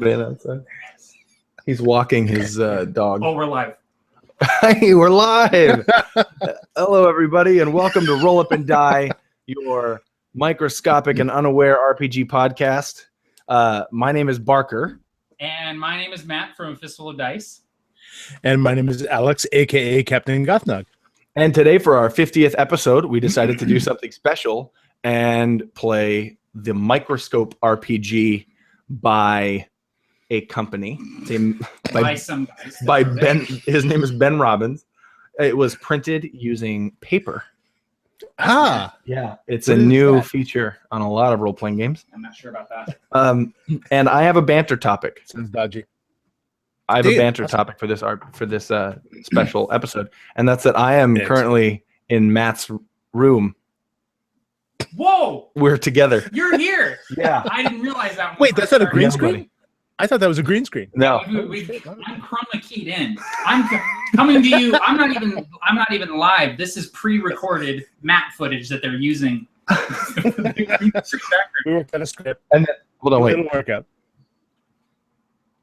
Man outside. He's walking his dog. Oh, we're live. Hey, we're live. Hello, everybody, and welcome to Roll Up and Die, your microscopic and unaware RPG podcast. My name is Barker. And my name is Matt from Fistful of Dice. And my name is Alex, a.k.a. Captain Gothnog. And today, for our 50th episode, we decided to do something special and play the Microscope RPG by a company. By some guys. By Ben. His name is Ben Robbins. It was printed using paper. Yeah. It's a new feature on a lot of role-playing games. I'm not sure about that. And I have a banter topic. Sounds dodgy. I have a banter topic for this special episode, and that's that I am currently in Matt's room. Whoa! We're together. You're here. Yeah. I didn't realize that. Wait, that's not a green Yeah, screen? buddy. I thought that was a green screen. No. I'm chroma keyed in. I'm coming to you. I'm not even live. This is pre-recorded Matt footage that they're using. We worked on a script. And then, hold on, wait. It'll work out.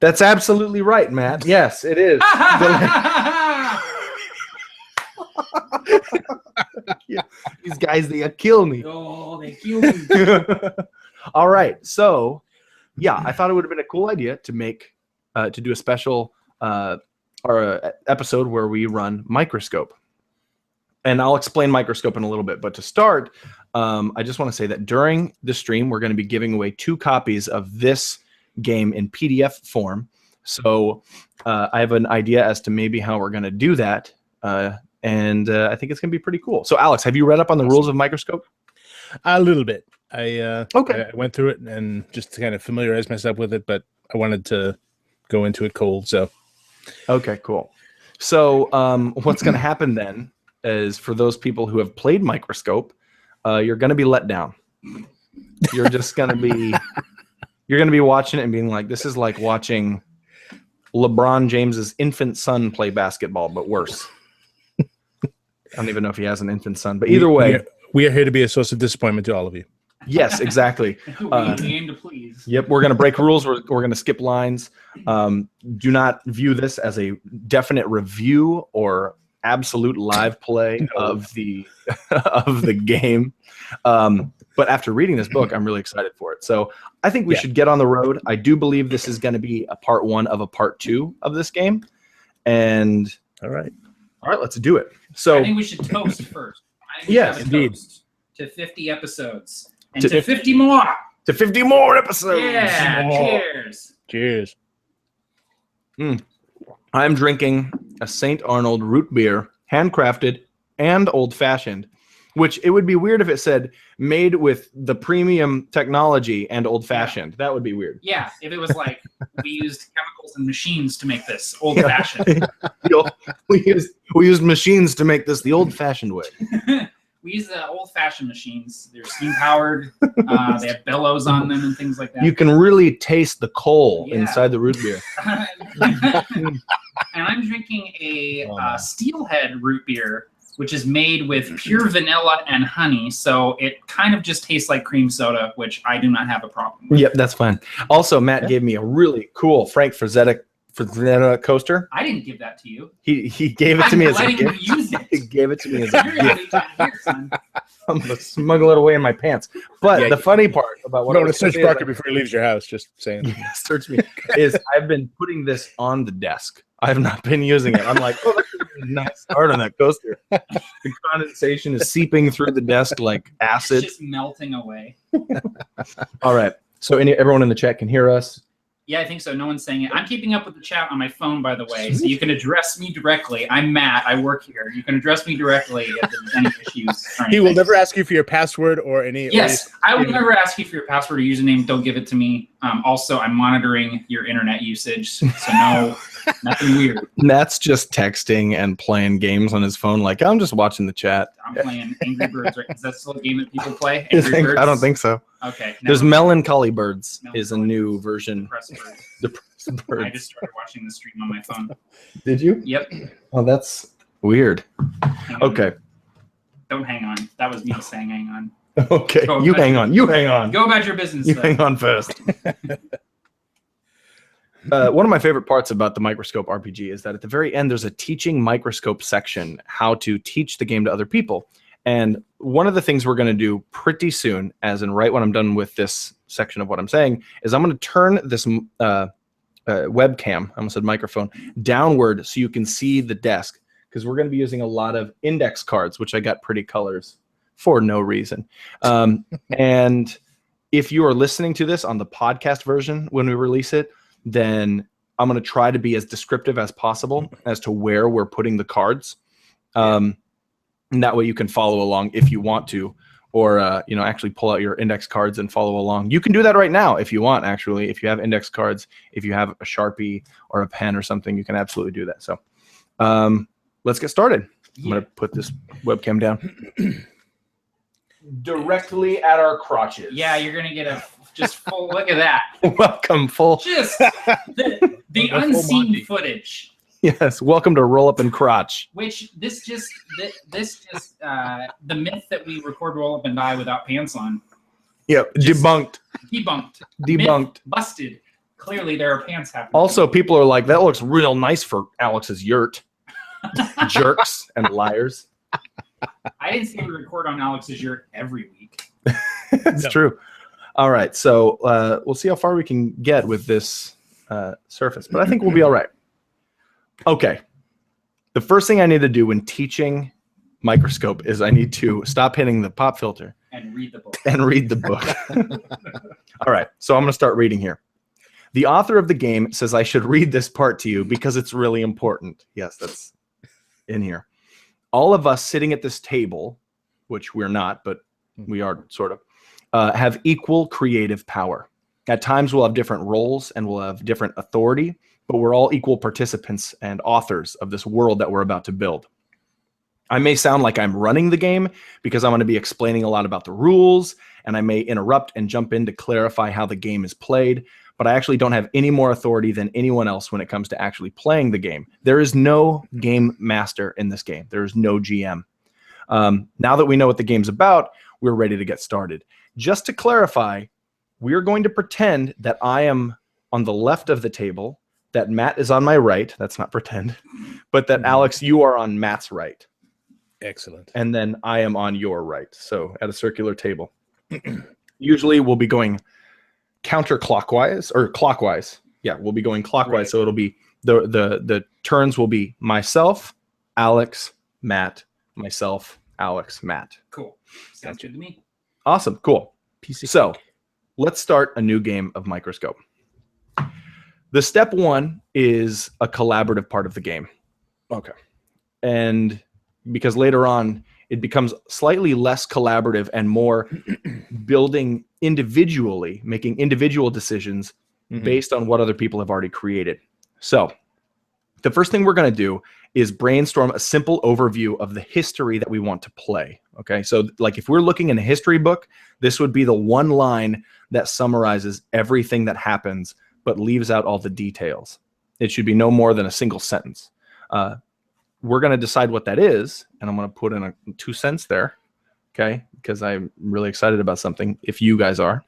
That's absolutely right, Matt. Yes, it is. These guys, they kill me. Oh, they kill me. All right. So, yeah, I thought it would have been a cool idea to make, to do a special episode where we run Microscope. And I'll explain Microscope in a little bit. But to start, I just want to say that during the stream, we're going to be giving away 2 copies of this game in PDF form. So I have an idea as to maybe how we're going to do that. And I think it's going to be pretty cool. So, Alex, have you read up on the rules of Microscope? A little bit. I went through it and just to kind of familiarize myself with it, but I wanted to go into it cold. So, okay, cool. So what's going to happen then is for those people who have played Microscope, you're going to be let down. You're just going to be you're going to be watching it and being like, this is like watching LeBron James's infant son play basketball, but worse. I don't even know if he has an infant son, but either way, we are here to be a source of disappointment to all of you. Yes, exactly. We aim to please. Yep, we're going to break rules. We're going to skip lines. Do not view this as a definite review or absolute live play of the game. But after reading this book, I'm really excited for it. So I think we should get on the road. I do believe this is going to be a part 1 of a part 2 of this game. And all right, let's do it. So I think we should toast first. Yes, indeed. To 50 episodes. And to 50 more. To 50 more episodes. Yeah, cheers. Cheers. I'm drinking a St. Arnold root beer, handcrafted and old-fashioned, which it would be weird if it said made with the premium technology and old-fashioned. That would be weird. Yeah, if it was like we used chemicals and machines to make this old-fashioned. we used machines to make this the old-fashioned way. We use the old-fashioned machines. They're steam-powered. They have bellows on them and things like that. You can really taste the coal inside the root beer. And I'm drinking a Steelhead root beer, which is made with pure vanilla and honey. So it kind of just tastes like cream soda, which I do not have a problem with. Yep, that's fine. Also, Matt gave me a really cool Frank Frazetta coaster. I didn't give that to you. He gave it to me as a gift. Use it. He gave it to me as a gift. Here, son. I'm gonna smuggle it away in my pants. But the funny part about what I was search saying Barker before he leaves your house. Just saying. Yeah, search me. Is I've been putting this on the desk. I have not been using it. I'm like, oh, that's a nice start on that coaster. The condensation is seeping through the desk like acid. It's just melting away. All right. So everyone in the chat can hear us. Yeah, I think so. No one's saying it. I'm keeping up with the chat on my phone, by the way, so you can address me directly. I'm Matt. I work here. You can address me directly if there's any issues. He will never ask you for your password or any. Yes, I will never ask you for your password or username. Don't give it to me. Also, I'm monitoring your internet usage, so no, nothing weird. Matt's just texting and playing games on his phone. Like, I'm just watching the chat. I'm playing Angry Birds. Right? Is that still a game that people play? Angry Birds? I don't think so. Okay. There's Melancholy Birds is a new version. Depressed Birds. I just started watching the stream on my phone. Did you? Yep. Oh, that's weird. Okay. Don't hang on. That was me saying hang on. Okay. You hang on. You hang on. Go about your business. You hang on first. One of my favorite parts about the Microscope RPG is that at the very end, there's a teaching Microscope section, how to teach the game to other people. And one of the things we're going to do pretty soon, as in right when I'm done with this section of what I'm saying, is I'm going to turn this webcam, I almost said microphone, downward so you can see the desk, because we're going to be using a lot of index cards, which I got pretty colors for no reason. And if you are listening to this on the podcast version when we release it, then I'm going to try to be as descriptive as possible as to where we're putting the cards. And that way you can follow along if you want to, or actually pull out your index cards and follow along. You can do that right now if you want, actually. If you have index cards, if you have a Sharpie or a pen or something, you can absolutely do that. So let's get started. I'm going to put this webcam down. Directly at our crotches. Yeah, you're going to get a just full look at that. Welcome, full. Just the unseen footage. Yes, welcome to Roll Up and Crotch. Which the myth that we record Roll Up and Die without pants on. Yep, debunked. Debunked. Debunked. Myth busted. Clearly there are pants happening. Also, people are like, that looks real nice for Alex's yurt. Jerks and liars. I didn't say we record on Alex's yurt every week. It's true. All right, so we'll see how far we can get with this surface, but I think we'll be all right. Okay, the first thing I need to do when teaching Microscope is I need to stop hitting the pop filter. And read the book. And read the book. All right, so I'm going to start reading here. The author of the game says I should read this part to you because it's really important. Yes, that's in here. All of us sitting at this table, which we're not, but we are sort of, have equal creative power. At times we'll have different roles and we'll have different authority, but we're all equal participants and authors of this world that we're about to build. I may sound like I'm running the game because I'm going to be explaining a lot about the rules, and I may interrupt and jump in to clarify how the game is played, but I actually don't have any more authority than anyone else when it comes to actually playing the game. There is no game master in this game. There is no GM. Now that we know what the game's about, we're ready to get started. Just to clarify, we're going to pretend that I am on the left of the table, that Matt is on my right. That's not pretend. But that, Alex, you are on Matt's right. Excellent. And then I am on your right. So at a circular table. Usually we'll be going counterclockwise or clockwise. Yeah, we'll be going clockwise. Right. So it'll be the turns will be myself, Alex, Matt, myself, Alex, Matt. Cool. Sounds good to me. Awesome. Cool. So let's start a new game of Microscope. The step one is a collaborative part of the game. Okay. And because later on it becomes slightly less collaborative and more building individually, making individual decisions based on what other people have already created. So the first thing we're going to do is brainstorm a simple overview of the history that we want to play. Okay, so like if we're looking in a history book, this would be the one line that summarizes everything that happens but leaves out all the details. It should be no more than a single sentence. We're going to decide what that is, and I'm going to put in a 2 cents there, okay, because I'm really excited about something, if you guys are.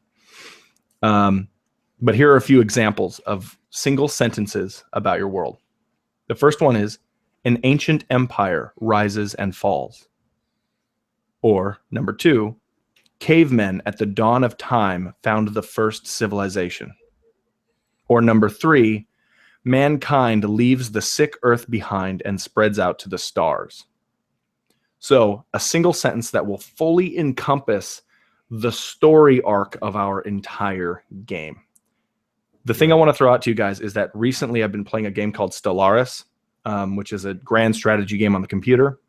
But here are a few examples of single sentences about your world. The first one is, an ancient empire rises and falls. Or, number 2, cavemen at the dawn of time found the first civilization. Or number 3, mankind leaves the sick earth behind and spreads out to the stars. So a single sentence that will fully encompass the story arc of our entire game. The thing I want to throw out to you guys is that recently I've been playing a game called Stellaris, which is a grand strategy game on the computer.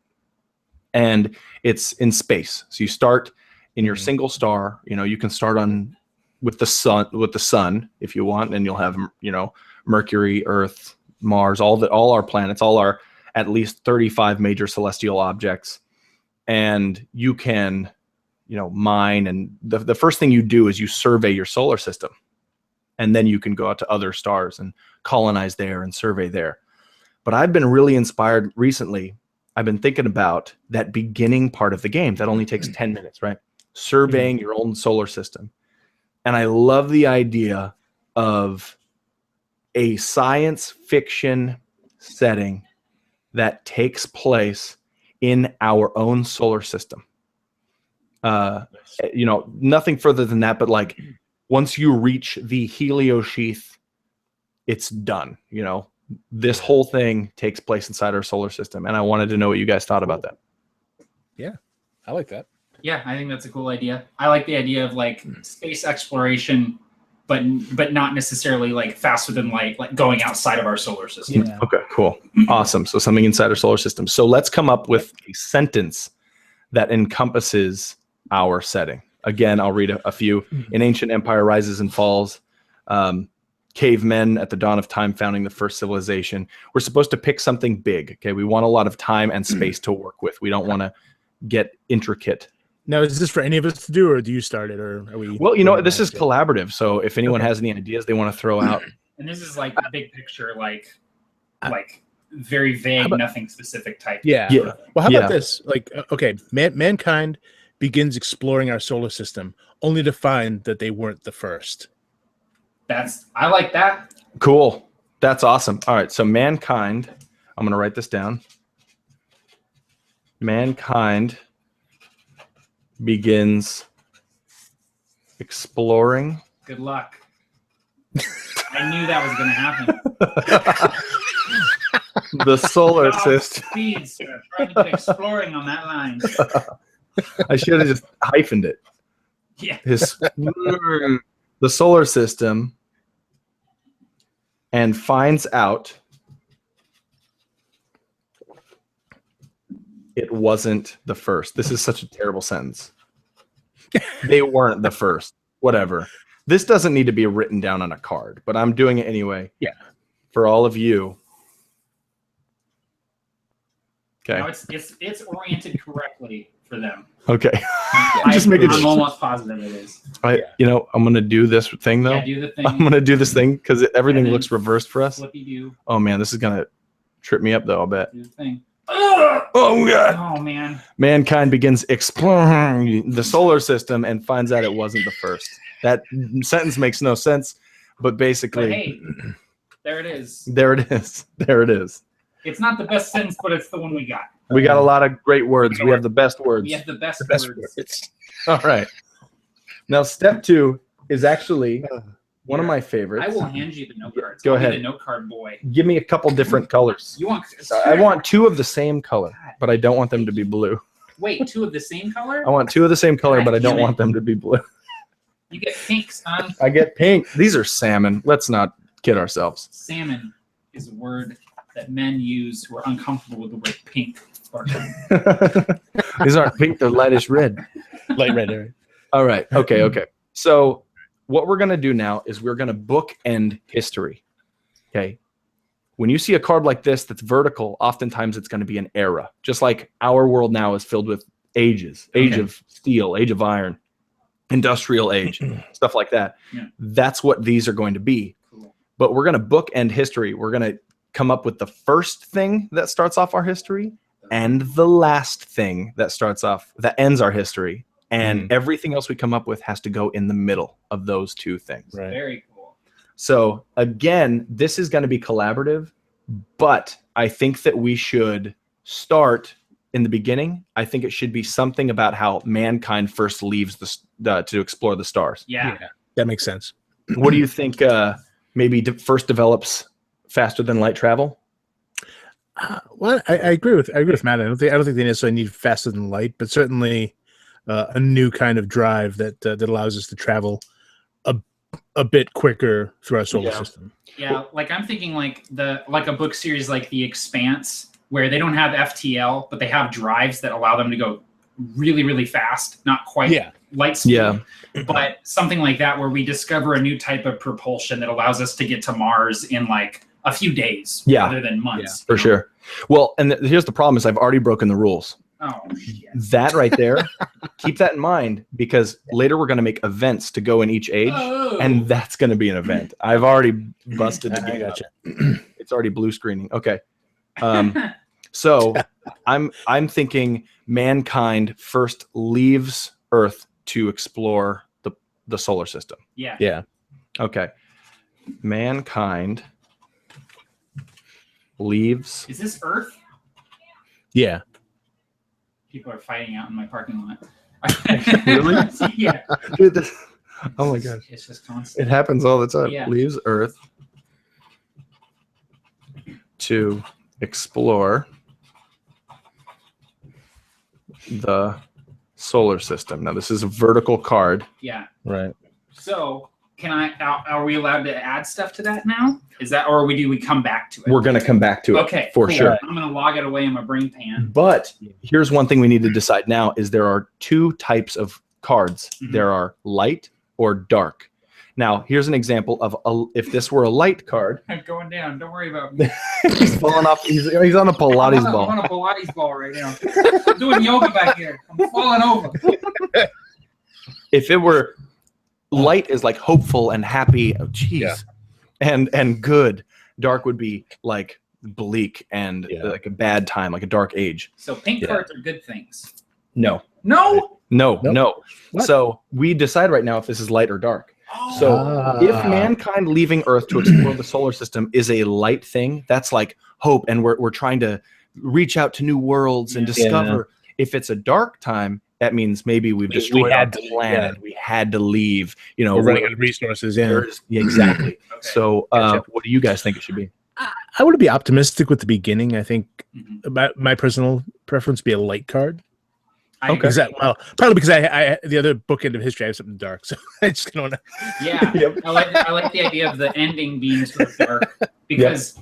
And it's in space. So you start in your single star. You know, you can start on with the sun if you want, and you'll have, you know, Mercury, Earth, Mars, all our planets, all our at least 35 major celestial objects. And you can, you know, mine, and the first thing you do is you survey your solar system. And then you can go out to other stars and colonize there and survey there. But I've been really inspired recently. I've been thinking about that beginning part of the game that only takes 10 minutes, right? Surveying your own solar system. And I love the idea of a science fiction setting that takes place in our own solar system. Nothing further than that, but like once you reach the heliosheath, it's done. This whole thing takes place inside our solar system, and I wanted to know what you guys thought about that. Yeah, I like that. Yeah, I think that's a cool idea. I like the idea of like space exploration, but not necessarily like faster than light, like going outside of our solar system. Yeah. Okay, cool. Awesome. So something inside our solar system. So let's come up with a sentence that encompasses our setting. Again, I'll read a few. An ancient empire rises and falls. Cavemen at the dawn of time founding the first civilization. We're supposed to pick something big. Okay, we want a lot of time and space to work with. We don't want to get intricate. Now, is this for any of us to do, or do you start it, or are we? Well, this is collaborative. So if anyone has any ideas they want to throw out, and this is like the big picture, like very vague, nothing specific type. Yeah. Well, how about this? Like, okay, mankind begins exploring our solar system, only to find that they weren't the first. I like that. Cool. That's awesome. All right. So mankind, I'm going to write this down. Mankind begins exploring. Good luck. I knew that was going to happen. The solar system. Speed, sir. Trying to be exploring on that line. I should have just hyphened it. Yeah. The solar system, and finds out it wasn't the first. This is such a terrible sentence. They weren't the first. Whatever. This doesn't need to be written down on a card, but I'm doing it anyway. Yeah. For all of you. Okay. No, it's oriented correctly for them. Okay. I'm almost positive it is. I'm going to do this thing though. Yeah, do the thing. I'm going to do this thing because everything looks reversed for us. Flippy do. Oh man, this is going to trip me up though, I'll bet. Do the thing. Oh god. Oh man. Mankind begins exploring the solar system and finds out it wasn't the first. That sentence makes no sense, but basically. But hey, there it is. There it is. There it is. It's not the best sentence, but it's the one we got. We got a lot of great words. We have the best words. We have the best words. All right. Now, step 2 is actually one of my favorites. I will hand you the note cards. Go ahead. Be the note card boy. Give me a couple different colors. I want 2 of the same color, but I don't want them to be blue. Wait, 2 of the same color? I want 2 of the same color, but I don't want them to be blue. You get pink, son. I get pink. These are salmon. Let's not kid ourselves. Salmon is a word that men use who are uncomfortable with the word pink. These aren't pink, they're lightish red. Light red. Right? All right. Okay. So what we're going to do now is we're going to bookend history. Okay. When you see a card like this that's vertical, oftentimes it's going to be an era. Just like our world now is filled with ages. Age of steel, age of iron, industrial age, stuff like that. Yeah. That's what these are going to be. Cool. But we're going to bookend history. We're going to come up with the first thing that starts off our history and the last thing that ends our history, and everything else we come up with has to go in the middle of those 2 things. Right. Very cool. So again, this is going to be collaborative, but I think that we should start in the beginning. I think it should be something about how mankind first leaves to explore the stars. Yeah, that makes sense. What do you think? Maybe first develops faster than light travel. Well, I agree with Matt. I don't think they necessarily need faster than light, but certainly a new kind of drive that allows us to travel a bit quicker through our solar system. Yeah, like I'm thinking like a book series like The Expanse, where they don't have FTL, but they have drives that allow them to go really, really fast. Not quite light speed, but something like that, where we discover a new type of propulsion that allows us to get to Mars in like a few days rather than months. For sure. Well, and here's the problem is I've already broken the rules. Oh, shit. That right there, keep that in mind, because later we're going to make events to go in each age, and that's going to be an event. I've already busted the game. Gotcha. It's already blue screening. Okay. So I'm thinking mankind first leaves Earth to explore the solar system. Yeah. Yeah. Okay. Mankind leaves. Is this Earth? Yeah. People are fighting out in my parking lot. Really? Yeah. Dude, oh my gosh. It's just constant. It happens all the time. Yeah. Leaves Earth to explore the solar system. Now, this is a vertical card. Yeah. Right. So, are we allowed to add stuff to that now? Is that, or do we come back to it? We're going to come back to it. Okay, for cool. sure. I'm going to log it away in my brain pan. But here's one thing we need to decide now is there are two types of cards. Mhm. There are light or dark. Now, here's an example of if this were a light card. I'm going down. Don't worry about me. He's falling off. He's on a Pilates I'm ball. on a Pilates ball right now. I'm doing yoga back here. I'm falling over. If it were light is like hopeful and happy, oh geez, Yeah. and good. Dark would be like bleak and like a bad time, like a dark age. So pink cards are good things. No. No. No, Nope. no. What? So we decide right now if this is light or dark. Oh. So if mankind leaving Earth to explore the solar system is a light thing, that's like hope, and we're trying to reach out to new worlds and Yeah. discover. If it's a dark time, that means maybe we've destroyed our had to, planet. We had to leave. You know, We're running out of resources. Yeah. Yeah, exactly. Okay. So Gotcha. what do you guys think it should be? I would be optimistic with the beginning. I think Mhm. my personal preference would be a light card. I Okay. agree. Probably because I the other bookend of history I have something dark, so I just don't know. Yeah, Yep. I like the idea of the ending being sort of dark because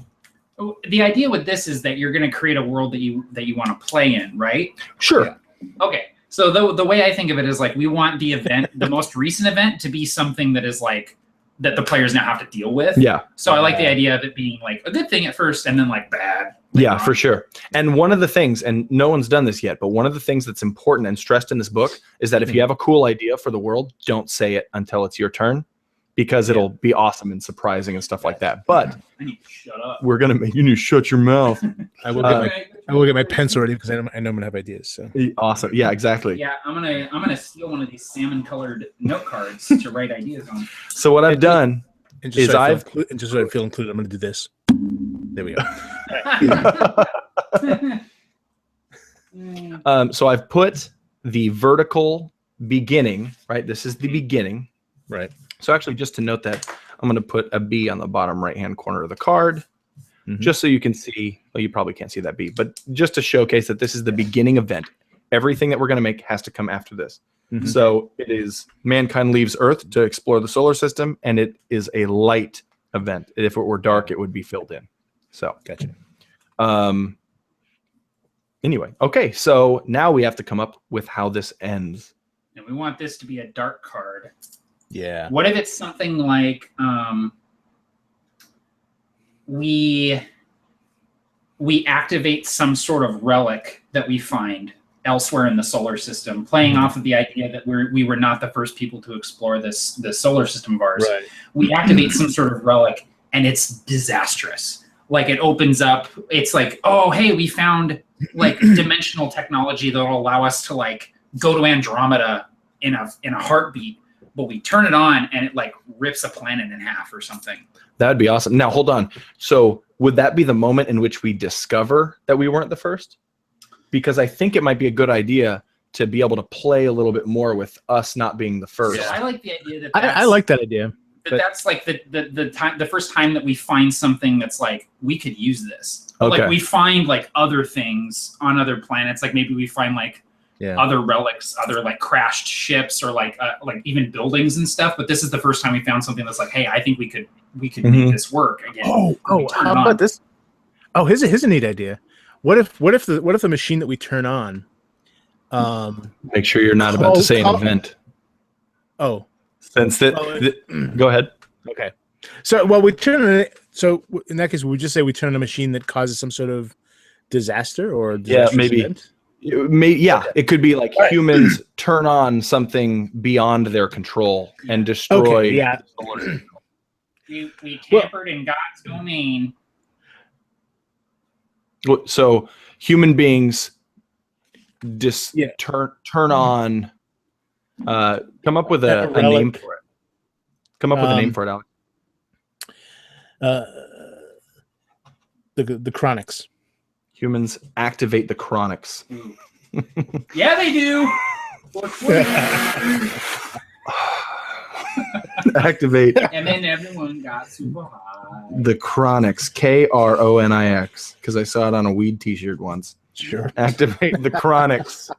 the idea with this is that you're going to create a world that you want to play in, right? Sure. Yeah. Okay. So the way I think of it is like we want the event, the most recent event, to be something that is like that the players now have to deal with. Yeah. So I like the idea of it being like a good thing at first and then like bad. Yeah, later for on. sure. And one of the things, and no one's done this yet, but one of the things that's important and stressed in this book is that if you have a cool idea for the world, don't say it until it's your turn, because it'll be awesome and surprising and stuff like that. But I need to shut up. we're gonna make you need to shut your mouth. I will get my pencil ready because I know I'm gonna have ideas. So Awesome. Yeah, exactly. Yeah, I'm gonna steal one of these salmon-colored note cards to write ideas on. So what I've done and Is so I feel included, I'm gonna do this. There we go. so I've put the vertical beginning, right? This is the beginning. Right. So actually, just to note that, I'm going to put a B on the bottom right-hand corner of the card, just so you can see. Well, you probably can't see that B, but just to showcase that this is the beginning event. Everything that we're going to make has to come after this. So it is mankind leaves Earth to explore the solar system, and it is a light event. If it were dark, it would be filled in. So Gotcha. Anyway, okay. So now we have to come up with how this ends. And we want this to be a dark card. Yeah. What if it's something like we activate some sort of relic that we find elsewhere in the solar system, playing off of the idea that we were not the first people to explore the solar system of ours. Right. We activate some sort of relic, and it's disastrous. Like it opens up. It's like, oh, hey, we found like dimensional technology that will allow us to like go to Andromeda in a heartbeat. But we turn it on, and it like rips a planet in half or something. That'd be awesome. Now, hold on. So would that be the moment in which we discover that we weren't the first? Because I think it might be a good idea to be able to play a little bit more with us not being the first. So I like the idea that I like that idea. that's like the first time that we find something that's like we could use this. Okay. Like we find like other things on other planets. Like maybe we find like other relics, other like crashed ships, or like even buildings and stuff. But this is the first time we found something that's like, hey, I think we could make this work again. How about this? Oh, here's a neat idea. What if the machine that we turn on? Make sure you're not about to say an event. Oh, Since that, go ahead. okay. So, well, we turn it. So, in that case, we would just say we turn on a machine that causes some sort of disaster or disastrous maybe. event? It could be like humans turn on something beyond their control and destroy. Okay, the solar system. We tampered in God's domain. So human beings turn on. Come up with a name for it. Come up with a name for it, Alex. the chronics. Humans activate the chronics. Yeah, they do. Activate And then everyone got super high. the chronics. Kronix. Because I saw it on a weed T-shirt once. Sure. Activate the chronics.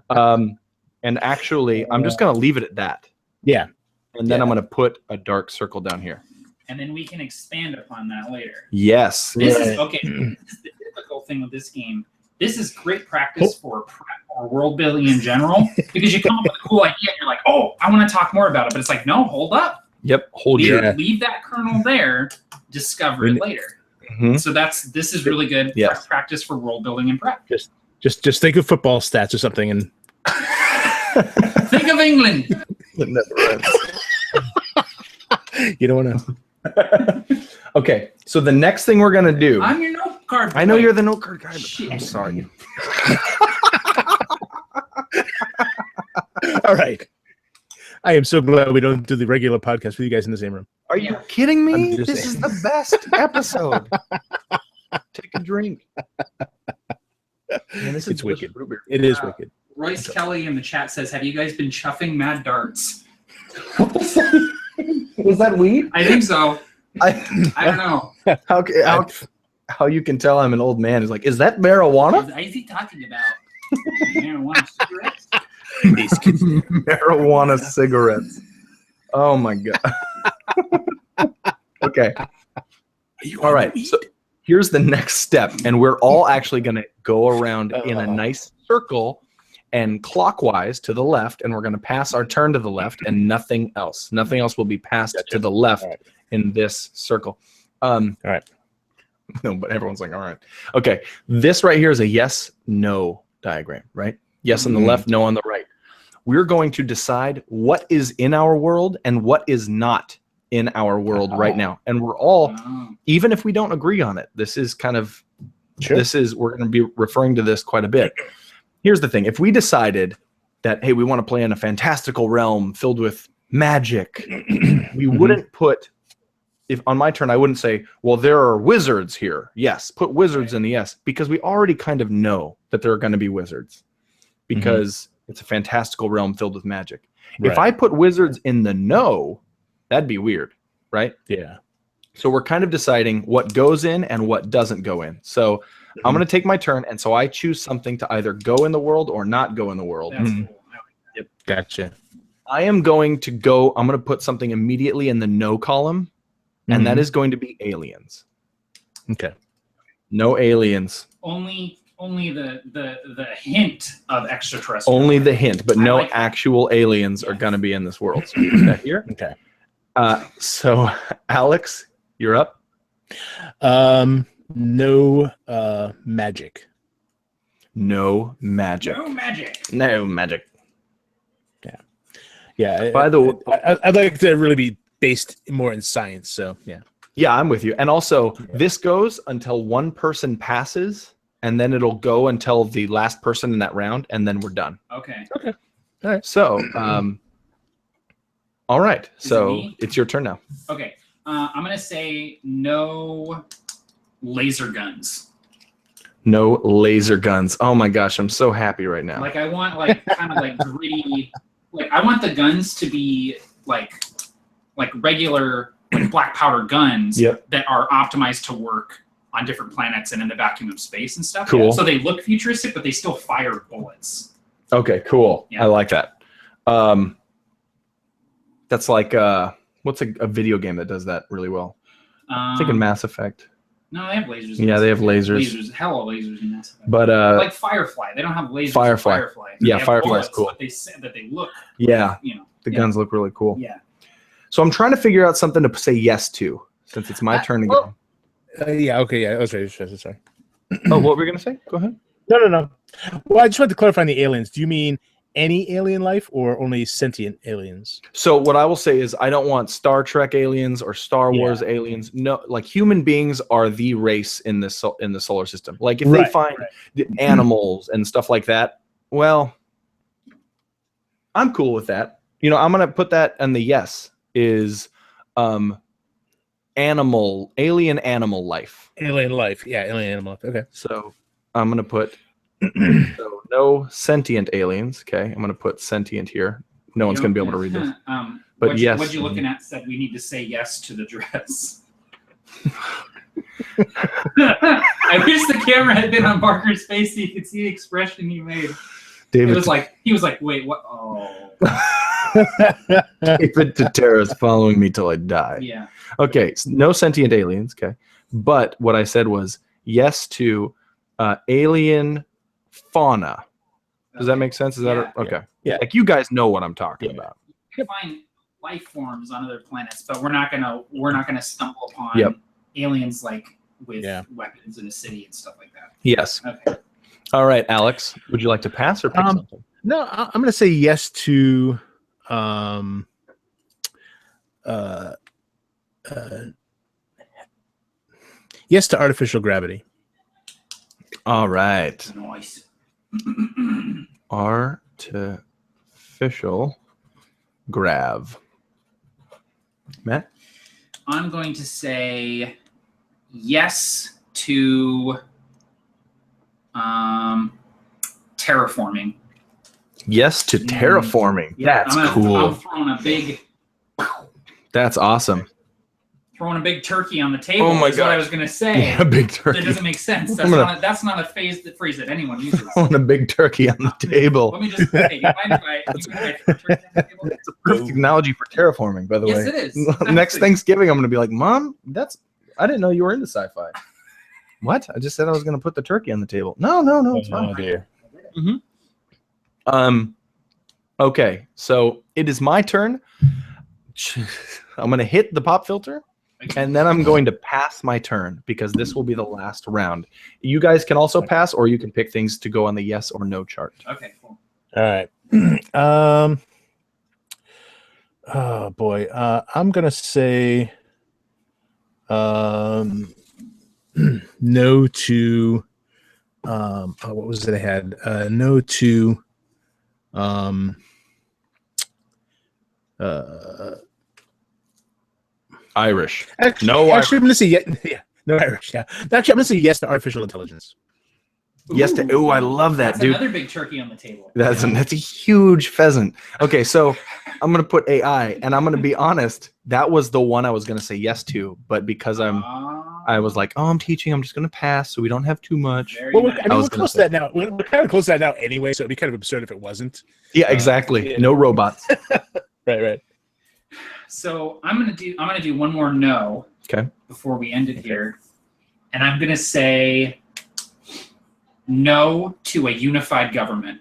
And actually, I'm just going to leave it at that. Yeah. And then I'm going to put a dark circle down here. And then we can expand upon that later. Yes. This is okay. This is the difficult thing with this game. This is great practice for prep or world building in general because you come up with a cool idea and you're like, oh, I want to talk more about it. But it's like, no, hold up. Yep. Hold your. Leave that kernel there. Discover it later. Mm-hmm. So this is really good practice for world building and prep. Just think of football stats or something and think of England. It never ends. You don't want to. Okay, so the next thing we're gonna do. I'm your note card. I know you're the note card guy, but Shit. I'm sorry. All right. I am so glad we don't do the regular podcast with you guys in the same room. Are you kidding me? I'm just This saying. is the best episode. Take a drink. Man, this is It's wicked. delicious root beer. It is wicked. Royce Kelly in the chat says, "Have you guys been chuffing mad darts?" Was that weed? I think so. I I don't know. how you can tell I'm an old man is like, is that marijuana? What is he talking about? Marijuana cigarettes? These kids. Marijuana cigarettes. Oh my god. Okay. All right. So here's the next step, and we're all actually going to go around in a nice circle and clockwise to the left, and we're going to pass our turn to the left, and nothing else. Nothing else will be passed to the left in this circle. All right. No, but everyone's like, all right. Okay. This right here is a yes/no diagram, right? Yes on the left, no on the right. We're going to decide what is in our world and what is not in our world right now. And we're all, even if we don't agree on it, this is kind of, we're going to be referring to this quite a bit. Here's the thing. If we decided that, hey, we want to play in a fantastical realm filled with magic, we wouldn't put, if on my turn, I wouldn't say, well, there are wizards here. Yes, put wizards in the yes, because we already kind of know that there are going to be wizards because it's a fantastical realm filled with magic. Right. If I put wizards in the no, that'd be weird, right? Yeah. So we're kind of deciding what goes in and what doesn't go in. So I'm going to take my turn, and so I choose something to either go in the world or not go in the world. That's cool. Yep. Gotcha. I am going to go, I'm going to put something immediately in the no column, and that is going to be aliens. Okay. No aliens. Only the hint of extraterrestrial. Only the hint, but no like that. actual aliens are going to be in this world. So we put that here. Okay. So Alex, you're up. No magic. No magic. No magic. No magic. Yeah. By the way, I'd like to really be based more in science. So yeah. Yeah, I'm with you. And also, this goes until one person passes, and then it'll go until the last person in that round, and then we're done. Okay. Okay. All right. So, all right. Is it So me? it's your turn now. Okay. I'm gonna say no laser guns. No laser guns. Oh my gosh, I'm so happy right now. Like I want like kind of like gritty. Like I want the guns to be like regular like black powder guns that are optimized to work on different planets and in the vacuum of space and stuff. Cool. So they look futuristic, but they still fire bullets. Okay, cool. Yeah. I like that. That's like what's a video game that does that really well? I'm thinking Mass Effect. No, they have lasers. Yeah, they have lasers. Lasers, hella lasers in Mass Effect. But like Firefly, they don't have lasers. Firefly. Yeah, They have Firefly's bullets, cool. But they look. yeah, You know. the guns look really cool. Yeah. So I'm trying to figure out something to say yes to, since it's my turn to go. Yeah. Okay. Yeah. I was ready. Sorry. Oh, what were you gonna say? Go ahead. No. Well, I just wanted to clarify on the aliens. Do you mean any alien life or only sentient aliens? So what I will say is I don't want Star Trek aliens or Star Wars aliens. No, like human beings are the race in the solar system. Like if they find the animals and stuff like that, well, I'm cool with that. You know, I'm gonna put that on the yes. Is alien animal life. Alien life. Yeah, alien animal life. Okay. So I'm going to put so no sentient aliens. Okay. I'm going to put sentient here. No one's going to be able to read this. But yes. What you looking at said we need to say yes to the dress. I wish the camera had been on Barker's face so you could see the expression he made. David, he was like, wait, what? Oh. David Totera is following me till I die. Yeah. Okay, so no sentient aliens. Okay, but what I said was yes to alien fauna. Does that make sense? Is that okay? Yeah. Like you guys know what I'm talking about. You can find life forms on other planets, but we're not gonna stumble upon aliens like with weapons in a city and stuff like that. Yes. Okay. All right, Alex. Would you like to pass or pick something? No, I'm going to say yes to yes to artificial gravity. All right. Nice. Artificial grav. Matt? I'm going to say yes to terraforming. Yes to terraforming. Yeah, That's cool. I'm throwing a big. That's awesome. Throwing a big turkey on the table. Oh my is God. what I was gonna say. Yeah, a big turkey. That doesn't make sense. That's not a phrase that anyone uses. I want a big turkey on the table. Let me just. Hey, you mind if I throw a turkey on the table? It's a perfect analogy for terraforming, by the way. Yes, it is. Exactly. Next Thanksgiving, I'm going to be like, Mom, I didn't know you were into sci-fi. What? I just said I was going to put the turkey on the table. No, it's fine. Oh, dear. Okay, so it is my turn. I'm going to hit the pop filter, and then I'm going to pass my turn because this will be the last round. You guys can also pass, or you can pick things to go on the yes or no chart. Okay, cool. All right. Oh boy. I'm gonna say no to what was it I had? No to Irish. Actually, No I'm gonna say no Irish. Yeah. Actually, I'm gonna say yes to artificial intelligence. Yes to. Oh, I love that, That's dude. another big turkey on the table. That's a huge pheasant. Okay, so I'm gonna put AI, and I'm gonna be honest. That was the one I was gonna say yes to, but because I was like, oh, I'm teaching. I'm just gonna pass, so we don't have too much. Well, we're close to that now. We're kind of close to that now anyway, so it'd be kind of absurd if it wasn't. Yeah, exactly. No robots. Right. So I'm gonna do one more no. Okay. Before we end it here, and I'm gonna say no to a unified government.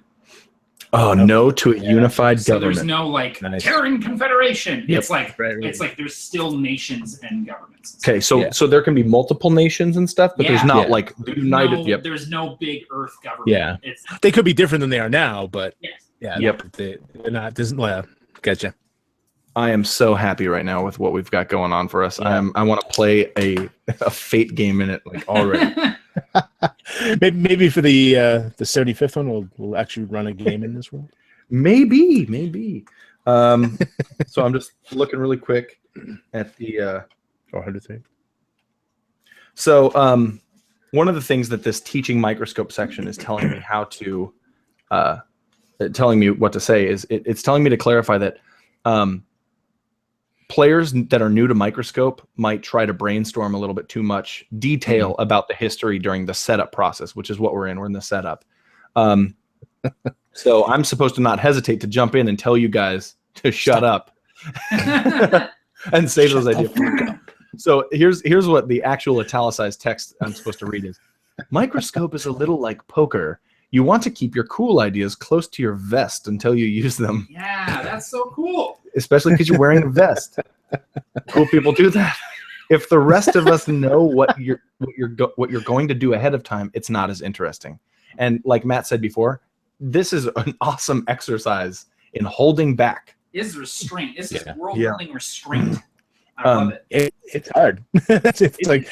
Oh, no to a unified So government. there's no Terran Confederation. Yep. It's like Right. it's like there's still nations and governments. Okay, so there can be multiple nations and stuff, but there's not like united. There's no big Earth government. Yeah. It's They could be different than they are now, but yes. yeah. Yep. They're not. Gotcha. I am so happy right now with what we've got going on for us. Yeah. I want to play a Fate game in it already. Maybe for the 75th one, we'll actually run a game in this world. Maybe. So I'm just looking really quick at the 400 thing. So one of the things that this teaching microscope section is telling me telling me what to say is it's telling me to clarify that players that are new to Microscope might try to brainstorm a little bit too much detail about the history during the setup process, which is what we're in. We're in the setup. So I'm supposed to not hesitate to jump in and tell you guys to shut up and say those ideas. So here's what the actual italicized text I'm supposed to read is. Microscope is a little like poker. You want to keep your cool ideas close to your vest until you use them. Yeah, that's so cool. Especially because you're wearing a vest. Cool people do that. If the rest of us know what you're going to do ahead of time, it's not as interesting. And like Matt said before, this is an awesome exercise in holding back. This is restraint. This is Yeah. world-building restraint. I love it. It's hard. it's like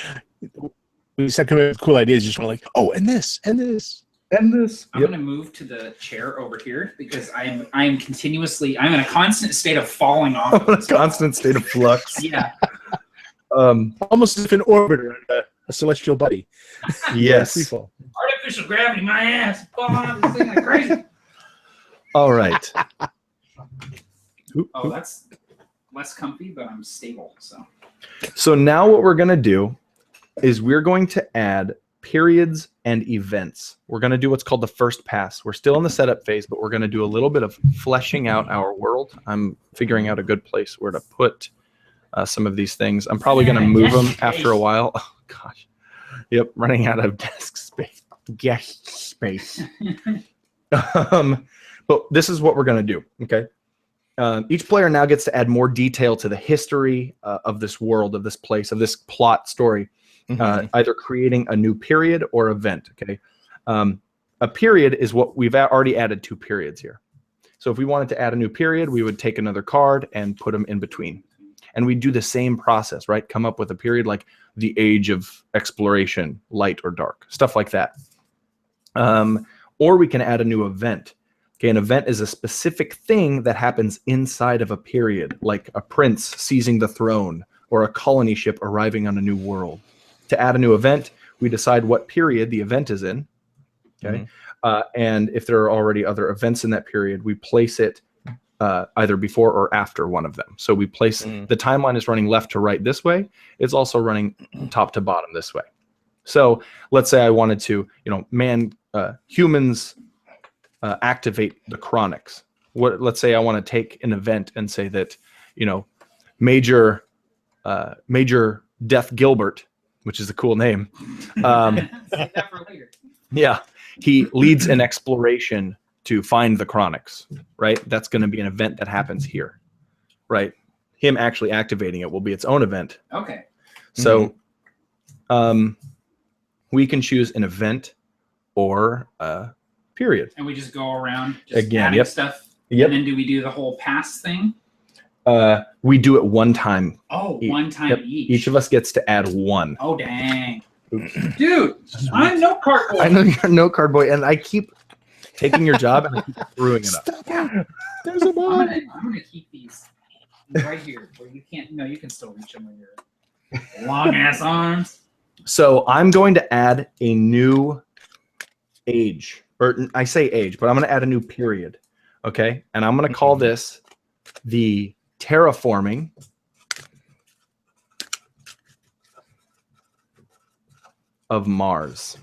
when you start coming up with cool ideas, you just want like, oh, and this, and this. And this. I'm going to move to the chair over here because I'm in a constant state of falling off. A constant state of flux. Yeah. Almost as if an orbiter and a celestial body. Yes. Free fall. Artificial gravity, my ass. Oh, this thing like crazy. All right. Oh, that's less comfy, but I'm stable. So now what we're going to do is we're going to add periods and events. We're going to do what's called the first pass. We're still in the setup phase, but we're going to do a little bit of fleshing out our world. I'm figuring out a good place where to put some of these things. I'm probably going to move them after a while. Oh, gosh. Yep, running out of desk space. Desk space. But this is what we're going to do, okay? Each player now gets to add more detail to the history of this world, of this place, of this plot story. Either creating a new period or event. Okay, a period is what we've already added 2 periods here. So if we wanted to add a new period, we would take another card and put them in between, and we do the same process, right? Come up with a period like the age of exploration, light or dark, stuff like that. Or we can add a new event. Okay, an event is a specific thing that happens inside of a period, like a prince seizing the throne or a colony ship arriving on a new world. To add a new event, we decide what period the event is in, okay? And if there are already other events in that period, we place it either before or after one of them. So we place, the timeline is running left to right this way. It's also running top to bottom this way. So let's say I wanted to, humans activate the chronics. Let's say I want to take an event and say that, Major Death Gilbert, which is a cool name. Save that for later. Yeah, he leads an exploration to find the chronics, right? That's going to be an event that happens here, right? Him actually activating it will be its own event. Okay. So we can choose an event or a period. And we just go around just Again, adding yep. stuff. Yep. And then do we do the whole pass thing? We do it one time. Oh, one time each. Each of us gets to add 1. Oh, dang. Dude, I'm no card boy. I know you're no card boy, and I keep taking your job and I keep screwing it up. There's a bomb. I'm gonna keep these right here where you can't. No, you can still reach them with your long ass arms. So I'm going to add a new age, or I say age, but I'm going to add a new period. Okay, and I'm going to call this the terraforming of Mars.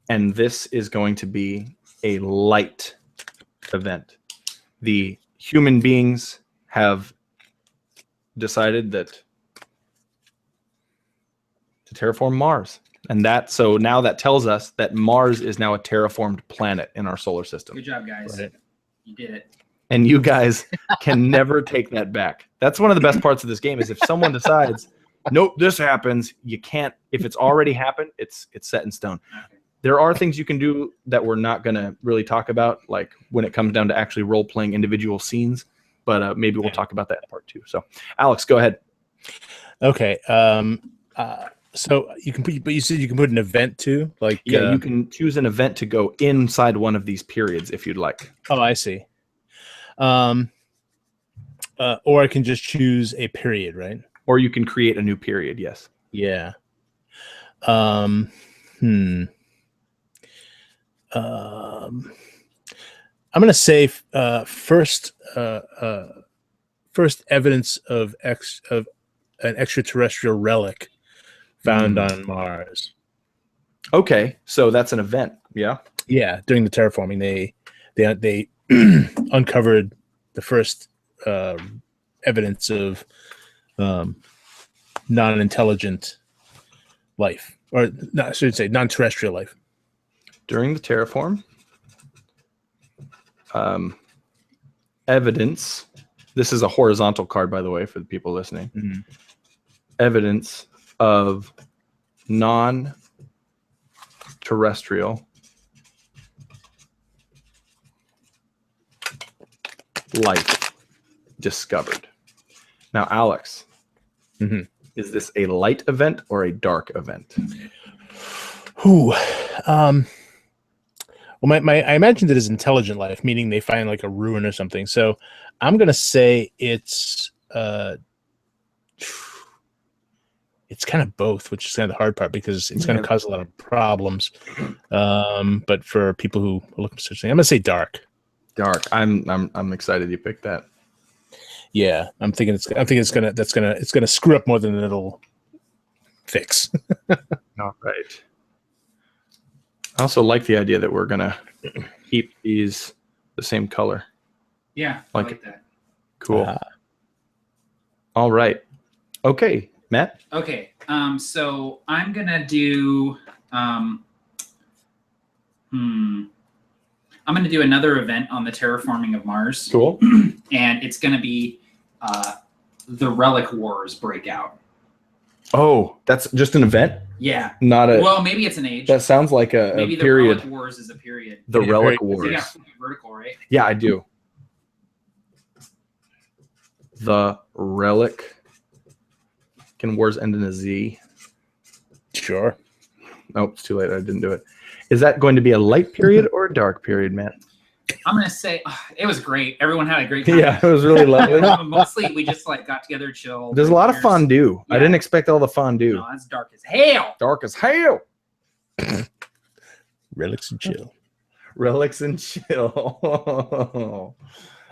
And this is going to be a light event. The human beings have decided that to terraform Mars. And so now that tells us that Mars is now a terraformed planet in our solar system. Good job, guys. Right. You did it. And you guys can never take that back. That's one of the best parts of this game is if someone decides, nope, this happens, you can't. If it's already happened, it's set in stone. Okay. There are things you can do that we're not going to really talk about, like when it comes down to actually role-playing individual scenes, but maybe we'll talk about that in part 2. So, Alex, go ahead. Okay. So you can put, but you said you can put an event too, like you can choose an event to go inside one of these periods if you'd like. Oh, I see. Or I can just choose a period, right? Or you can create a new period. Yes. Yeah. I'm going to say first evidence of an extraterrestrial relic found on Mars. Okay, so that's an event. Yeah. Yeah, during the terraforming, they uncovered the first evidence of non-intelligent life, or I should say non-terrestrial life. During the terraform, evidence. This is a horizontal card, by the way, for the people listening. Mm-hmm. Evidence of non-terrestrial life discovered. Now, Alex, is this a light event or a dark event? Well, I imagined it as intelligent life, meaning they find like a ruin or something. So I'm going to say it's It's kind of both, which is kind of the hard part because it's going to cause a lot of problems. But for people who are looking for such thing, I'm going to say dark. Dark. I'm excited you picked that. Yeah, I'm thinking it's gonna screw up more than it'll fix. All right. I also like the idea that we're gonna keep these the same color. Yeah, I like that. Cool. All right. Okay, Matt. Okay. So I'm gonna do. I'm gonna do another event on the terraforming of Mars. Cool. And it's gonna be the Relic Wars breakout. Oh, that's just an event? Yeah. Not a. Well, maybe it's an age. That sounds like a maybe period. the Relic Wars is a period. The Yeah, Relic very- Wars. Yeah, vertical, right? Yeah, I do. The Relic. Can wars end in a Z? Sure. Nope, it's too late. I didn't do it. Is that going to be a light period or a dark period, Matt? I'm gonna say it was great. Everyone had a great time. Yeah, it was really lovely. Mostly we just like got together, chill. There's a lot of beers. fondue. I Yeah. didn't expect all the fondue. No, that's dark as hell. Dark as hell. Relics and chill. Relics and chill.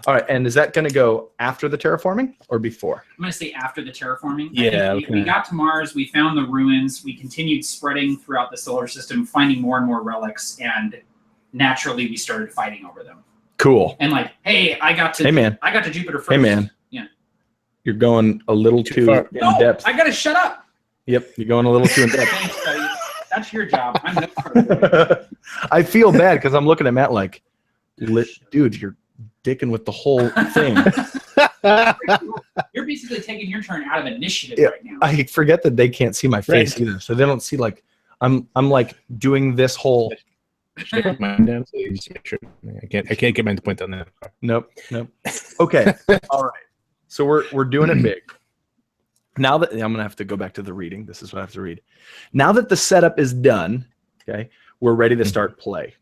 All right, and is that going to go after the terraforming or before? I'm gonna say after the terraforming. Yeah, I think we got to Mars. We found the ruins. We continued spreading throughout the solar system, finding more and more relics, and naturally we started fighting over them. Cool. And like, hey, I got to Jupiter first. Hey, man. Yeah. You're going a little too far. in No, depth. I gotta shut up. Yep, you're going a little too in depth. Thanks, buddy. That's your job. I'm no part of it. I feel bad because I'm looking at Matt like, dude, you're dicking with the whole thing. You're basically taking your turn out of initiative Yeah, right now. I forget that they can't see my face Right. either, so they don't see like I'm like doing this whole. Should I put mine down so you just make sure I can't get mine to point down there. Nope. Okay. All right. So we're doing it big. Now that I'm gonna have to go back to the reading. This is what I have to read. Now that the setup is done, okay, we're ready to start play.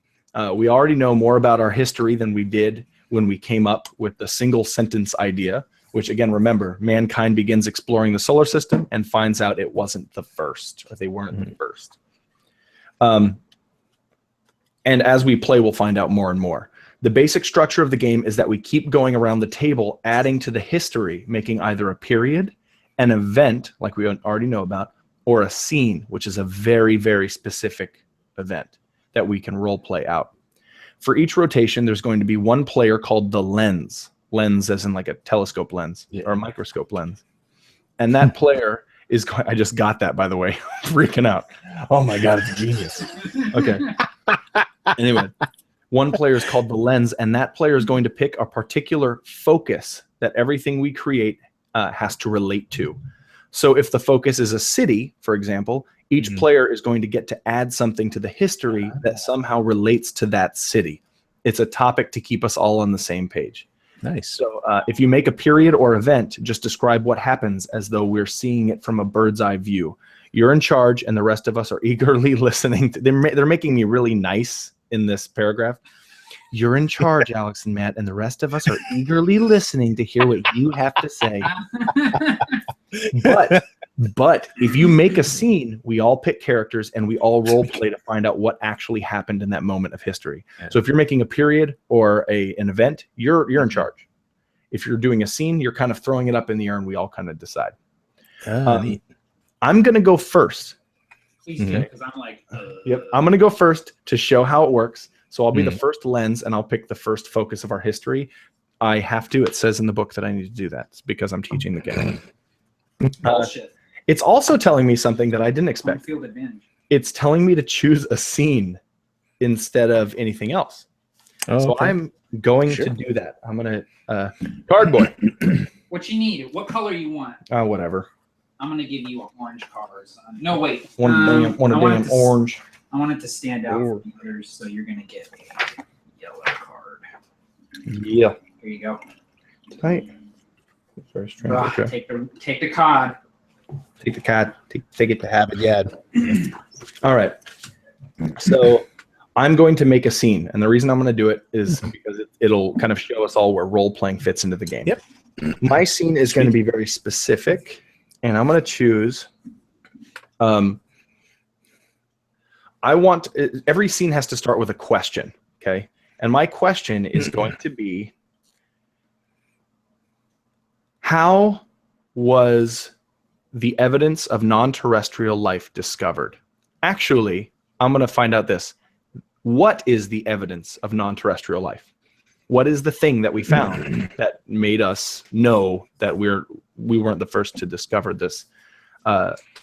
We already know more about our history than we did when we came up with the single sentence idea, which again, remember, mankind begins exploring the solar system and finds out it wasn't the first, or they weren't the first. And as we play, we'll find out more and more. The basic structure of the game is that we keep going around the table, adding to the history, making either a period, an event, like we already know about, or a scene, which is a very, very specific event that we can role play out. For each rotation, there's going to be one player called the lens. Lens as in like a telescope lens or a microscope lens. And that player is going, I just got that, by the way, freaking out. Oh my God, it's genius. Okay. Anyway, one player is called the lens, and that player is going to pick a particular focus that everything we create has to relate to. So if the focus is a city, for example, each player is going to get to add something to the history that somehow relates to that city. It's a topic to keep us all on the same page. Nice. So if you make a period or event, just describe what happens as though we're seeing it from a bird's eye view. You're in charge, and the rest of us are eagerly listening. They're making me really nice in this paragraph. You're in charge, Alex and Matt, and the rest of us are eagerly listening to hear what you have to say. But if you make a scene, we all pick characters and we all role play to find out what actually happened in that moment of history. Yeah. So if you're making a period or an event, you're in charge. If you're doing a scene, you're kind of throwing it up in the air and we all kind of decide. I'm going to go first. Please do, because I'm like, Yep. I'm going to go first to show how it works. So I'll be the first lens and I'll pick the first focus of our history. I have to. It says in the book that I need to do that. It's because I'm teaching the game. bullshit. It's also telling me something that I didn't Home expect. field advantage. It's telling me to choose a scene instead of anything else. So I'm going to do that. I'm going to cardboard. What you need? What color you want? Whatever. I'm gonna give you an orange card. Son. No, wait. One damn orange. I want it to stand out Ooh. from the others, so you're gonna get a yellow card. Yeah. Here you go. Right. Very strange. Okay. Take the card. Take the card. Take it to have it. Yeah. All right. So I'm going to make a scene, and the reason I'm going to do it is because it'll kind of show us all where role playing fits into the game. Yep. My scene is going to be very specific, and I'm going to choose. I want every scene has to start with a question, okay? And my question is going to be, how was the evidence of non-terrestrial life discovered? Actually, I'm going to find out this. What is the evidence of non-terrestrial life? What is the thing that we found that made us know that we weren't the first to discover this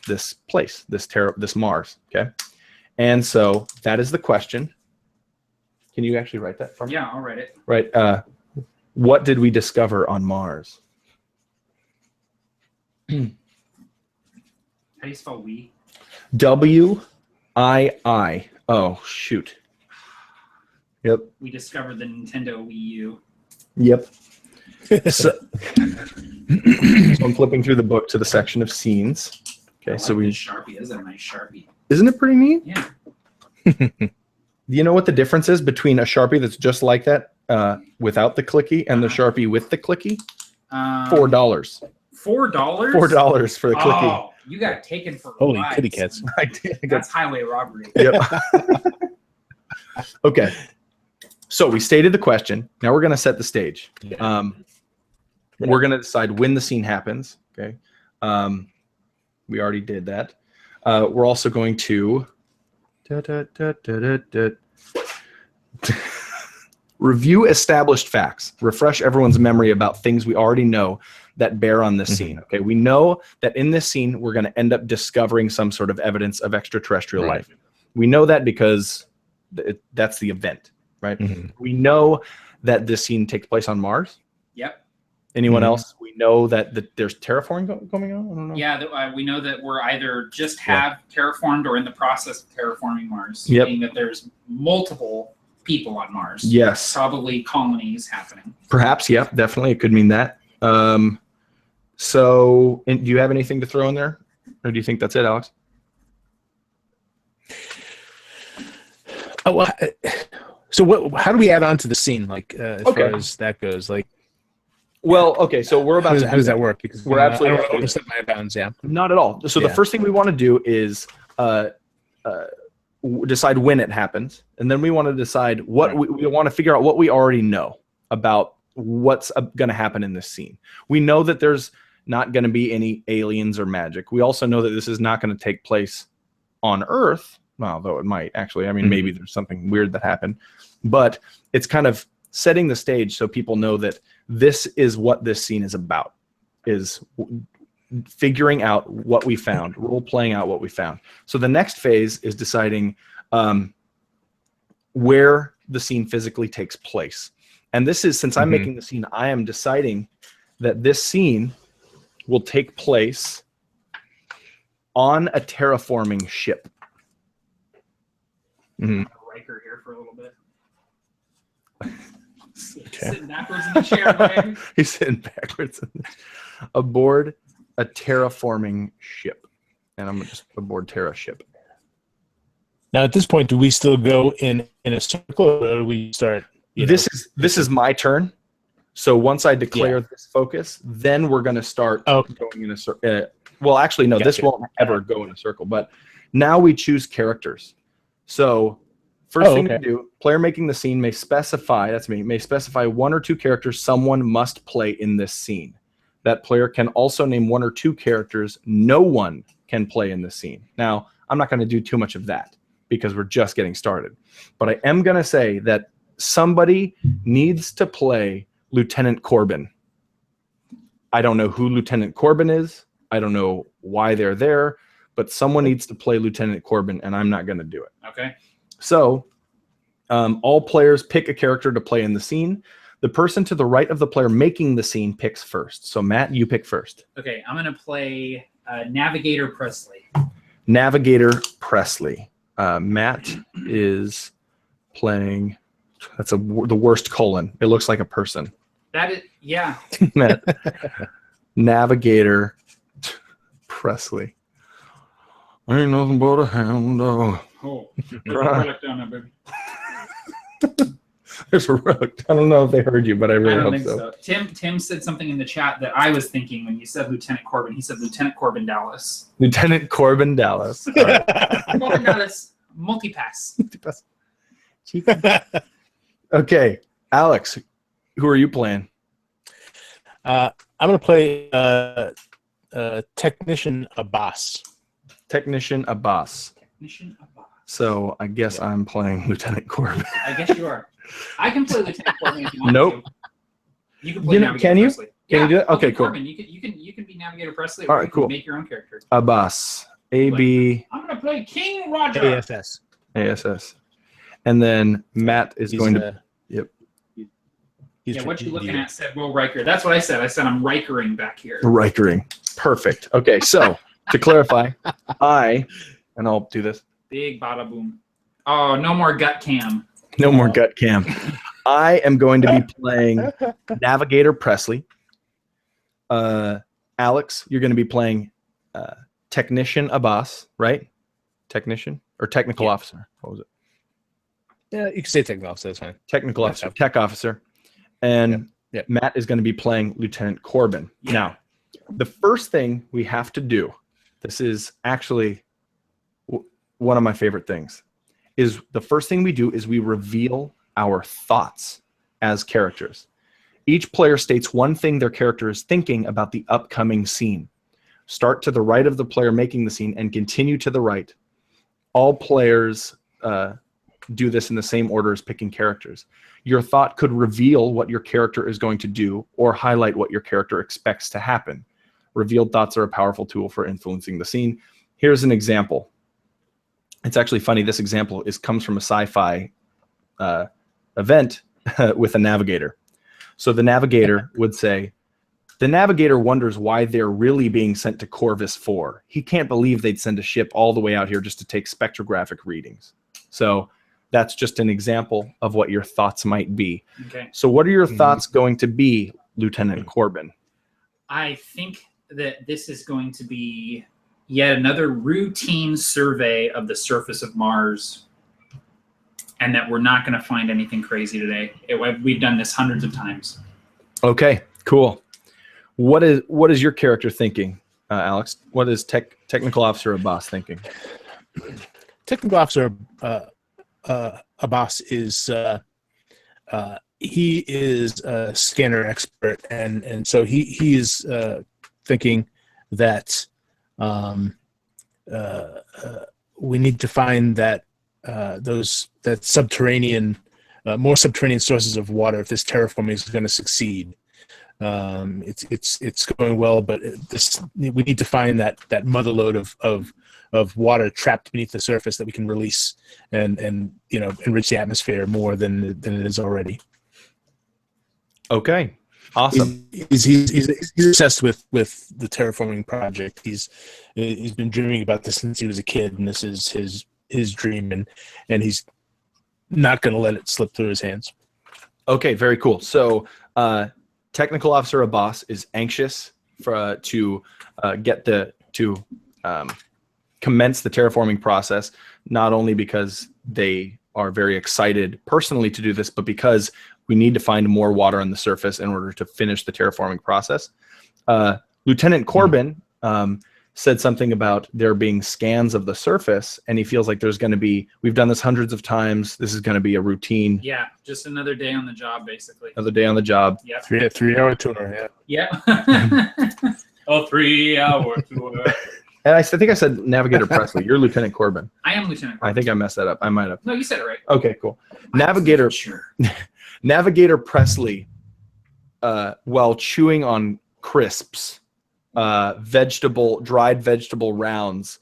this place, this Mars? Okay, and so that is the question. Can you actually write that for me? Yeah, I'll write it. Right. What did we discover on Mars? How do you spell we? W-I-I. Oh, shoot. Yep. We discovered the Nintendo Wii U. Yep. So I'm flipping through the book to the section of scenes. Okay, I like this Sharpie. This is a nice Sharpie. Isn't it pretty neat? Yeah. Do you know what the difference is between a Sharpie that's just like that without the clicky and the Sharpie with the clicky? $4. $4? $4 for the clicky. Oh, you got taken for a Holy ride. kitty cats. I did. That's highway robbery. Yep. Okay. So we stated the question. Now we're going to set the stage. Yeah. We're going to decide when the scene happens. Okay. We already did that. We're also going to review established facts, refresh everyone's memory about things we already know that bear on this scene. Okay. We know that in this scene, we're going to end up discovering some sort of evidence of extraterrestrial life. We know that because that's the event. Right. We know that this scene takes place on Mars. Yep. Anyone else? We know that there's terraforming going on. I don't know. Yeah, we know that we're either just have terraformed or in the process of terraforming Mars. Yep. Meaning that there's multiple people on Mars. Yes. Probably colonies happening. Perhaps. Yep. Definitely. It could mean that. So, do you have anything to throw in there, or do you think that's it, Alex? Oh, well, so how do we add on to the scene, like as Okay. far as that goes? Like, Well, okay. So we're about how does that work? Because We're absolutely- I don't want to step my bounds. Yeah. Not at all. So the Yeah. first thing we want to do is decide when it happens, and then we want to decide what we want to figure out what we already know about what's going to happen in this scene. We know that there's not going to be any aliens or magic. We also know that this is not going to take place on Earth, although it might actually. I mean, maybe there's something weird that happened, but it's kind of setting the stage so people know that this is what this scene is about, is figuring out what we found, role-playing out what we found. So the next phase is deciding where the scene physically takes place. And this is, since I'm making the scene, I am deciding that this scene will take place on a terraforming ship. Riker here for a little bit. Sitting backwards in the chair, man. He's sitting backwards aboard a terraforming ship. And I'm just aboard Terra ship. Now, at this point, do we still go in a circle, or do we start? This is my turn. So once I declare this focus, then we're going to start going in a circle. Well, actually, no, this won't ever go in a circle. But now we choose characters. So first thing to do, player making the scene may specify, that's me, may specify one or two characters someone must play in this scene. That player can also name one or two characters no one can play in this scene. Now, I'm not going to do too much of that because we're just getting started. But I am going to say that somebody needs to play Lieutenant Corbin. I don't know who Lieutenant Corbin is. I don't know why they're there, but someone needs to play Lieutenant Corbin, and I'm not going to do it. Okay. So all players pick a character to play in the scene. The person to the right of the player making the scene picks first. So, Matt, you pick first. Okay, I'm going to play Navigator Presley. Navigator Presley. Matt is playing... That's the worst colon. It looks like a person. That is, yeah. Matt. Navigator Presley. Ain't nothing but a hound dog. Oh, put the product down there, baby. There's a rook. I don't know if they heard you, but I I really don't hope think so. so. Tim said something in the chat that I was thinking when you said Lieutenant Corbin. He said Lieutenant Corbin Dallas. Lieutenant Corbin Dallas. All right. Corbin Dallas multipass. Okay, Alex, who are you playing? I'm gonna play Technician Abbas. Technician Abbas. Mission Abbas. So I guess I'm playing Lieutenant Corbin. I guess you are. I can play Lieutenant Corbin if you want Nope. to. You can play You know- Navigator can you? Presley. Can you do it? I'll Okay, be cool. Corbin. You can be Navigator Presley. All Or right, you can cool. Make your own character. Abbas. A-B-A-S-S. I'm gonna play King Roger. ASS. And then Matt is going to... Yep. Yeah, what you looking at? Said Will Riker. That's what I said. I said I'm Rikering back here. Rikering. Perfect. Okay, so to clarify, and I'll do this. Big bada boom. Oh, no more gut cam. No more gut cam. I am going to be playing Navigator Presley. Alex, you're going to be playing Technician Abbas, right? Technician or Technical Officer? What was it? Yeah, you can say Technical Officer. That's fine. Technical Yeah. Officer, Tech Officer. And Yep. Matt is going to be playing Lieutenant Corbin. Yeah. Now, the first thing we have to do, this is actually one of my favorite things, is the first thing we do is we reveal our thoughts as characters. Each player states one thing their character is thinking about the upcoming scene. Start to the right of the player making the scene and continue to the right. All players do this in the same order as picking characters. Your thought could reveal what your character is going to do or highlight what your character expects to happen. Revealed thoughts are a powerful tool for influencing the scene. Here's an example. It's actually funny. This example comes from a sci-fi event with a navigator. So the navigator would say, the navigator wonders why they're really being sent to Corvus 4. He can't believe they'd send a ship all the way out here just to take spectrographic readings. So that's just an example of what your thoughts might be. Okay. So what are your thoughts going to be, Lieutenant Corbin? I think that this is going to be yet another routine survey of the surface of Mars, and that we're not going to find anything crazy today. We've done this hundreds of times. Okay, cool. What is your character thinking, Alex? What is Technical Officer Abbas thinking? Technical Officer Abbas is he is a scanner expert, and so he is thinking that we need to find that subterranean, more subterranean sources of water if this terraforming is going to succeed. It's going well, but we need to find that motherlode of water trapped beneath the surface that we can release and enrich the atmosphere more than it is already. Okay, awesome. He's obsessed with the terraforming project. He's been dreaming about this since he was a kid, and this is his dream, and he's not going to let it slip through his hands. Okay, very cool. So Technical Officer Abbas is anxious to commence the terraforming process, not only because they are very excited personally to do this, but because we need to find more water on the surface in order to finish the terraforming process. Lieutenant Corbin said something about there being scans of the surface, and he feels like there's going to be, we've done this hundreds of times, this is going to be a routine. Yeah, just another day on the job, basically. Another day on the job. Yeah. 3-hour tour. Yeah. A 3-hour tour. And I think I said Navigator Presley. You're Lieutenant Corbin. I am Lieutenant I Corbin. think I messed that up. I might have. No, you said it right. Okay, cool. Navigator. Sure. Navigator Presley, while chewing on crisps, dried vegetable rounds,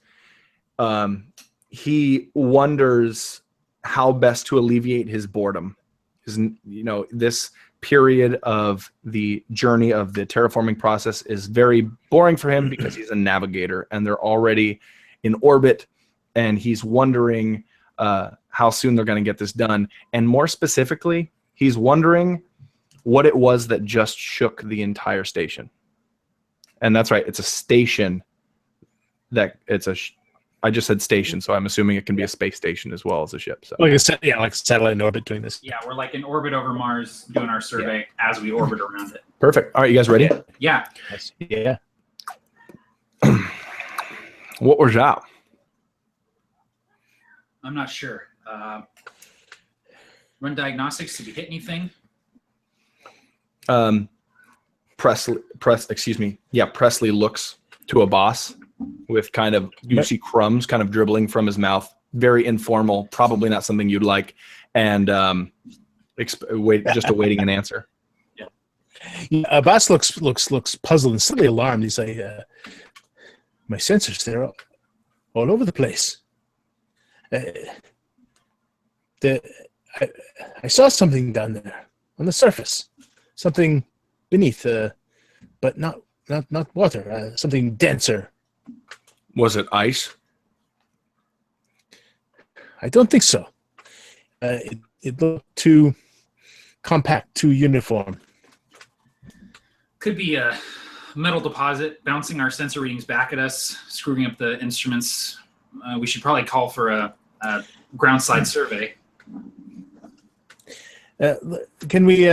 he wonders how best to alleviate his boredom. This period of the journey of the terraforming process is very boring for him because he's a navigator and they're already in orbit, and he's wondering how soon they're going to get this done. And more specifically, he's wondering what it was that just shook the entire station. And that's right, it's a station I just said station, so I'm assuming it can be a space station as well as a ship. So Like a satellite in orbit doing this. Yeah, we're like in orbit over Mars doing our survey as we orbit around it. perfect. All right, you guys ready? Yeah. Yeah. What was that? I'm not sure. Run diagnostics. Did we hit anything? Presley looks to a boss with kind of, you see crumbs kind of dribbling from his mouth. Very informal, probably not something you'd like. And just awaiting an answer. Yeah, boss looks puzzled and slightly alarmed. He's like, my sensors, they're all over the place. I saw something down there on the surface, something beneath, but not water, something denser. Was it ice? I don't think so. It looked too compact, too uniform. Could be a metal deposit bouncing our sensor readings back at us, screwing up the instruments. We should probably call for a groundside survey. Can we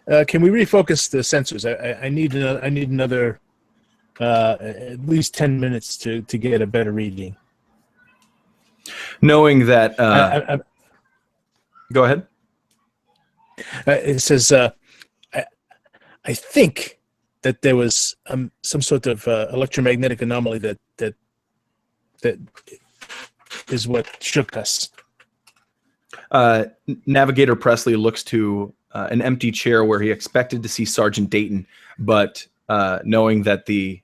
refocus the sensors? I need another at least 10 minutes to get a better reading. Knowing that, go ahead. It says, I think that there was some sort of electromagnetic anomaly that is what shook us. Navigator Presley looks to an empty chair where he expected to see Sergeant Dayton, but knowing that the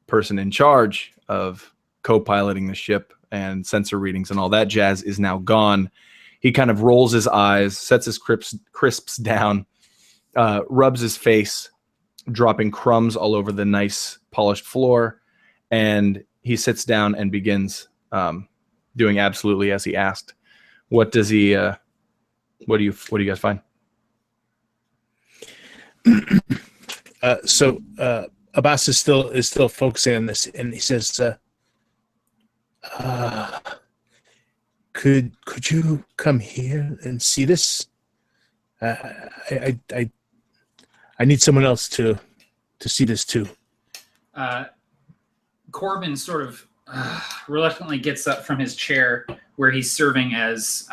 person in charge of co-piloting the ship and sensor readings and all that jazz is now gone, he kind of rolls his eyes, sets his crisps down, rubs his face, dropping crumbs all over the nice polished floor, and he sits down and begins doing absolutely as he asked. What does he? What do you guys find? So Abbas is still focusing on this, and he says, "Could you come here and see this? I need someone else to see this too." Corbin sort of reluctantly gets up from his chair where he's serving as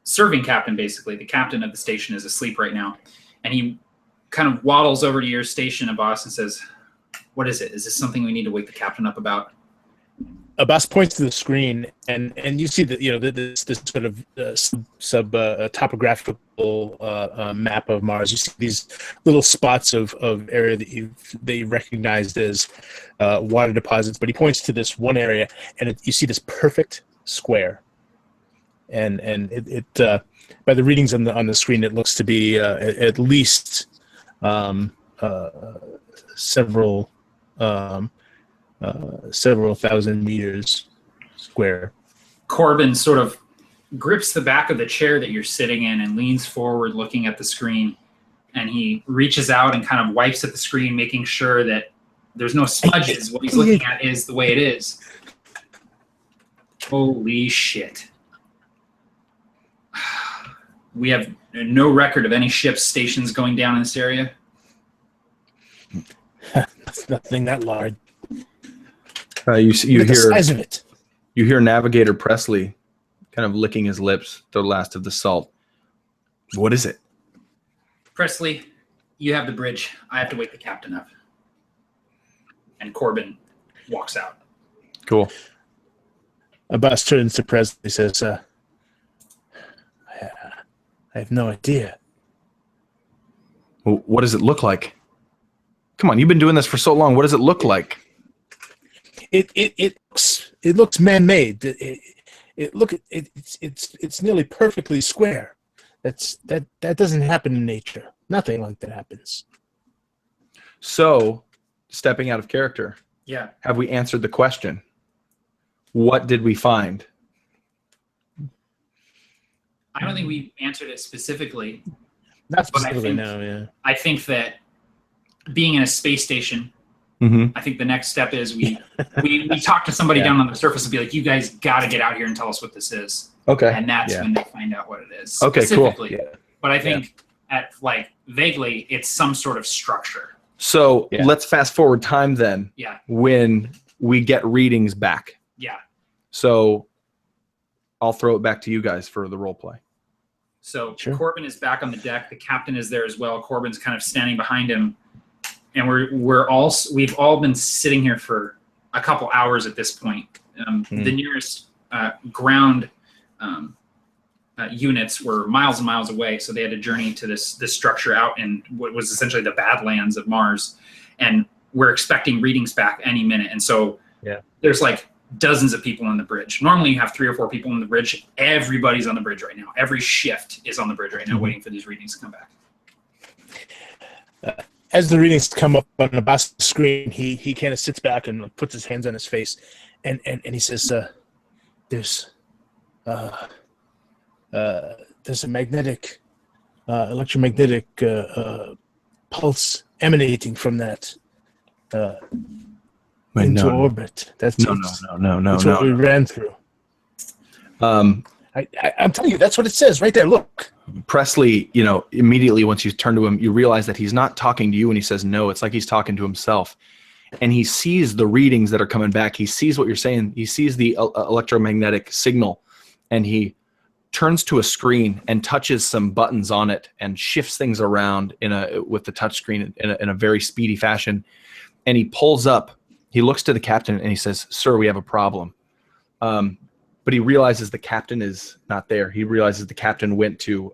serving captain, basically. The captain of the station is asleep right now. And he kind of waddles over to your station, Abbas, and says, "What is it? Is this something we need to wake the captain up about?" Abbas points to the screen, and you see that this sort of topographical map of Mars. You see these little spots of area that you recognized as water deposits. But he points to this one area, and you see this perfect square. And it by the readings on the screen, it looks to be at least several thousand meters square. Corbin sort of grips the back of the chair that you're sitting in and leans forward looking at the screen, and he reaches out and kind of wipes at the screen, making sure that there's no smudges. What he's looking at is the way it is. Holy shit. We have no record of any ships, stations going down in this area. That's nothing that large. You hear the size of it. You hear Navigator Presley kind of licking his lips, the last of the salt. What is it? Presley, you have the bridge. I have to wake the captain up. And Corbin walks out. Cool. Abbas turns to Presley and says, I have no idea. Well, what does it look like? Come on, you've been doing this for so long. What does it look like? It looks man-made. It's nearly perfectly square. That doesn't happen in nature. Nothing like that happens. So, stepping out of character. Yeah. Have we answered the question? What did we find? I don't think we answered it specifically. Not specifically, no, yeah. I think that being in a space station Mhm. I think the next step is we talk to somebody down on the surface and be like, you guys got to get out here and tell us what this is. Okay. And that's when they find out what it is. Okay, cool. Specifically. Yeah. But I think at like vaguely, it's some sort of structure. So let's fast forward time then. Yeah. When we get readings back. Yeah. So I'll throw it back to you guys for the role play. So Corbin is back on the deck. The captain is there as well. Corbin's kind of standing behind him. And we've all been sitting here for a couple hours at this point. The nearest ground units were miles and miles away, so they had to journey to this structure out in what was essentially the Badlands of Mars. And we're expecting readings back any minute. And so there's like dozens of people on the bridge. Normally you have 3 or 4 people on the bridge. Everybody's on the bridge right now. Every shift is on the bridge right now, waiting for these readings to come back. As the readings come up on the boss screen, he kind of sits back and puts his hands on his face, and he says, "There's a magnetic, electromagnetic pulse emanating from that into orbit. That's No. That's what we ran through. I'm telling you, that's what it says right there. Look." Presley, immediately once you turn to him, you realize that he's not talking to you when he says no. It's like he's talking to himself. And he sees the readings that are coming back. He sees what you're saying. He sees the electromagnetic signal. And he turns to a screen and touches some buttons on it and shifts things around with the touch screen in a very speedy fashion. And he pulls up. He looks to the captain and he says, "Sir, we have a problem." But he realizes the captain is not there. He realizes the captain went to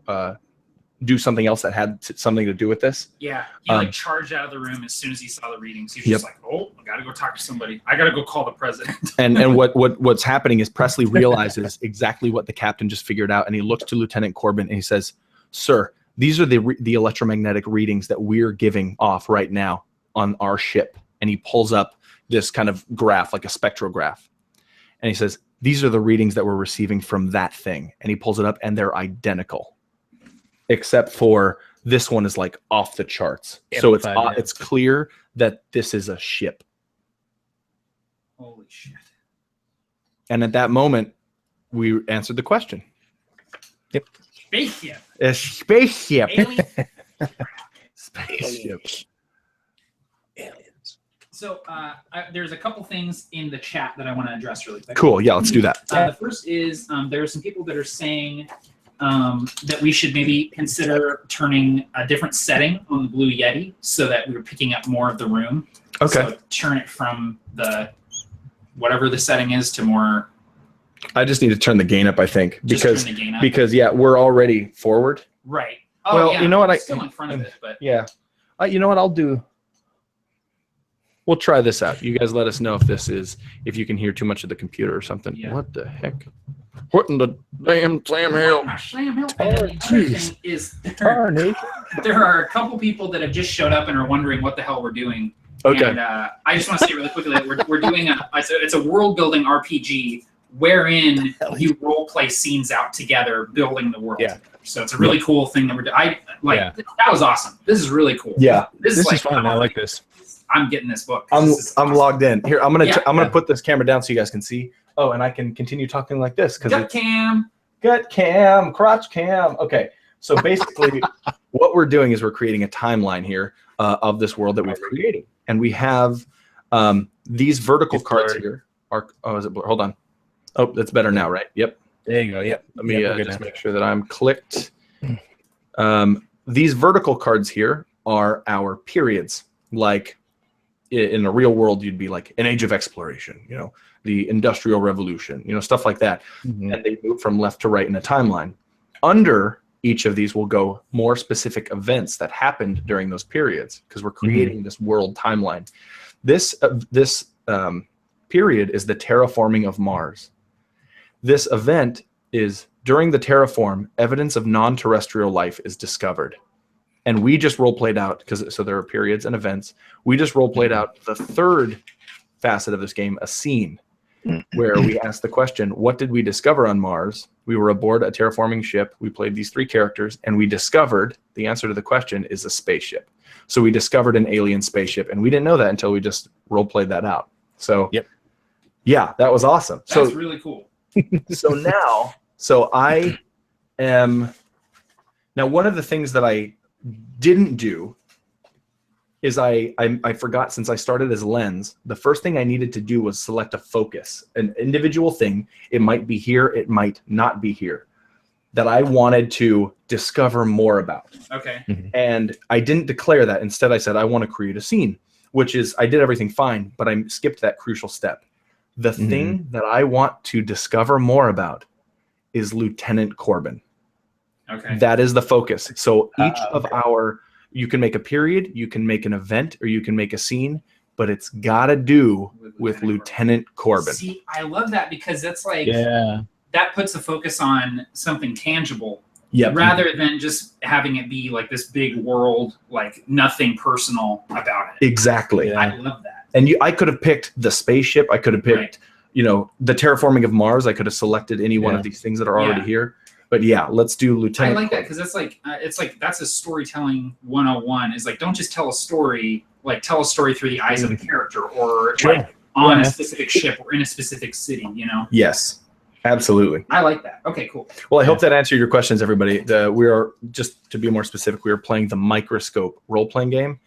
do something else that had something to do with this. Yeah, he charged out of the room as soon as he saw the readings. He was just like, "Oh, I gotta go talk to somebody. I gotta go call the president." And what's happening is Presley realizes exactly what the captain just figured out, and he looks to Lieutenant Corbin and he says, "Sir, these are the electromagnetic readings that we're giving off right now on our ship." And he pulls up this kind of graph, like a spectrograph, and he says, "These are the readings that we're receiving from that thing." And he pulls it up and they're identical, except for this one is like off the charts. So it's clear that this is a ship. Holy shit. And at that moment, we answered the question. Yep. Spaceship. A spaceship. Alien. Spaceship. Aliens. So there's a couple things in the chat that I want to address really quick. Cool. Yeah, let's do that. The first is there are some people that are saying that we should maybe consider turning a different setting on the Blue Yeti so that we're picking up more of the room. Okay. So turn it from the whatever the setting is to more. I just need to turn the gain up, I think, because turn the gain up. we're already forward. Right. Oh, Well, yeah. you know what, it's still in front of it, but Yeah. You know what I'll do? We'll try this out. You guys let us know if you can hear too much of the computer or something. Yeah. What the heck? What in the damn Sam hell? Sam Hill. And the other thing is there are a couple people that have just showed up and are wondering what the hell we're doing. Okay. And I just want to say really quickly that we're doing it's a world building RPG wherein you role play scenes out together, building the world. Yeah. So it's a really cool thing that we're doing. That was awesome. This is really cool. Yeah. This is fun. I like this. I'm getting this book. I'm This is awesome. logged in. Here, I'm gonna put this camera down so you guys can see. Oh, and I can continue talking like this because Gut cam. gut cam, crotch cam. Okay, so basically, what we're doing is we're creating a timeline here of this world that we've created, and we have these vertical cards here. Is it blurred? Hold on. Oh, that's better now, right? Yep. There you go. Yep. Let me just make sure that I'm clicked. These vertical cards here are our periods. Like in a real world, you'd be like an age of exploration, the Industrial Revolution, stuff like that. Mm-hmm. And they move from left to right in a timeline. Under each of these will go more specific events that happened during those periods because we're creating this world timeline. This period is the terraforming of Mars. This event is during the terraform, evidence of non-terrestrial life is discovered. And we just role-played out, so there are periods and events. We just role-played out the third facet of this game, a scene. where we asked the question, what did we discover on Mars? We were aboard a terraforming ship. We played these 3 characters, and we discovered the answer to the question is a spaceship. So we discovered an alien spaceship, and we didn't know that until we just role-played that out. So yeah, that was awesome. That's really cool. So I am now, one of the things that I didn't do is I forgot, since I started as lens, the first thing I needed to do was select a focus, an individual thing. It might be here, it might not be here, that I wanted to discover more about. Okay. And I didn't declare that. Instead, I said, I want to create a scene, which is, I did everything fine, but I skipped that crucial step. The thing that I want to discover more about is Lieutenant Corbin. Okay. That is the focus. So each of our, you can make a period, you can make an event, or you can make a scene, but it's got to do with Lieutenant Corbin. See, I love that, because that's like, that puts the focus on something tangible. Yep. Rather than just having it be like this big world, like nothing personal about it. Exactly. I love that. And I could have picked the spaceship. I could have picked, the terraforming of Mars. I could have selected any one of these things that are already here. But yeah, let's do Lieutenant. I like that, because that's like, it's like, that's a storytelling 101. Is like, don't just tell a story, like tell a story through the eyes of the character, or like on a specific ship or in a specific city, Yes, absolutely. I like that. Okay, cool. Well, I hope that answered your questions, everybody. We are, just to be more specific, we are playing the Microscope role-playing game,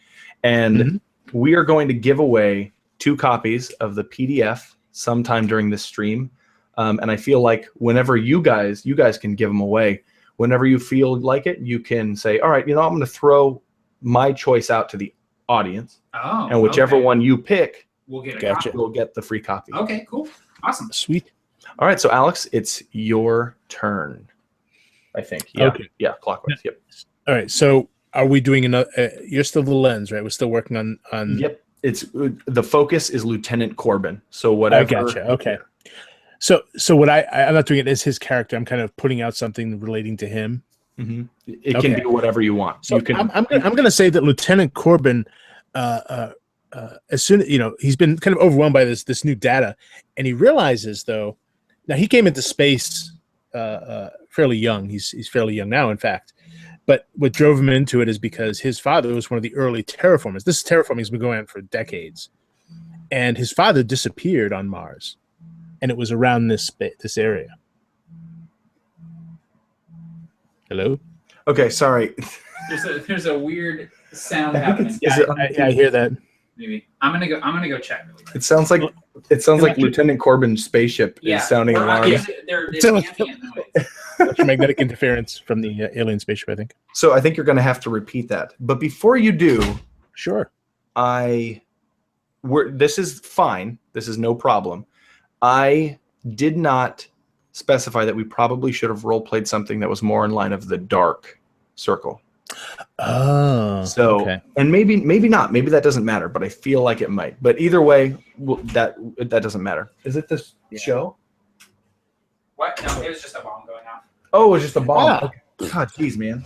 and we are going to give away 2 copies of the PDF sometime during this stream. And I feel like whenever you guys can give them away. Whenever you feel like it, you can say, all right, I'm going to throw my choice out to the audience. Oh, and whichever one you pick, we'll get a copy. We'll get the free copy. Okay, cool. Awesome. Sweet. All right, so Alex, it's your turn, I think. Yeah. Okay. Yeah, clockwise. Yep. All right, so are we doing another, you're still the lens, right? We're still working on Yep. It's the focus is Lieutenant Corbin. So whatever. I gotcha. Okay. So what I'm not doing it as his character. I'm kind of putting out something relating to him. It can be whatever you want. So you can. I'm going to say that Lieutenant Corbin, as soon he's been kind of overwhelmed by this new data, and he realizes, though, now he came into space fairly young. He's fairly young now, in fact. But what drove him into it is because his father was one of the early terraformers. This terraforming has been going on for decades, and his father disappeared on Mars. And it was around this area. Hello? Okay, sorry. There's a weird sound happening. I hear that. Maybe I'm gonna go check. Really quick. It sounds like Lieutenant Corbin's spaceship is sounding alarm. There's ambient noise. Electromagnetic interference from the alien spaceship, I think. So I think you're going to have to repeat that. But before you do, sure. This is fine. This is no problem. I did not specify that we probably should have role-played something that was more in line of the dark circle. Oh. So, okay. And maybe not. Maybe that doesn't matter, but I feel like it might. But either way, that doesn't matter. Is it this show? What? No, it was just a bomb going off. Oh, it was just a bomb. Yeah. Okay. God, jeez, man.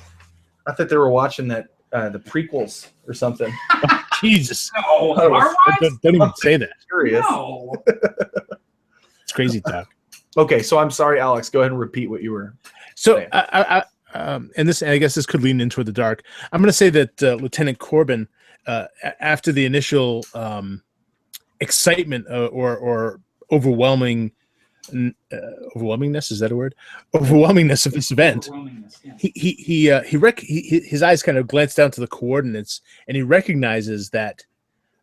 I thought they were watching that the prequels or something. Jesus. No, don't even say that. Curious. No. It's crazy talk. Okay, so I'm sorry, Alex. Go ahead and repeat what you were saying. And I guess this could lean into the dark. I'm going to say that Lieutenant Corbin, after the initial excitement or overwhelmingness, is that a word? Overwhelmingness of this event. Yeah. His eyes kind of glance down to the coordinates, and he recognizes that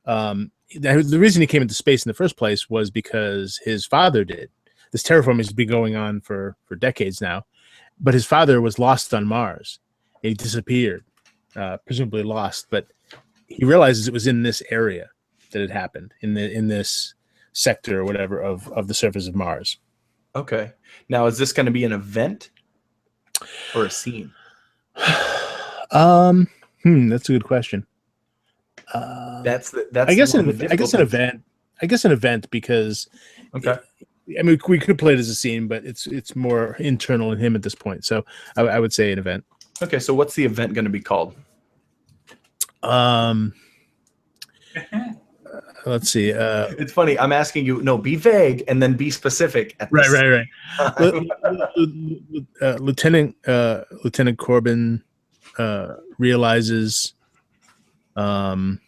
the reason he came into space in the first place was because his father did. This terraforming has been going on for decades now, but his father was lost on Mars. He disappeared, presumably lost, but he realizes it was in this area that it happened, in this sector or whatever of the surface of Mars. Okay. Now, is this going to be an event or a scene? That's a good question. That's I guess an event. I guess an event because we could play it as a scene, but it's more internal in him at this point. So I would say an event. Okay, so what's the event going to be called? let's see. It's funny. I'm asking you. No, be vague and then be specific. At the Right. same time. Lieutenant Corbin realizes. Let's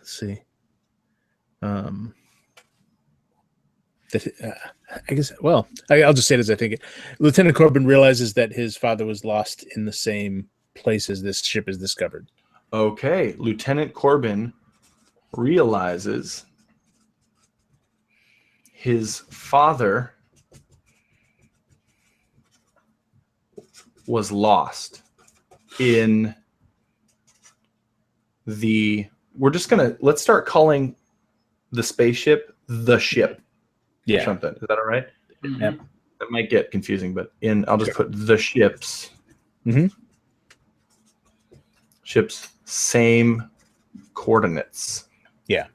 see. That I guess. Well, I'll just say it as I think it. Lieutenant Corbin realizes that his father was lost in the same place as this ship is discovered. Okay, Lieutenant Corbin realizes his father was lost in the. Let's start calling the spaceship the ship. Or something. Is that all right? Mhm. Yep. That might get confusing, but I'll just put the ships. Mm-hmm. Ships, same coordinates. Yeah.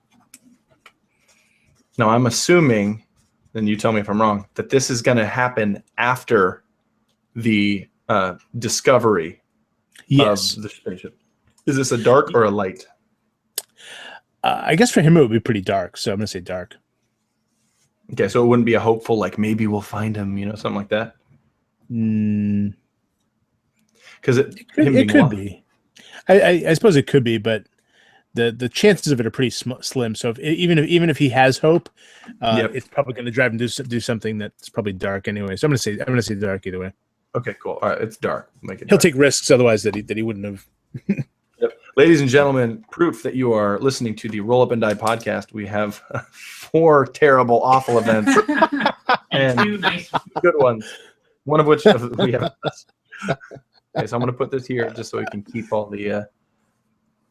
Now I'm assuming, and you tell me if I'm wrong, that this is going to happen after the discovery of the spaceship. Is this a dark or a light? I guess for him it would be pretty dark, so I'm going to say dark. Okay, so it wouldn't be a hopeful, like maybe we'll find him, something like that. Because it could be. I suppose it could be, but the chances of it are pretty slim. So even if he has hope, it's probably going to drive him to do something that's probably dark anyway. So I'm going to say dark either way. Okay, cool. All right, it's dark. He'll take risks otherwise that he wouldn't have. Yep. Ladies and gentlemen, proof that you are listening to the Roll Up and Die podcast. We have 4 terrible, awful events and 2 nice good ones. One of which we have. Okay, so I'm going to put this here just so we can keep all the.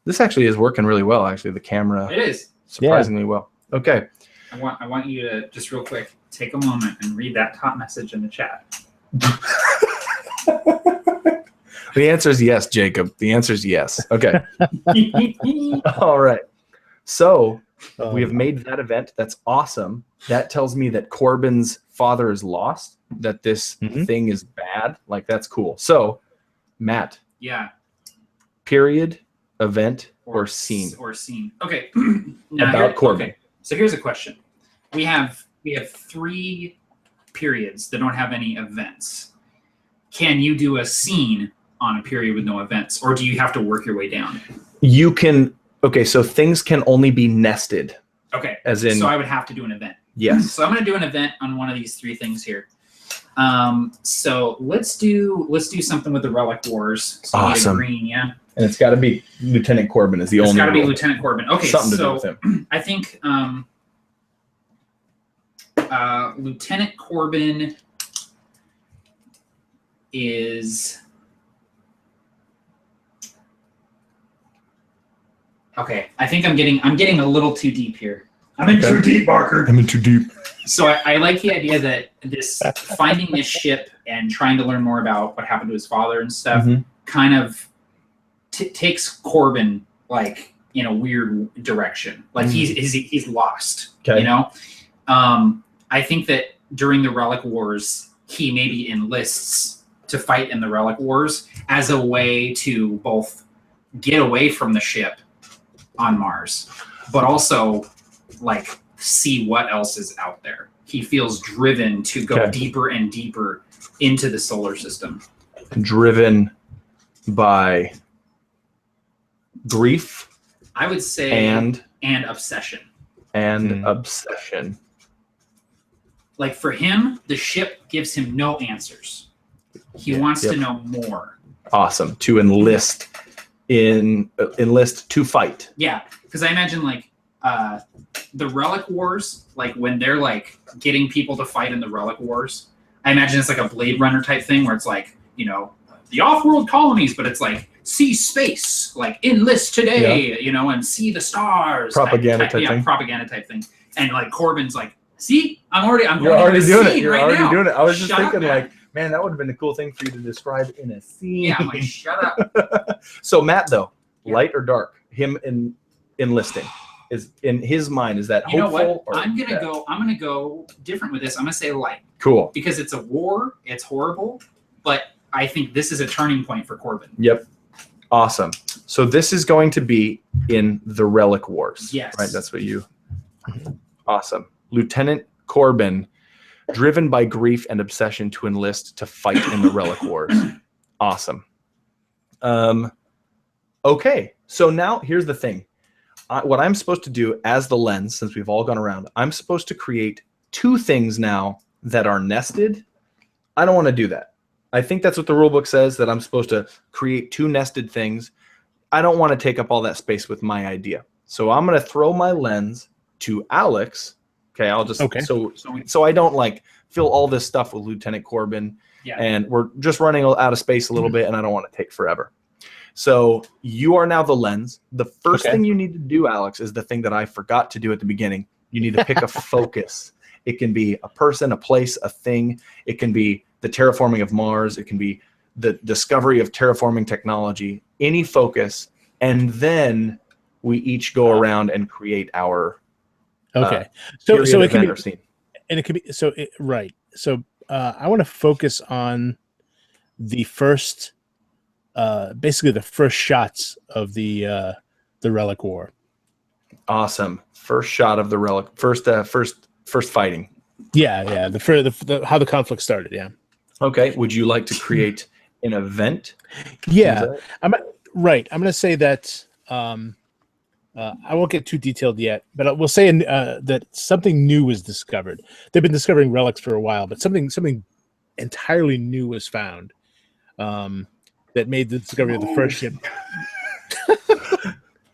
This actually is working really well. Actually, the camera. It is surprisingly well. Okay. I want you to just real quick take a moment and read that top message in the chat. The answer is yes, Jacob. The answer is yes. Okay. All right. So we have made that event. That's awesome. That tells me that Corbin's father is lost, that this thing is bad. Like, that's cool. So, Matt. Yeah. Period, event, or scene. Or scene. Okay. Now about Corbin. Okay. So here's a question. We have 3 periods that don't have any events. Can you do a scene on a period with no events, or do you have to work your way down? You can. Okay, so things can only be nested. Okay. As in. So I would have to do an event. Yes. So I'm going to do an event on one of these 3 things here. So let's do something with the Relic Wars. So awesome. Green, yeah. And it's got to be Lieutenant Corbin is the only. It's got to be Lieutenant Corbin. Okay. Something to do with him. I think Lieutenant Corbin is. Okay, I think I'm getting a little too deep here. I'm in too deep, Barker. I'm in too deep. So I like the idea that this finding this ship and trying to learn more about what happened to his father and stuff kind of takes Corbin like in a weird direction. Like he's lost. Okay. I think that during the Relic Wars, he maybe enlists to fight in the Relic Wars as a way to both get away from the ship on Mars, but also like see what else is out there. He feels driven to go deeper and deeper into the solar system. Driven by grief, I would say, and obsession. And obsession. Like for him, the ship gives him no answers. He wants to know more. Awesome. To enlist to fight. Yeah, because I imagine like the Relic Wars, like when they're like getting people to fight in the Relic Wars, I imagine it's like a Blade Runner type thing where it's like, the off-world colonies, but it's like see space, like enlist today, and see the stars. Propaganda type thing. Propaganda type thing. And like Corbin's like, see, I'm already doing it. You're already doing it. I was just thinking up, man, that would have been a cool thing for you to describe in a scene. Yeah, I'm like, shut up. So Matt, though, light or dark? Him enlisting is in his mind. Is that hopeful? You know what? I'm gonna go different with this. I'm gonna say light. Cool. Because it's a war. It's horrible, but I think this is a turning point for Corbin. Yep. Awesome. So this is going to be in the Relic Wars. Yes. Right. That's what you. Awesome. Lieutenant Corbin, driven by grief and obsession to enlist to fight in the Relic Wars. Awesome. Okay. So now here's the thing. What I'm supposed to do as the lens, since we've all gone around, I'm supposed to create 2 things now that are nested. I don't want to do that. I think that's what the rulebook says, that I'm supposed to create 2 nested things. I don't want to take up all that space with my idea. So I'm going to throw my lens to Alex. Okay, I'll just so I don't like fill all this stuff with Lieutenant Corbin. Yeah. And we're just running out of space a little bit, and I don't want to take forever. So you are now the lens. The first thing you need to do, Alex, is the thing that I forgot to do at the beginning. You need to pick a focus. It can be a person, a place, a thing. It can be the terraforming of Mars. It can be the discovery of terraforming technology. Any focus, and then we each go around and create our so it can be scene. And it can be right. So I want to focus on the first, basically the first shots of the Relic War. Awesome. First shot of the Relic. First fighting. Yeah. The how the conflict started. Yeah. Okay. Would you like to create an event? Yeah. I'm going to say that. I won't get too detailed yet, but we'll say that something new was discovered. They've been discovering relics for a while, but something entirely new was found that made the discovery of the first ship. What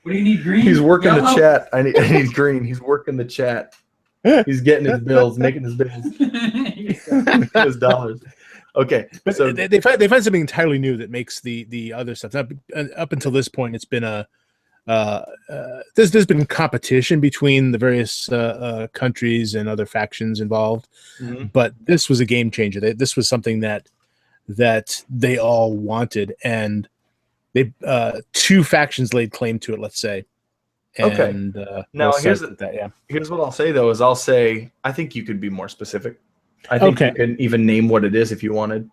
do you need, green? He's working the chat. I need green. He's working the chat. He's getting his bills, making his bills, his dollars. Okay, but so they find something entirely new that makes the other stuff. Up until this point, it's been there's been competition between the various countries and other factions involved, but this was a game changer. This was something that they all wanted, and they 2 factions laid claim to it. Let's say. And, now here's what I'll say though. I'll say I think you could be more specific. I think you can even name what it is if you wanted.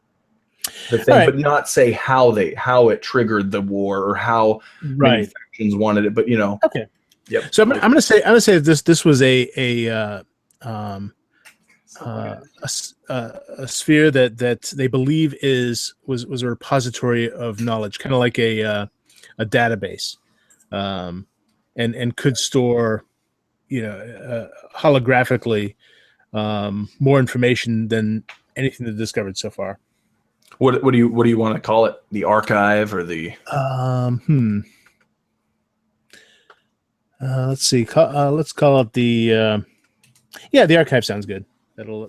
The thing, but not say how it triggered the war or how many factions wanted it. But Okay. Yep. So I'm gonna say this was a sphere that they believe was a repository of knowledge, kind of like a database, and could store, holographically, more information than anything they've discovered so far. What do you want to call it? The archive or the? Let's see. Let's call it the. The archive sounds good. That'll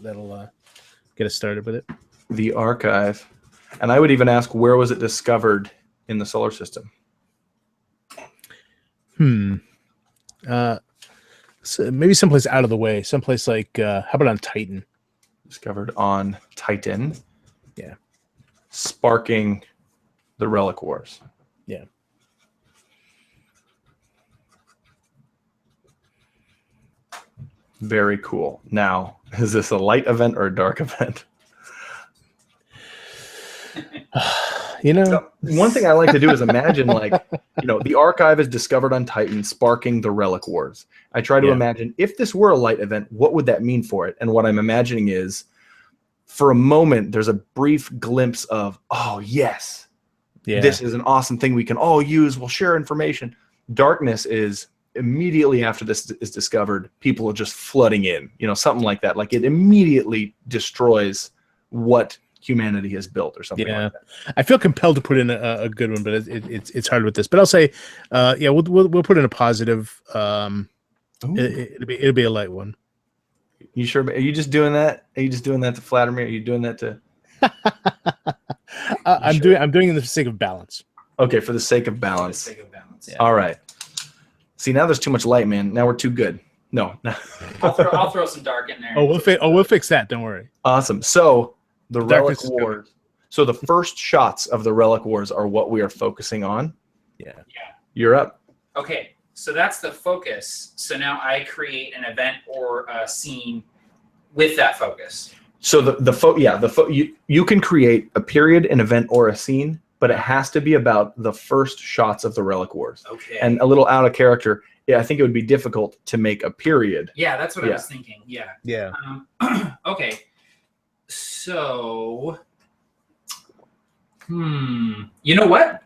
get us started with it. The archive, and I would even ask, where was it discovered in the solar system? So maybe someplace out of the way. Someplace like how about on Titan? Discovered on Titan. Yeah. Sparking the Relic Wars. Yeah. Very cool. Now, is this a light event or a dark event? So, one thing I like to do is imagine, the archive is discovered on Titan, sparking the Relic Wars. I try to imagine if this were a light event, what would that mean for it? And what I'm imagining is, for a moment, there's a brief glimpse of, oh, yes, this is an awesome thing we can all use. We'll share information. Darkness is immediately after this is discovered, people are just flooding in, something like that. Like it immediately destroys what humanity has built or something like that. I feel compelled to put in a good one, but it's hard with this. But I'll say, we'll put in a positive. It'll be a light one. You sure? Are you just doing that? Are you just doing that to flatter me? Are you doing that to? I'm doing it for the sake of balance. Okay, for the sake of balance. Yeah. All right. See, now there's too much light, man. Now we're too good. No. I'll throw some dark in there. We'll fix that. Don't worry. Awesome. So the Relic Wars. So the first shots of the Relic Wars are what we are focusing on. Yeah. You're up. Okay. So that's the focus. So now I create an event or a scene with that focus. So you can create a period, an event, or a scene, but it has to be about the first shots of the Relic Wars. Okay. And a little out of character. Yeah, I think it would be difficult to make a period. Yeah, that's what I was thinking. Yeah. Yeah. Okay. So, you know what?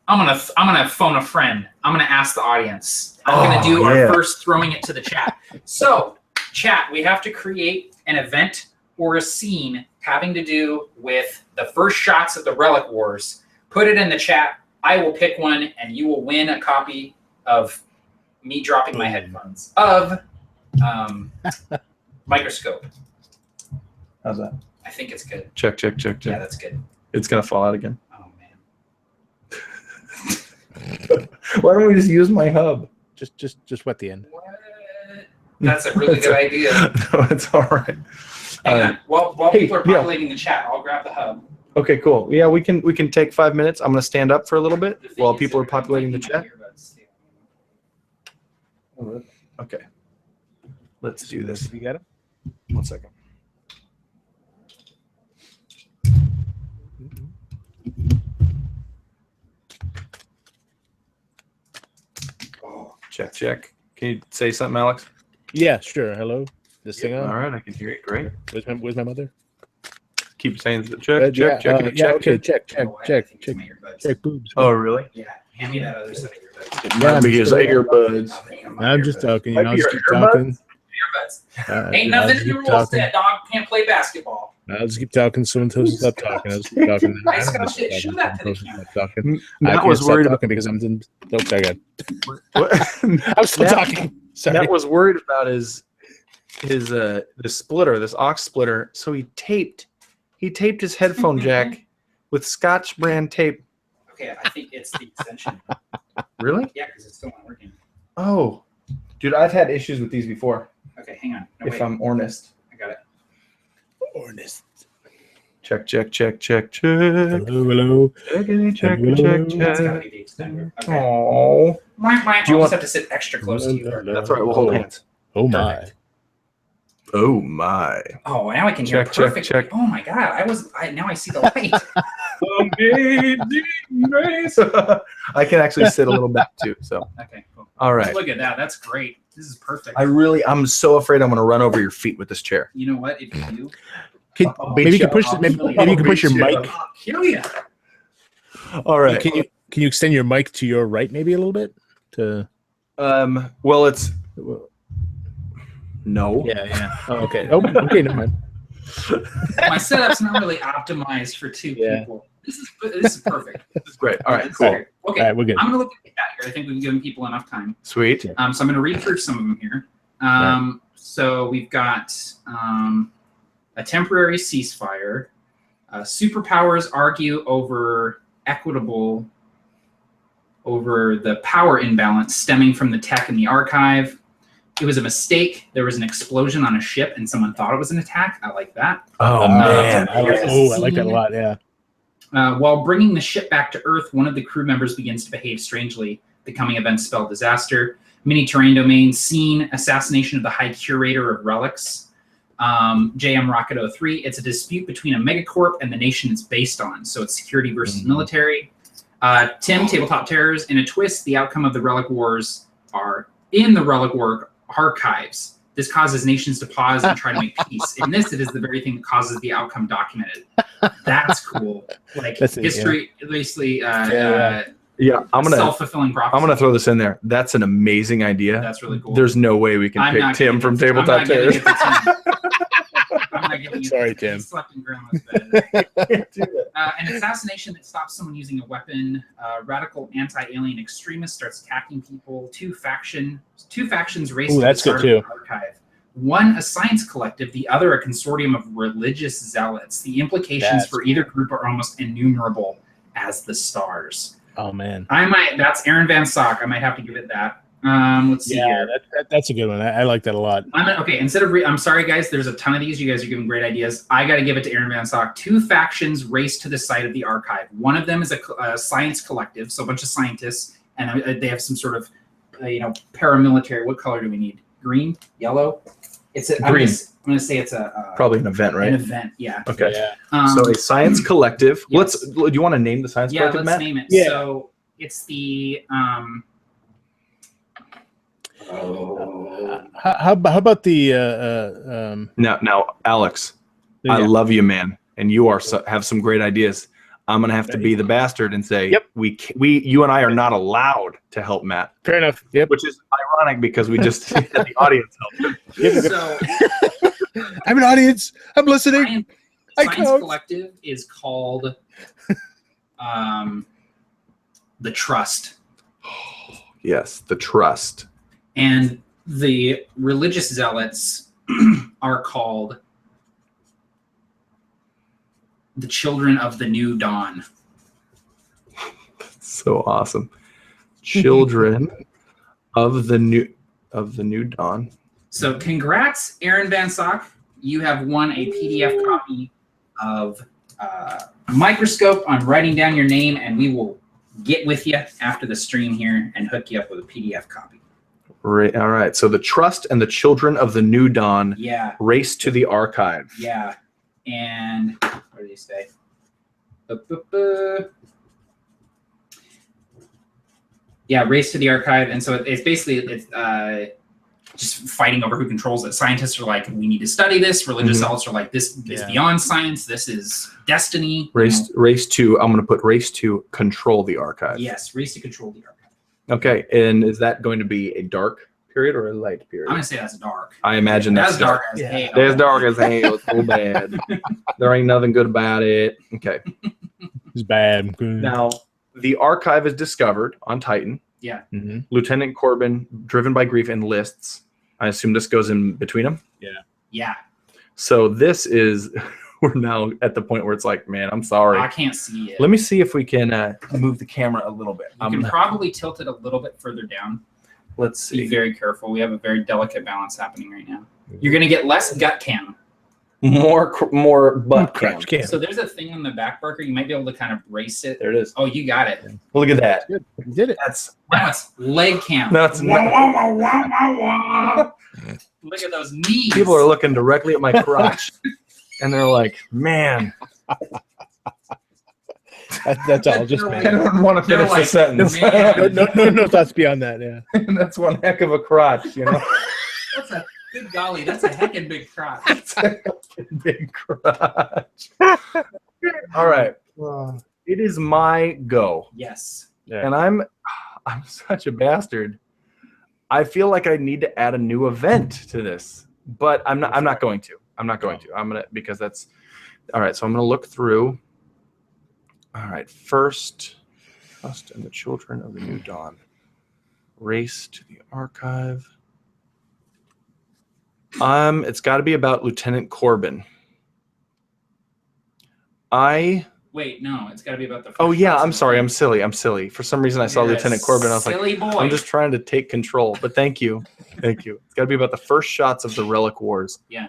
I'm gonna phone a friend. I'm gonna ask the audience. I'm gonna do our first throwing it to the chat. So, chat, we have to create an event or a scene having to do with the first shots of the Relic Wars. Put it in the chat. I will pick one, and you will win a copy of me dropping my headphones of Microscope. How's that? I think it's good. Check. Yeah, that's good. It's gonna fall out again. Oh man. Why don't we just use my hub? Just wet the end. What? That's a really good idea. No, it's all right. Hang on. While people are populating the chat, I'll grab the hub. Okay, cool. Yeah, we can take 5 minutes. I'm gonna stand up for a little bit while people are populating the chat. Okay. Let's do this. You got it? 1 second. Check. Can you say something, Alex? Yeah, sure. Hello. This thing on? All right, I can hear it. Great. Where's my mother? Keep saying check. Okay, check boobs. Oh, really? Yeah. Hand me that other set of earbuds. Yeah, Might be his earbuds. I'm just talking. Might I'll be just your keep talking. Earbuds. Ain't nothing in the rules that dog can't play basketball. I'll just keep talking. Someone tells me to stop talking. I'll just keep talking. I just gotta show that to the camera. Matt was worried about because I'm in. Nope, I got. what I'm still talking. Sorry. Matt was worried about his the splitter, this aux splitter. So he taped his headphone jack with Scotch brand tape. Okay, I think it's the extension. Really? Yeah, because it's still not working. Oh, dude, I've had issues with these before. Okay, hang on. No, if wait. I'm honest. I got it. Honest. Check. Hello. Check. That's gotta be the extender. Okay. Oh. Do you want to have to sit extra close to you? That's all right. We'll hold hands. Oh my. Perfect. Oh my. Oh, now I can hear perfect. Check. Oh my god, now I see the light. I can actually sit a little back too. So. Okay, cool. All right. Look at that. That's great. This is perfect. I'm so afraid I'm going to run over your feet with this chair. You know what? If you do, maybe you can push. Maybe you can push your mic. I'll kill you. All right. Can you extend your mic to your right, maybe a little bit? Well, it's no. Yeah. Oh, okay. Oh, okay. Never mind. My setup's not really optimized for two people. This is perfect. This is great. All right, cool. Okay, all right, we're good. I'm gonna look at the chat here. I think we've given people enough time. Sweet. So I'm gonna read through some of them here. So we've got a temporary ceasefire. Superpowers argue over the power imbalance stemming from the tech in the archive. It was a mistake. There was an explosion on a ship, and someone thought it was an attack. I like that. Oh man, I like that a lot. Yeah. While bringing the ship back to Earth, one of the crew members begins to behave strangely. The coming events spell disaster. Mini terrain domain scene, assassination of the High Curator of Relics. JM Rocket 03. It's a dispute between a megacorp and the nation it's based on. So it's security versus military. Tim, Tabletop Terrors. In a twist, the outcome of the Relic Wars are in the Relic War archives. This causes nations to pause and try to make peace. In this, it is the very thing that causes the outcome documented. That's cool. Like history, basically. I'm gonna self-fulfilling prophecy. I'm gonna throw this in there. That's an amazing idea. That's really cool. There's no way we can pick Tim from Tabletop Terrors. Sorry, Tim. Slept in grandma's bed. An assassination that stops someone using a weapon. Radical anti-alien extremist starts attacking people. Two factions race to the start of the archive. One a science collective, the other a consortium of religious zealots. The implications for either group are almost innumerable as the stars. Oh man, that's Aaron Van Sock. I might have to give it that. Let's see here. That's a good one. I like that a lot. I'm sorry, guys. There's a ton of these. You guys are giving great ideas. I got to give it to Aaron Van Sock. Two factions race to the site of the archive. One of them is a science collective, so a bunch of scientists, and they have some sort of, paramilitary. What color do we need? green, yellow. It's a Green. I'm gonna say it's a Probably an event, right? an event. Yeah. Okay. Yeah. So a science collective. Yes. Do you want to name the science Yeah, collective, let's Matt? name it. Yeah. So it's the How about the Now, Alex, I yeah. love you, man, and you have some great ideas. I'm gonna have to be the bastard and say, Yep. you and I are not allowed to help Matt, Fair enough. Yep. which is ironic because we just had the audience help. so I'm an audience. I'm listening. Science count. Collective is called the Trust, Yes, the trust. and the religious zealots are called the Children of the New Dawn. So awesome. Children of the new dawn. So congrats, Aaron Van Sock. You have won a PDF copy of Microscope. I'm writing down your name, and we will get with you after the stream here and hook you up with a PDF copy. Right. All right. So the trust and the children of the new dawn Yeah, race to the archive. yeah. And what did he say? Yeah, race to the archive. And so it's basically just fighting over who controls it. Scientists are like, we need to study this. Religious zealots are like, this is beyond science. This is destiny. Race to. I'm going to put race to control the archive. Yes, race to control the archive. Okay. And is that going to be a dark period or a light period? I'm gonna say that's dark. I imagine that's dark. as hell. That's dark as hell. It's so bad. There ain't nothing good about it. Okay. It's bad. Now, the archive is discovered on Titan. Yeah. Mm-hmm. Lieutenant Corbin, driven by grief, enlists. I assume this goes in between them. Yeah. So this is, we're now at the point where it's like, man, I'm sorry. I can't see it. Let me see if we can move the camera a little bit. You can probably tilt it a little bit further down. Let's Be see. very careful. We have a very delicate balance happening right now. You're gonna get less gut cam. More butt cam. Crotch cam. So there's a thing on the back barker. You might be able to kind of brace it. There it is. Oh, you got it. Well, look at that. Good. You did it. That's Now it's leg cam. No, it's Wah, not. wah, wah, wah, wah, wah. Look at those knees. people are looking directly at my crotch, and they're like, man. That's all. Just They're man. I don't want to They're finish the like, sentence. man. No thoughts beyond that. Yeah. That's one heck of a crotch, you know. That's a good golly. That's a heckin' big crotch. It's a big crotch. All right. It is my go. Yes. Yeah. And I'm such a bastard. I feel like I need to add a new event to this, but I'm not going to. I'm gonna because that's all right. So I'm gonna look through. All right. First, Trust and the Children of the New Dawn. Race to the archive. It's got to be about Lieutenant Corbin. Wait, no, it's got to be about the. Oh first yeah, person. I'm sorry. I'm silly. For some reason, I saw You're a Lieutenant Corbin. I was like, silly boy. I'm just trying to take control. But thank you. Thank you. It's got to be about the first shots of the Relic Wars. Yeah.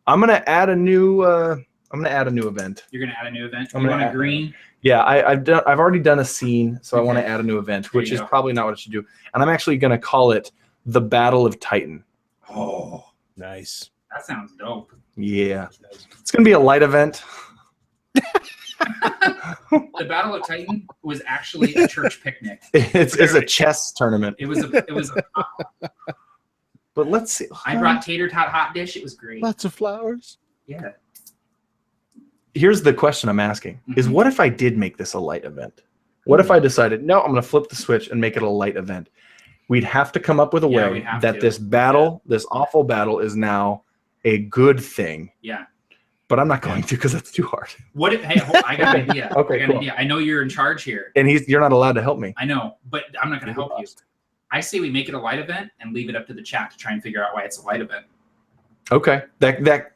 I'm gonna add a new. I'm gonna add a new event. You're gonna add a new event. I'm You gonna want a add- green? Yeah, I've already done a scene, so I want to Okay. add a new event, There which you is go. probably not what it should do. And I'm actually gonna call it the Battle of Titan. Oh, Nice. that sounds dope. Yeah, it's gonna be a light event. The Battle of Titan was actually a church picnic. It's a chess tournament. It was a. But let's see. I brought tater tot hot dish. It was great. Lots of flowers. Yeah. Here's the question I'm asking: is Mhm. what if I did make this a light event? What if I decided, no, I'm going to flip the switch and make it a light event? We'd have to come up with a Yeah, way we'd have that to. this battle, this awful battle, is now a good thing. Yeah. But I'm not going to because that's too hard. What if? Hey, I got an idea. Okay, I got cool. an idea. I know you're in charge here. And you're not allowed to help me. I know, but I'm not going to help you. I say we make it a light event and leave it up to the chat to try and figure out why it's a light event. Okay, that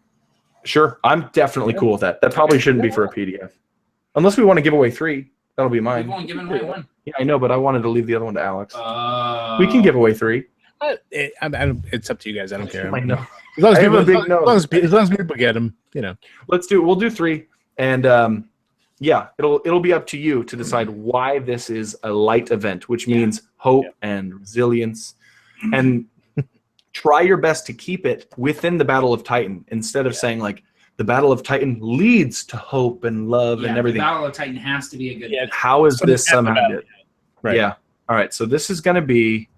sure. I'm definitely cool with that. That probably shouldn't be for a PDF, unless we want to give away 3. That'll be We've mine. only given away one. Yeah, I know, but I wanted to leave the other one to Alex. Uh, We can give away 3. It's up to you guys. I don't care. I know. As long as I have people, a big nose. as long as people get them, you know. We'll do 3, and yeah, it'll be up to you to decide why this is a light event, which means hope and resilience. And try your best to keep it within the Battle of Titan instead of saying like the Battle of Titan leads to hope and love and everything. The Battle of Titan has to be a good thing. How is this somehow good? Right. Yeah. All right. So this is going to be.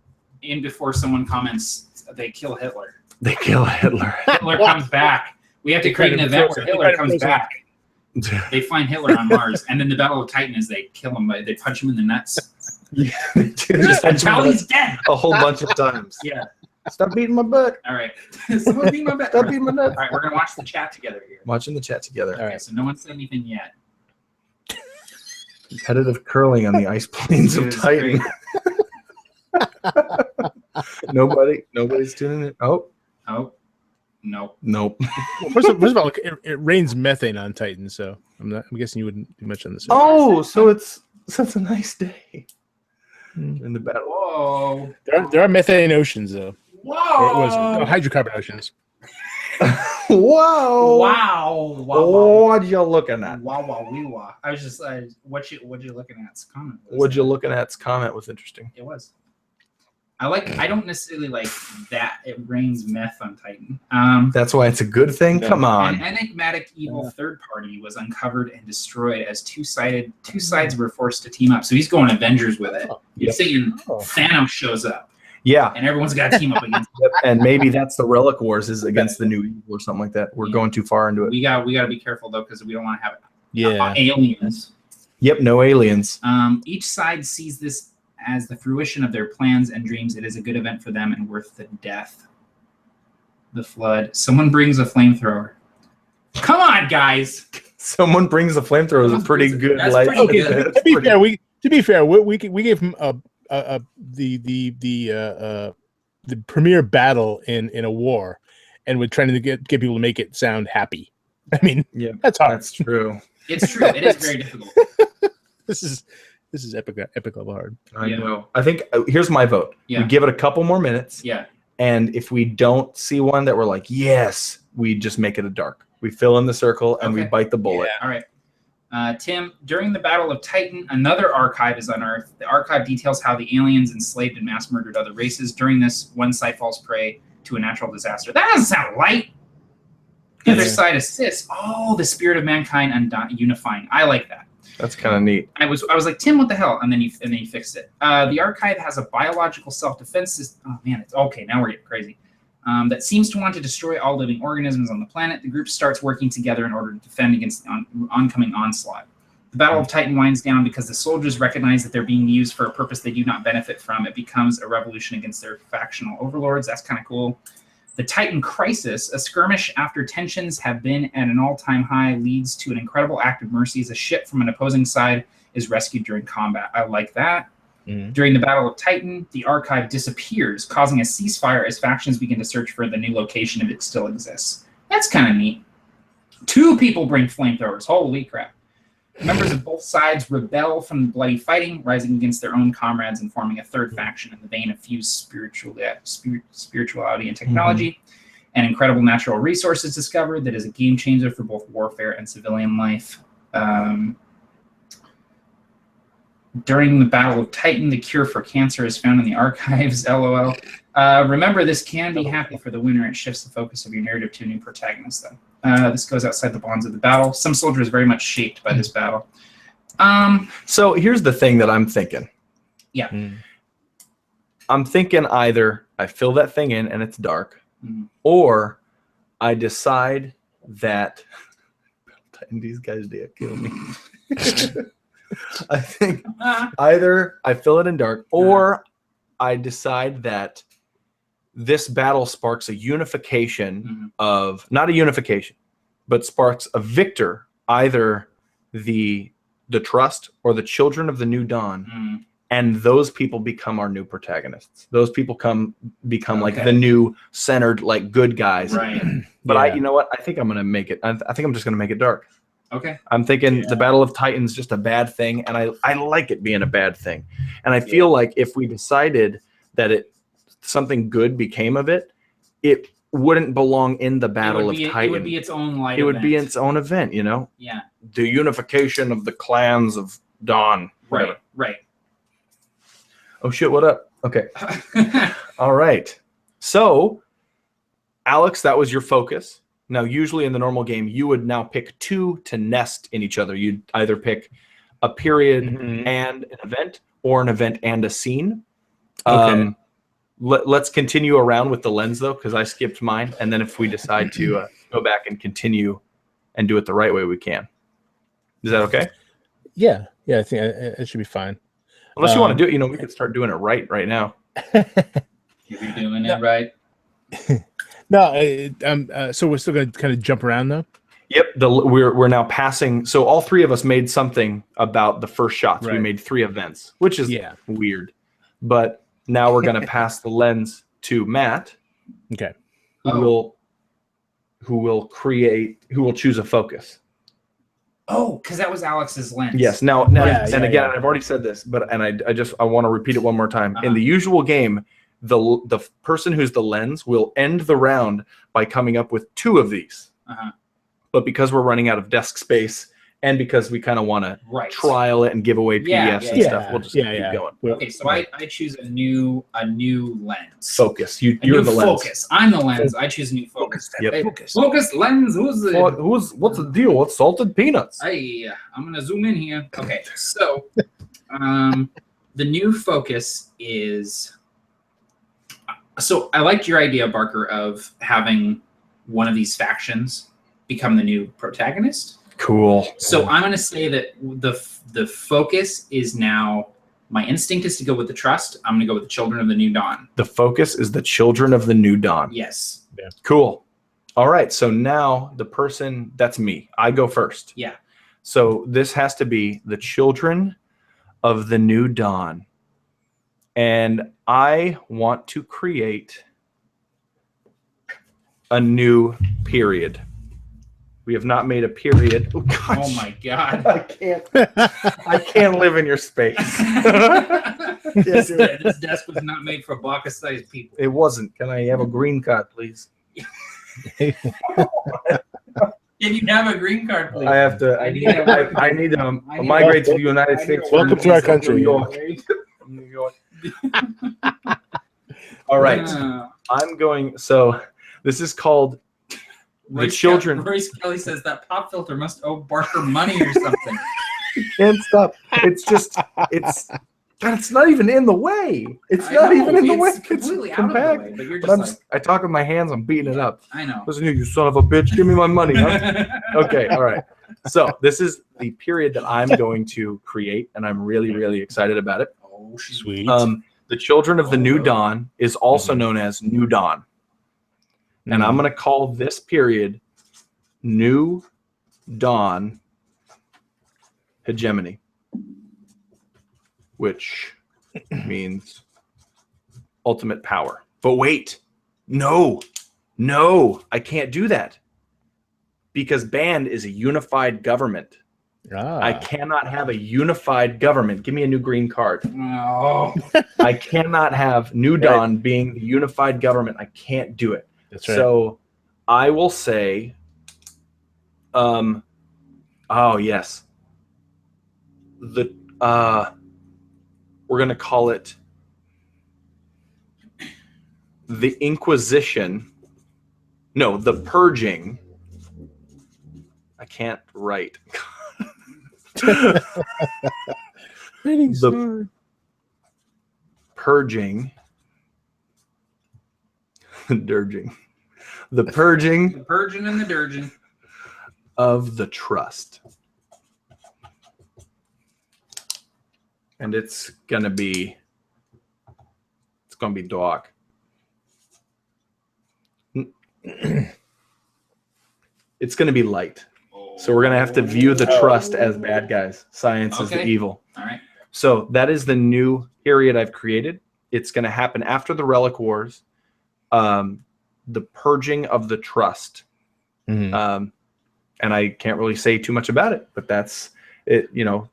In before someone comments, they kill Hitler. They kill Hitler. Hitler comes back. We have to create an event where Hitler comes back. They find Hitler on Mars, and then the Battle of Titan is they kill him. They punch him in the nuts. Just until he's dead. A whole bunch of times. Yeah. Stop beating my butt. All right. Someone beat my butt. Stop beating my nuts. All right, we're gonna watch the chat together here. Watching the chat together. Okay, so no one said anything yet. Competitive curling on the ice plains of It is Titan. Nobody's tuning in. Oh, no. nope. Well, first of all, look, it rains methane on Titan, so I'm guessing you wouldn't do much on this. Oh, so it's a nice day in the battle. Whoa. There are methane oceans though. Whoa. Or it was hydrocarbon oceans. Whoa! Wow. What you looking at? Wow. I was just what you looking at? Comment. What you looking at's comment was interesting. It was. I don't necessarily like that it rains meth on Titan. That's why it's a good thing. Come on. An enigmatic evil third party was uncovered and destroyed as two sides were forced to team up. So he's going Avengers with it. He's saying Thanos shows up. Yeah. And everyone's got to team up against him. Yep. And maybe that's the Relic Wars is against the new evil or something like that. We're going too far into it. We got to be careful though because we don't want to have aliens. Yep, no aliens. Each side sees this as the fruition of their plans and dreams. It is a good event for them and worth the death. The flood. Someone brings a flamethrower. Come on, guys. Someone brings a flamethrower is a pretty good That's light. pretty good. To be fair, we gave him the premier battle in a war, and we're trying to get people to make it sound happy. I mean, yeah, that's hard. That's true. It's true. It is very difficult. This is epic level hard. I know. I think here's my vote. Yeah. We give it a couple more minutes. Yeah. And if we don't see one that we're like, yes, we just make it a dark. We fill in the circle and we bite the bullet. All right. Tim, during the Battle of Titan, another archive is unearthed. The archive details how the aliens enslaved and mass murdered other races. During this, one side falls prey to a natural disaster. That doesn't sound right. The other side assists. Oh, the spirit of mankind unifying. I like that. That's kind of neat. I was like, Tim, what the hell? And then you fixed it. The archive has a biological self-defense system. Oh man, it's okay. Now we're getting crazy. That seems to want to destroy all living organisms on the planet. The group starts working together in order to defend against the oncoming onslaught. The Battle of Titan winds down because the soldiers recognize that they're being used for a purpose they do not benefit from. It becomes a revolution against their factional overlords. That's kind of cool. The Titan Crisis, a skirmish after tensions have been at an all-time high, leads to an incredible act of mercy as a ship from an opposing side is rescued during combat. I like that. During the Battle of Titan, the archive disappears, causing a ceasefire as factions begin to search for the new location if it still exists. That's kind of neat. 2 people bring flamethrowers. Holy crap. Members of both sides rebel from the bloody fighting, rising against their own comrades and forming a third faction in the vein of fused spirituality and technology. And incredible natural resources discovered that is a game changer for both warfare and civilian life. During the Battle of Titan, the cure for cancer is found in the archives. LOL. Remember, this can be happy for the winner. It shifts the focus of your narrative to a new protagonist, though. This goes outside the bonds of the battle. Some soldiers very much shaped by this battle. So here's the thing that I'm thinking. Yeah. I'm thinking either I fill that thing in and it's dark, or I decide that these guys did kill me. I think either I fill it in dark, or I decide that this battle sparks a unification of, not a unification, but sparks a victor, either the Trust or the Children of the New Dawn, and those people become our new protagonists. Those people become like the new centered, like good guys. Right. But you know what? I think I'm gonna make it. I think I'm just gonna make it dark. Okay. I'm thinking the Battle of Titan's just a bad thing, and I like it being a bad thing. And I feel like if we decided that something good became of it, it wouldn't belong in the Battle of Titan. It would be its own light. It would be its own event, you know? Yeah. The unification of the clans of Dawn. Right. Right. Oh shit, what up? Okay. All right. So Alex, that was your focus. Now, usually in the normal game, you would now pick 2 to nest in each other. You'd either pick a period and an event, or an event and a scene. Okay. Let's continue around with the lens, though, because I skipped mine. And then if we decide to go back and continue and do it the right way, we can. Is that okay? Yeah. I think it should be fine. Unless you want to do it, we could start doing it right now. You're doing it right. No, so we're still going to kind of jump around, though? Yep, we're now passing. So all 3 of us made something about the first shots. Right. We made 3 events, which is weird. But now we're going to pass the lens to Matt. Okay. Who will choose a focus. Oh, because that was Alex's lens. Yes. Now, again, I've already said this, but I want to repeat it one more time. In the usual game, the person who's the lens will end the round by coming up with 2 of these. But because we're running out of desk space, and because we kind of want to trial it and give away PDFs and stuff, we'll just keep going. Okay, so I choose a new lens. Focus. You're the lens. Focus. I'm the lens. I choose a new focus. Yep. Focus lens. What's the deal? What's salted peanuts? Hey, I'm gonna zoom in here. Okay, so the new focus is. So I liked your idea, Barker, of having one of these factions become the new protagonist. Cool. So I'm going to say that the focus is now, my instinct is to go with the trust. I'm going to go with the Children of the New Dawn. The focus is the Children of the New Dawn. Yes. Yeah. Cool. All right. So now the person, that's me. I go first. Yeah. So this has to be the Children of the New Dawn. And I want to create a new period. We have not made a period. Oh, gosh. Oh my God. I can't live in your space. This desk was not made for Baka-sized people. It wasn't. Can I have a green card, please? Can you have a green card, please? I have to. I need to migrate to the United States. Welcome to our country. New York. All right. I'm going. So this is called the Children. Royce Kelly says that pop filter must owe Barker money or something. Can't stop. It's not even in the way. It's not even in the way. It's completely out compact. of the way. But you're just I talk with my hands. I'm beating it up. I know. Listen here, you son of a bitch. Give me my money. Huh? Okay. All right. So this is the period that I'm going to create, and I'm really, really excited about it. Oh, sweet. The Children of the New Dawn is also known as New Dawn. And I'm going to call this period New Dawn Hegemony, which means ultimate power. But wait, no, I can't do that because Band is a unified government. I cannot have a unified government. Give me a new green card. No. I cannot have New Dawn being the unified government. I can't do it. That's right. So I will say, oh yes, we're going to call it the Inquisition. No, the Purging. I can't write. The Purging. Dirging. The Purging. The Purging and the Dirging. Of the Trust. And it's gonna be dark. It's gonna be light. So we're gonna have to view the Trust as bad guys. Science is the evil. All right. So that is the new period I've created. It's gonna happen after the Relic Wars. The Purging of the Trust. And I can't really say too much about it, but that's it.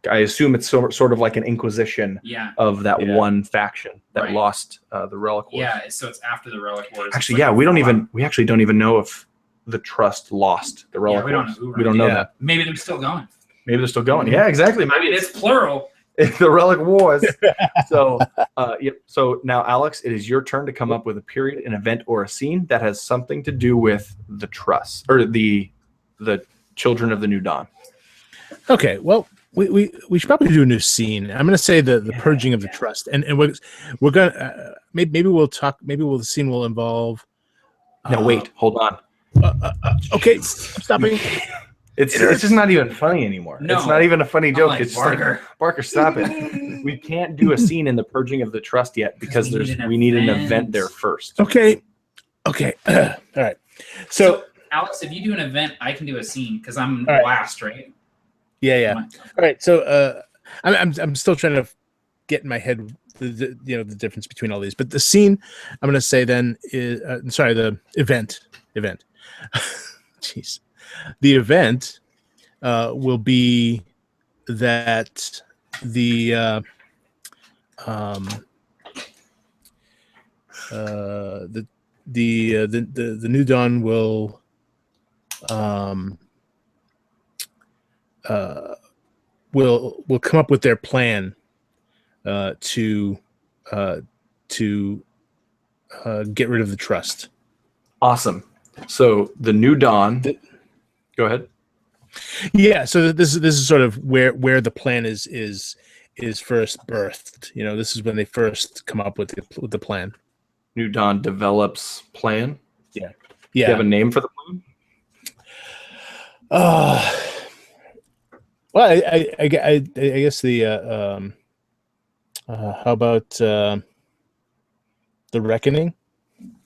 I assume it's sort of like an inquisition of that one faction that lost the Relic Wars. Yeah, so it's after the Relic Wars. Actually, we actually don't even know if the Trust lost the Relic Wars. We don't know that. Maybe they're still going. Yeah, exactly. I mean, it's plural. The Relic Wars. So, yep. So now, Alex, it is your turn to come up with a period, an event, or a scene that has something to do with the trust or the children of the New dawn. Okay. Well, we should probably do a new scene. I'm going to say the purging of the trust, and we're gonna maybe we'll talk. Maybe the scene will involve. Now wait, hold on. Okay, I'm stopping. It's just not even funny anymore. No. It's not even a funny joke. Like, It's just Barker. like, Barker, stop it. We can't do a scene in the purging of the trust yet because we need an event there first. Okay. All right. So Alex, if you do an event, I can do a scene because I'm All right. last, right? yeah. All right. So I'm still trying to get in my head the difference between all these, but the scene I'm going to say then is the event. Jeez. The event will be that the New Dawn will come up with their plan to get rid of the trust. Awesome. So the New Dawn. Go ahead. Yeah. So this is sort of where the plan is first birthed. This is when they first come up with the plan. New Dawn develops plan. Yeah. Do you have a name for the plan? Well, I guess the how about the Reckoning?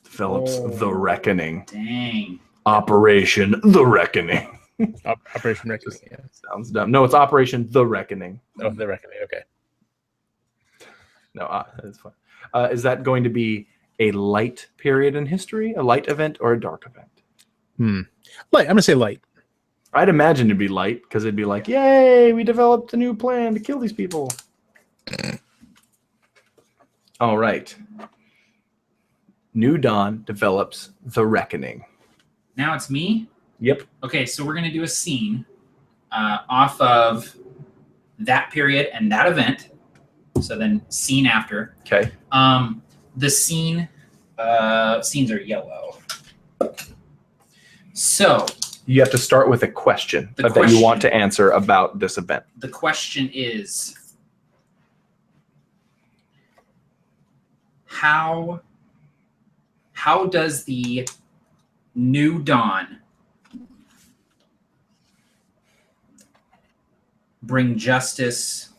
Develops the Reckoning. Dang. Operation the Reckoning. Operation Reckoning. Yeah. Sounds dumb. No, it's Operation the Reckoning. Oh, the Reckoning. Okay. No, that's fine. Is that going to be a light period in history, a light event, or a dark event? Light. I'm gonna say light. I'd imagine it'd be light because it'd be like, yay, we developed a new plan to kill these people. All right. New Dawn develops the Reckoning. Now it's me? Yep. Okay, so we're going to do a scene off of that period and that event. So then scene after. Okay. The scene, scenes are yellow. So You have to start with a question that you want to answer about this event. the question is, how does the New Dawn bring justice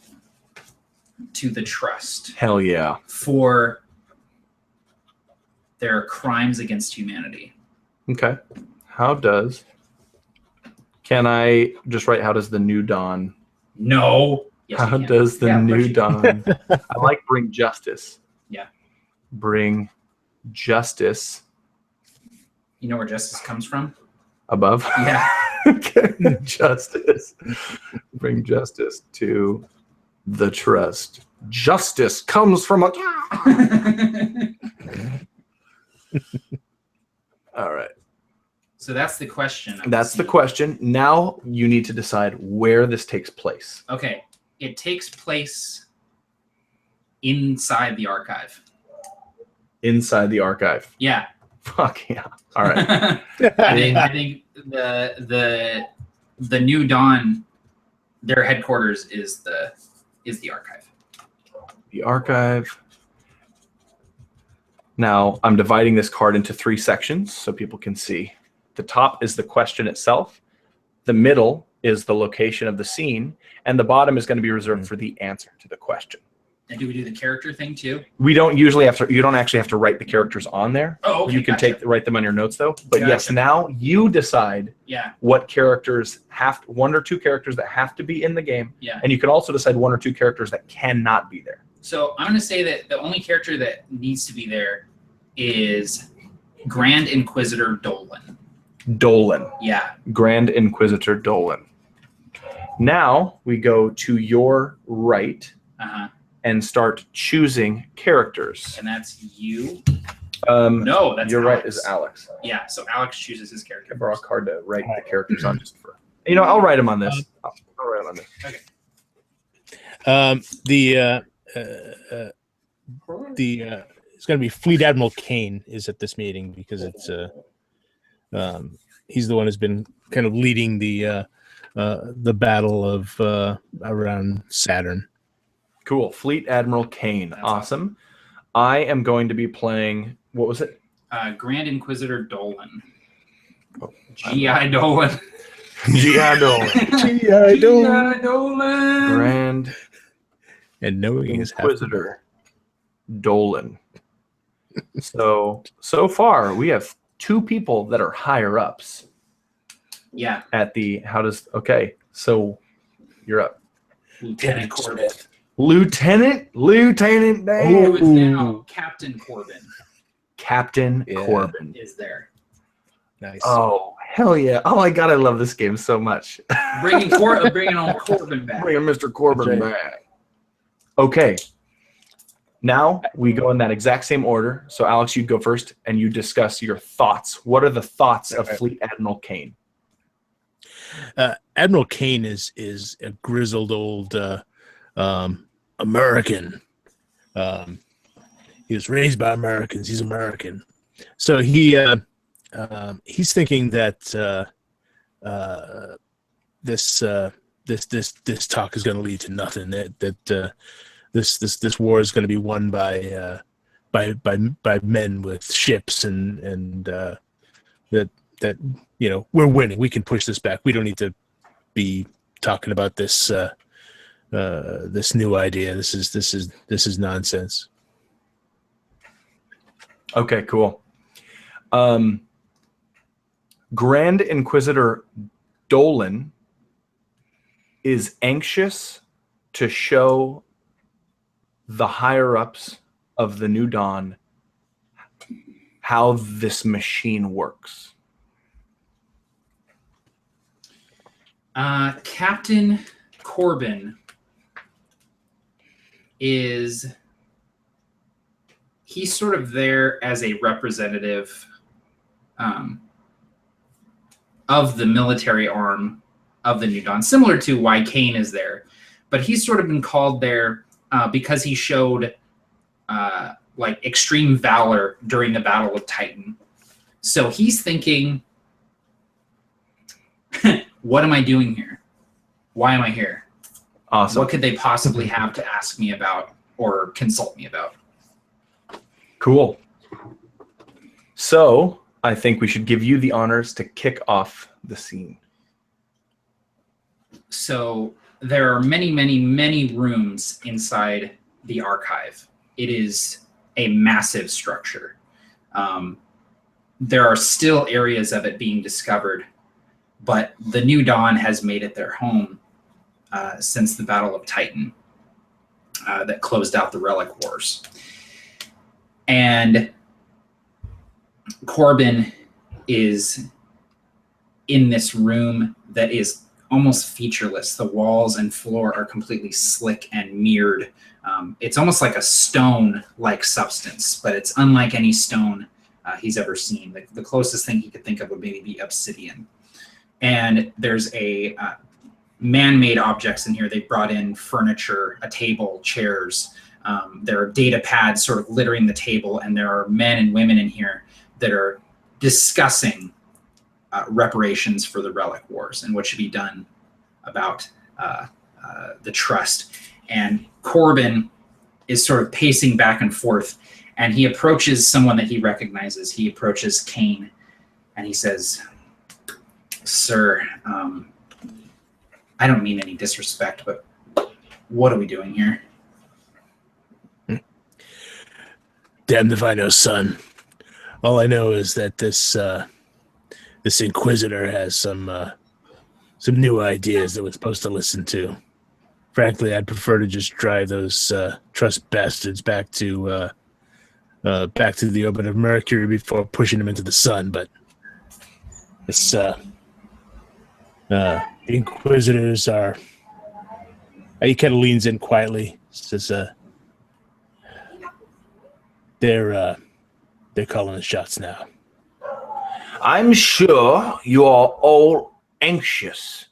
to the trust Hell yeah. for their crimes against humanity? Okay. Can I just write, how does the New Dawn? No. Yes, How you can. does the Yeah, of course New you Dawn? I like bring justice. Yeah. Bring justice You know where justice comes from? above. Yeah. Okay. Justice. Bring justice to the trust. Justice comes from a. All right. So that's the question. That's the question. Now you need to decide where this takes place. Okay. It takes place inside the archive. Inside the archive. Yeah. Fuck yeah. All right. I think the New Dawn, their headquarters is the archive. The archive. Now I'm dividing this card into 3 sections so people can see. The top is the question itself. The middle is the location of the scene, and the bottom is going to be reserved for the answer to the question. And do we do the character thing too? We don't usually have to. You don't actually have to write the characters on there. Oh, okay. You can Gotcha. write them on your notes though. But yes, Gotcha. now you decide Yeah. what characters one or two characters that have to be in the game, Yeah. and you can also decide 1 or 2 characters that cannot be there. So I'm going to say that the only character that needs to be there is Grand Inquisitor Dolan. Dolan, Yeah. Grand Inquisitor Dolan. Now we go to your right Uh-huh. and start choosing characters. And that's you. No, That's your Alex. right is Alex. Yeah. So Alex chooses his I character. borrow a card to write the characters on just for. I'll write them on this. I'll write them on this. It's going to be Fleet Admiral Kane is at this meeting because it's he's the one who's been kind of leading the battle of around Saturn. Cool. Fleet Admiral Kane. Awesome. I am going to be playing. What was it? Grand Inquisitor Dolan. G.I. Dolan. G.I. Dolan. G.I. Dolan. Dolan. Grand And knowing his Inquisitor Dolan. So far we have 2 people that are higher ups. Yeah. At the okay. So you're up. Lieutenant Corbin. Lieutenant Dan. Who is now Captain Corbin. Captain Corbin Is there. Nice. Oh, hell yeah. Oh my god, I love this game so much. Bringing on Corbin back. Bringing Mr. Corbin back. Okay. Now we go in that exact same order. So Alex, you'd go first and you discuss your thoughts. What are the thoughts of Fleet Admiral Kane? Admiral Kane is a grizzled old American. He was raised by Americans. He's American. So he's thinking that this talk is going to lead to nothing. That this war is going to be won by men with ships and that we're winning. We can push this back. We don't need to be talking about this this new idea. This is nonsense. Okay, cool. Grand Inquisitor Dolan is anxious to show the higher-ups of the New Dawn how this machine works. Captain Corbin he's sort of there as a representative of the military arm of the New Dawn, similar to why Kane is there. But he's sort of been called there because he showed like extreme valor during the Battle of Titan. So he's thinking, what am I doing here? Why am I here? Awesome. What could they possibly have to ask me about or consult me about? Cool. So I think we should give you the honors to kick off the scene. So there are many, many, many rooms inside the archive. It is a massive structure. There are still areas of it being discovered, but the New Dawn has made it their home since the Battle of Titan that closed out the Relic Wars. And Corbin is in this room that is almost featureless. The walls and floor are completely slick and mirrored. It's almost like a stone-like substance, but it's unlike any stone he's ever seen. The closest thing he could think of would maybe be obsidian. And there's a man-made objects in here. They brought in furniture, a table, chairs. There are data pads sort of littering the table, and there are men and women in here that are discussing reparations for the Relic Wars and what should be done about the trust. And Corbin is sort of pacing back and forth, and he approaches someone that he recognizes. He approaches Kane, and he says, "Sir, I don't mean any disrespect, but what are we doing here?" Damned if I know, son. All I know is that this Inquisitor has some new ideas that we're supposed to listen to. Frankly, I'd prefer to just drive those trust bastards back to the orbit of Mercury before pushing them into the sun. But this Inquisitors are. He kind of leans in quietly. Says, they're calling the shots now. I'm sure you are all anxious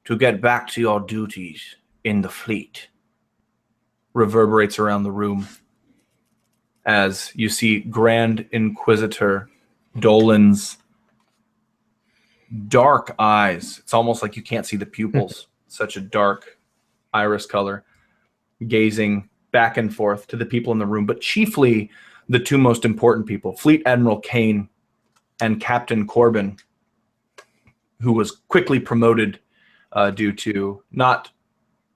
to get back to your duties in the fleet. reverberates around the room as you see Grand Inquisitor Dolan's dark eyes. It's almost like you can't see the pupils. Such a dark iris color, gazing back and forth to the people in the room, but chiefly the two most important people, Fleet Admiral Kane and Captain Corbin, who was quickly promoted due to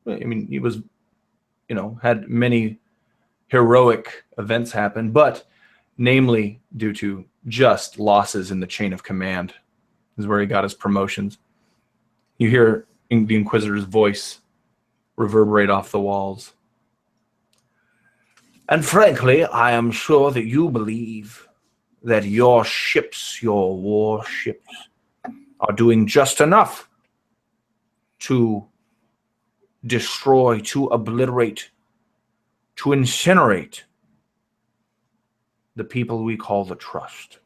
he was, had many heroic events happen, but namely due to just losses in the chain of command is where he got his promotions. You hear the Inquisitor's voice reverberate off the walls. And frankly, I am sure that you believe that your ships, your warships, are doing just enough to destroy, to obliterate, to incinerate the people we call the Trust.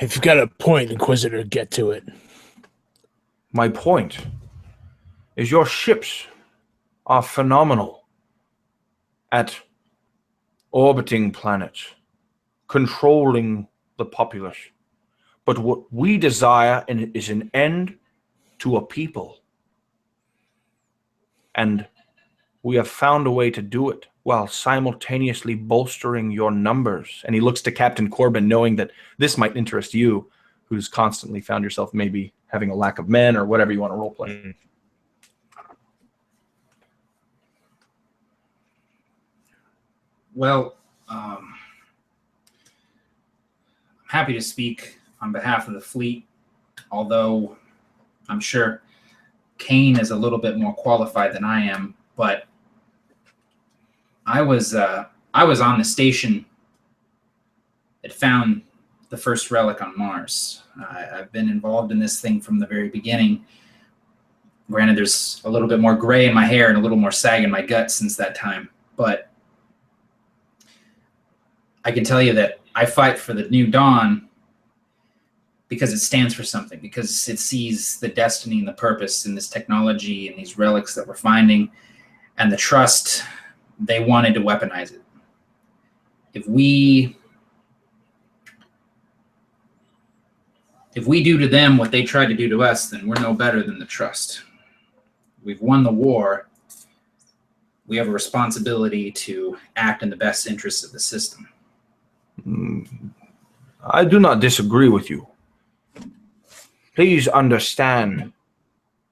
If you've got a point, Inquisitor, get to it. My point is your ships are phenomenal at orbiting planets, controlling the populace. But what we desire is an end to a people. And we have found a way to do it while simultaneously bolstering your numbers. And he looks to Captain Corbin, knowing that this might interest you, who's constantly found yourself maybe having a lack of men or whatever you want to role play. Mm-hmm. Well, I'm happy to speak on behalf of the fleet, although I'm sure Kane is a little bit more qualified than I am, but I was on the station that found the first relic on Mars. I've been involved in this thing from the very beginning. Granted, there's a little bit more gray in my hair and a little more sag in my gut since that time, but I can tell you that I fight for the New Dawn because it stands for something, because it sees the destiny and the purpose in this technology and these relics that we're finding, and the Trust, they wanted to weaponize it. If we do to them what they tried to do to us, then we're no better than the Trust. We've won the war. We have a responsibility to act in the best interests of the system. I do not disagree with you. Please understand,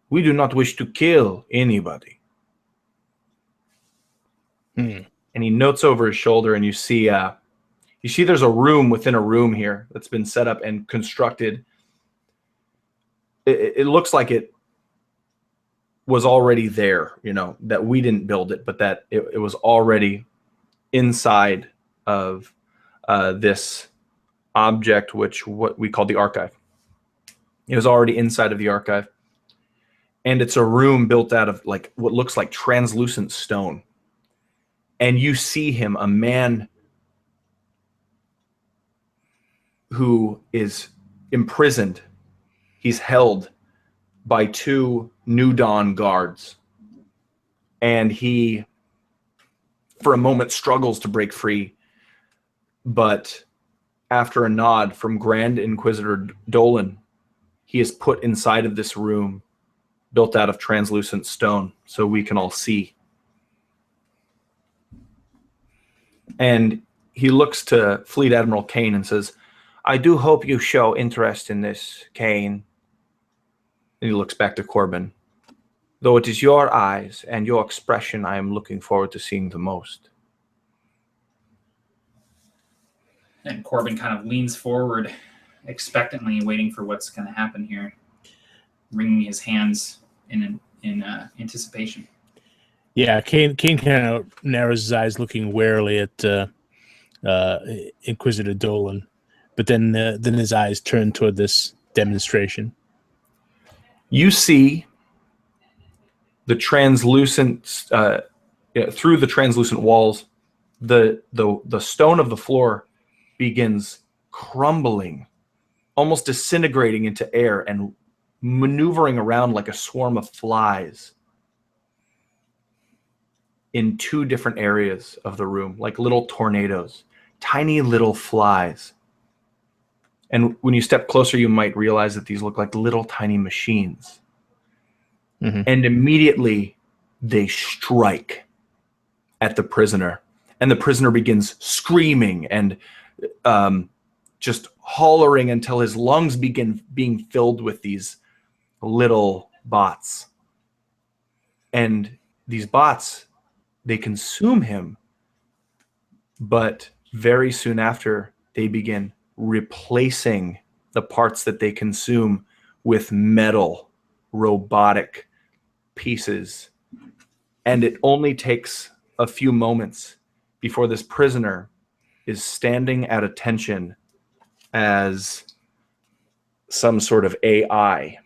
we do not wish to kill anybody. And he notes over his shoulder, and you see there's a room within a room here that's been set up and constructed. It looks like it was already there, that we didn't build it, but that it was already inside of this object, what we call the archive. It was already inside of the archive. And it's a room built out of like what looks like translucent stone. And you see him, a man who is imprisoned. He's held by two New Dawn guards. And he, for a moment, struggles to break free. But after a nod from Grand Inquisitor Dolan, he is put inside of this room built out of translucent stone so we can all see. And he looks to Fleet Admiral Kane and says, I do hope you show interest in this, Kane. And he looks back to Corbin. Though it is your eyes and your expression I am looking forward to seeing the most. And Corbin kind of leans forward expectantly, waiting for what's going to happen here, wringing his hands in anticipation. Yeah, Kane kind of narrows his eyes, looking warily at Inquisitor Dolan, but then his eyes turn toward this demonstration. You see the translucent through the translucent walls, the stone of the floor begins crumbling, almost disintegrating into air, and maneuvering around like a swarm of flies in 2 different areas of the room, like little tornadoes, tiny little flies. And when you step closer, you might realize that these look like little tiny machines. Mm-hmm. And immediately they strike at the prisoner. And the prisoner begins screaming and just hollering until his lungs begin being filled with these little bots. And these bots, they consume him. But very soon after, they begin replacing the parts that they consume with metal, robotic pieces. And it only takes a few moments before this prisoner is standing at attention as some sort of AI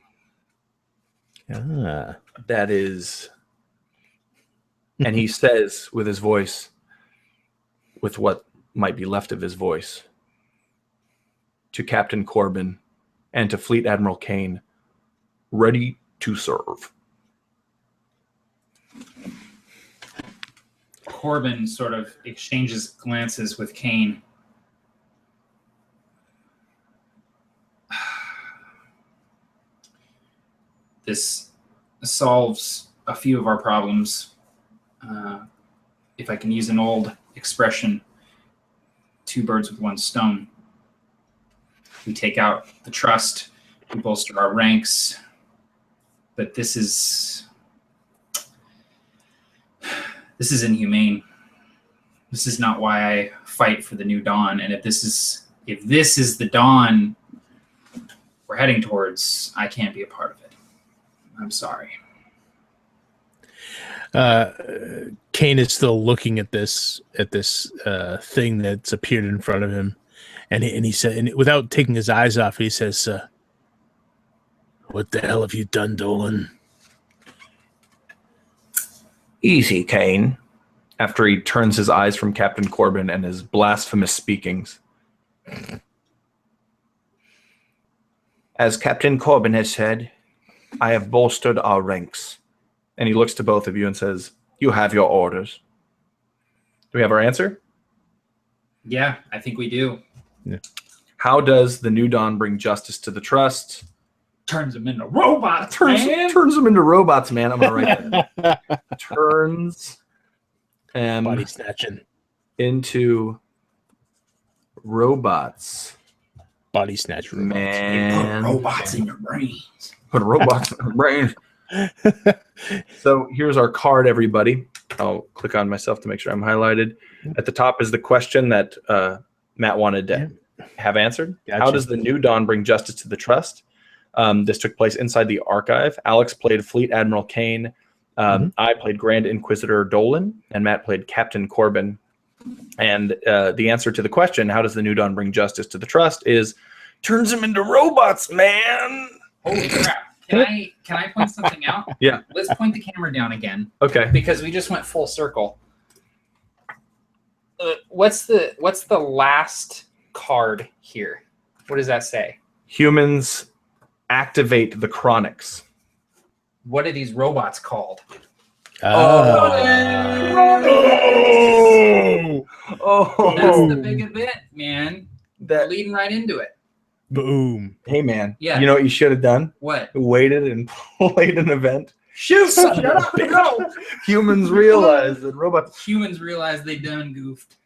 that is, and he says with his voice, with what might be left of his voice, to Captain Corbin and to Fleet Admiral Kane, ready to serve. Corbin sort of exchanges glances with Kane. This solves a few of our problems. If I can use an old expression, 2 birds with 1 stone. We take out the trust, we bolster our ranks, but this is inhumane. This is not why I fight for the new dawn. And if this is the dawn we're heading towards, I can't be a part of it. I'm sorry. Kane is still looking at this thing that's appeared in front of him, and he said, and without taking his eyes off, he says, "What the hell have you done, Dolan?" Easy, Kane. After he turns his eyes from Captain Corbin and his blasphemous speakings. As Captain Corbin has said, I have bolstered our ranks. And he looks to both of you and says, you have your orders. Do we have our answer? Yeah, I think we do. Yeah. How does the new dawn bring justice to the trust? Turns them into robots, Turns them into robots, man. I'm going to write that. Turns Body snatching. into robots. Body snatch robots. Man. Put robots in your brains. Put robots in your brains. So here's our card, everybody. I'll click on myself to make sure I'm highlighted. At the top is the question that Matt wanted to have answered. Gotcha. How does the new dawn bring justice to the trust? This took place inside the archive. Alex played Fleet Admiral Kane. I played Grand Inquisitor Dolan, and Matt played Captain Corbin. And the answer to the question, how does the new dawn bring justice to the trust, is turns them into robots, man. Holy crap. Can I point something out? Yeah. Let's point the camera down again. Okay. Because we just went full circle. What's the last card here? What does that say? Humans activate the chronics. What are these robots called? Oh. That's the big event, man. We're leading right into it. Boom. Hey, man. Yeah. You know what you should have done? What? Waited and played an event. Shoot! Shut up! No. Humans realize that robots. Humans realize they done goofed.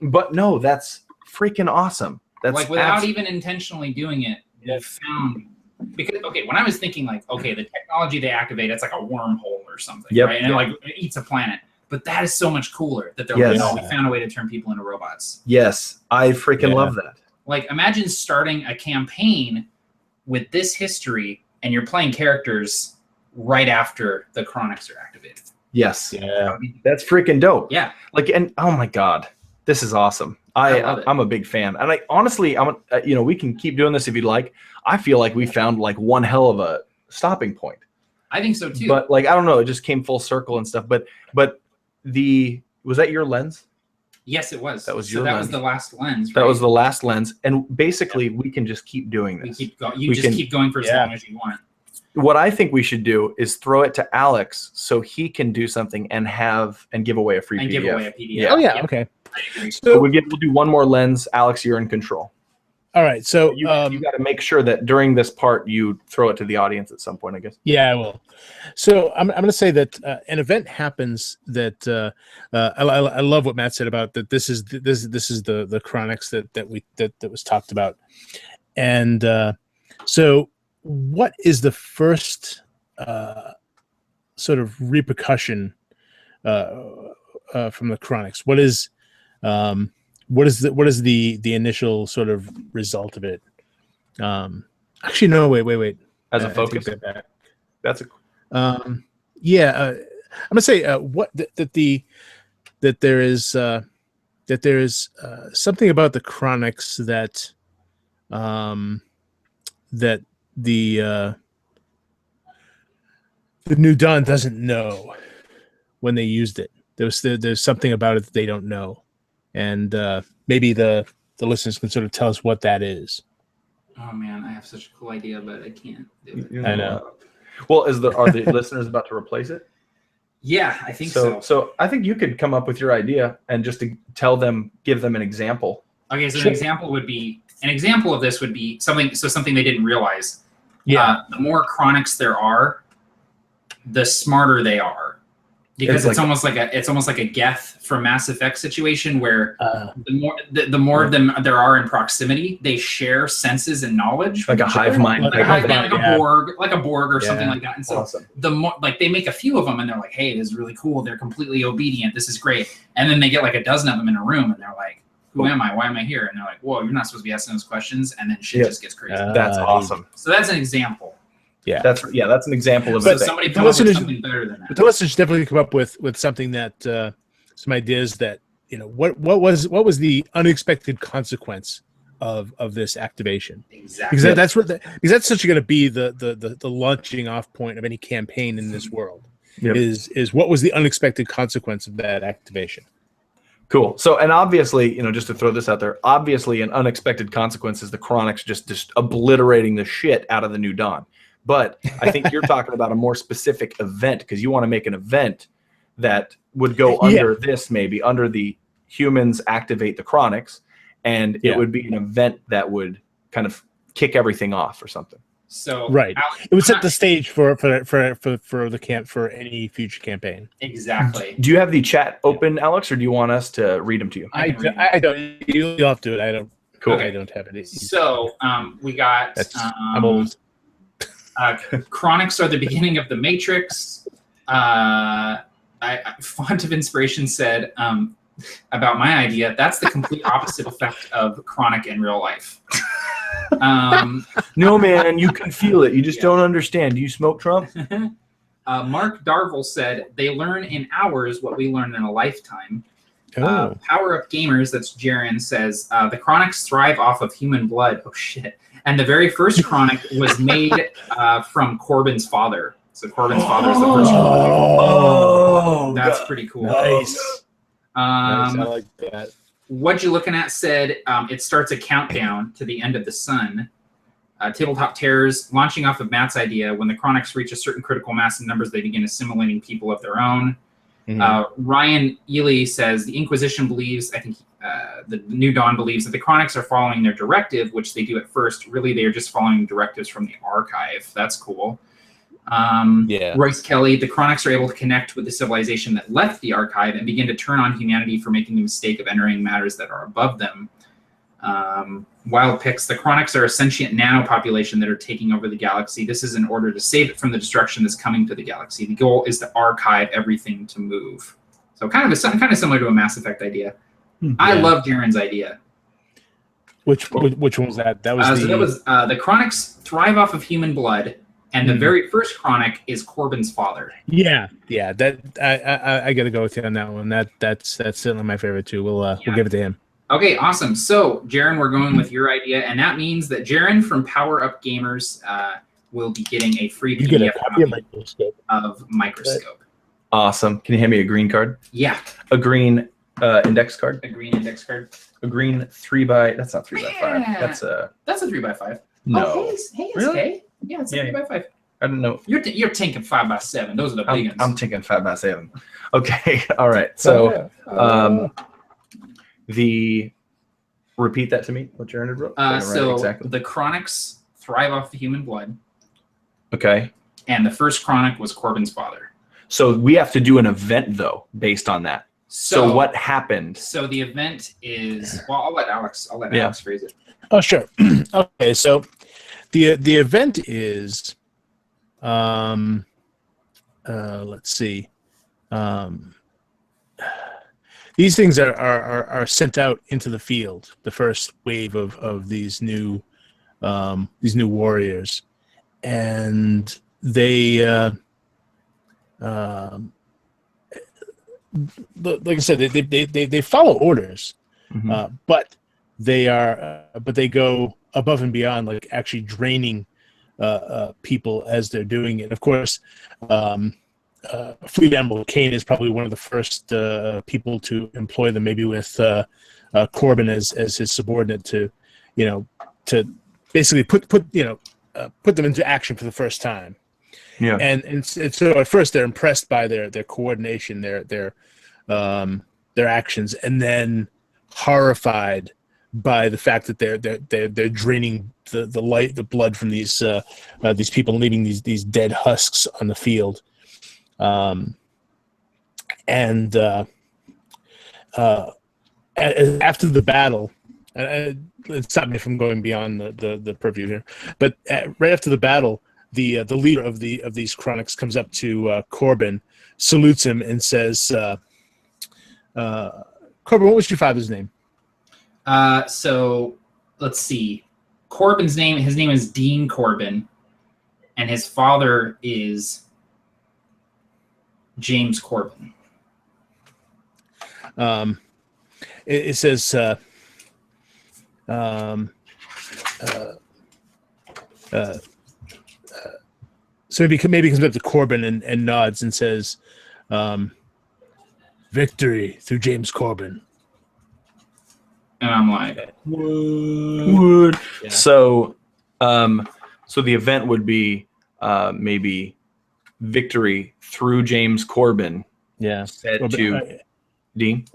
But no, that's freaking awesome. That's Like without even intentionally doing it, they found. Because when I was thinking like, okay, the technology they activate, it's like a wormhole or something, right? And it eats a planet. But that is so much cooler that they're like, no, we found a way to turn people into robots. Yes, I freaking love that. Like, imagine starting a campaign with this history, and you're playing characters right after the chronics are activated. Yes. Yeah. That's freaking dope. Yeah. Like, and oh my God, this is awesome. I'm a big fan. And I honestly, we can keep doing this if you'd like. I feel like we found like one hell of a stopping point. I think so too. But like, I don't know, it just came full circle and stuff. But was that your lens? Yes, it was. That was that was the last lens. Right? That was the last lens. And basically we can just keep doing this. Keep going for as long as you want. What I think we should do is throw it to Alex so he can do something and give away a free And PDF. give away a PDF. Yeah. Oh yeah, Yep. okay. I agree. So So we'll do one more lens. Alex, you're in control. all right, so You got to make sure that during this part you throw it to the audience at some point, I guess. yeah, I will. So I'm going to say that an event happens that I love what Matt said about that. This is the chronics that was talked about, and so what is the first sort of repercussion from the chronics? What is the initial sort of result of it? Actually, no. Wait. As a I take focus, that back. that's a I'm gonna say that there is something about the chronics that that the New Dawn doesn't know when they used it. There's something about it that they don't know, and maybe the listeners can sort of tell us what that is. Oh man, I have such a cool idea, but I can't do it. I know. Well, are the listeners about to replace it? Yeah, I think so. So I think you could come up with your idea and just to give them an example. Okay, so Sure. an example of this would be something they didn't realize. Yeah. The more chronics there are, the smarter they are. Because it's almost like a Geth from Mass Effect situation where the more of them there are in proximity, they share senses and knowledge. Like a hive mind. Like a Borg or something like that. And so awesome. the more they make a few of them and they're like, hey, this is really cool. They're completely obedient. This is great. And then they get like a dozen of them in a room and they're like, who am I? Why am I here? And they're like, whoa, you're not supposed to be asking those questions. And then shit just gets crazy. That's awesome. So that's an example. Yeah, that's an example of So it. somebody come up with something better than that. But the listeners definitely come up with something that some ideas that what was the unexpected consequence of this activation? Exactly. Because because that's essentially going to be the launching off point of any campaign in this world. Yep. Is what was the unexpected consequence of that activation? Cool. So, and obviously, just to throw this out there, obviously an unexpected consequence is the Chronics just obliterating the shit out of the New Dawn. But I think you're talking about a more specific event because you want to make an event that would go under this, maybe under the humans activate the Chronics, and it would be an event that would kind of kick everything off or something. So right, it would set the stage for any future campaign. Exactly. Do you have the chat open, Alex, or do you want us to read them to you? I don't. You'll have to do it. I don't. Cool. I don't have it. So we got. I'm old. Chronics are the beginning of the Matrix. Font of Inspiration said about my idea, that's the complete opposite effect of chronic in real life. No, man, you can feel it. You just don't understand. Do you smoke Trump? Mark Darvel said, they learn in hours what we learn in a lifetime. Power Up Gamers, that's Jaren, says, the Chronics thrive off of human blood. Oh, shit. And the very first Chronic was made from Corbin's father. So Corbin's father is the first Chronic. Oh, that's pretty cool. Nice. I like that. What You Looking At said, it starts a countdown to the end of the sun. Tabletop Terrors, launching off of Matt's idea, when the Chronics reach a certain critical mass in numbers, they begin assimilating people of their own. Mm-hmm. Ryan Ely says, the Inquisition believes, I think the New Dawn believes that the Chronics are following their directive, which they do at first. Really, they are just following directives from the archive. That's cool. Royce Kelly, the Chronics are able to connect with the civilization that left the archive and begin to turn on humanity for making the mistake of entering matters that are above them. Wild Picks, the Chronics are a sentient nano population that are taking over the galaxy. This is in order to save it from the destruction that's coming to the galaxy. The goal is to archive everything to move. So kind of similar to a Mass Effect idea. I love Jaren's idea. Which one was that? That was the Chronics thrive off of human blood, and the very first Chronic is Corbin's father. Yeah. That I got to go with you on that one. That's certainly my favorite too. We'll give it to him. Okay, awesome. So, Jaren, we're going with your idea, and that means that Jaren from Power Up Gamers will be getting a free PDF copy of Microscope. Awesome. Can you hand me a green card? Yeah. A green index card? A green index card. A green 3x. That's not 3x5. That's a 3x5. No. Oh, hey, it's really? K. Yeah, it's a 3x5. I don't know. You're thinking 5x7. Those are the big ones. I'm thinking 5x7. Okay, all right. So repeat that to me. What Jared wrote. So exactly. the chronics thrive off the human blood. Okay. And the first chronic was Corbin's father. So we have to do an event though, based on that. So what happened? So the event is I'll let Alex phrase it. Oh sure. Okay, so the event is let's see. These things are sent out into the field. The first wave of these new warriors, and they like I said, they follow orders, but they go above and beyond, like actually draining people as they're doing it. Of course, Fleet Admiral Kane is probably one of the first people to employ them, maybe with Corbin as his subordinate to basically put them into action for the first time. Yeah, and so at first they're impressed by their coordination, their actions, and then horrified by the fact that they're draining the blood from these people, leaving these dead husks on the field. And after the battle, stop me from going beyond the purview here, but right after the battle, the leader of these chronics comes up to Corbin, salutes him, and says, "Corbin, what was your father's name?" So let's see. Corbin's name. His name is Dean Corbin, and his father is James Corbin. It says, so maybe comes up to Corbin and nods and says, "Victory through James Corbin." And I'm like, would. Yeah. So the event would be maybe victory through James Corbin. Yeah. Said to Dean.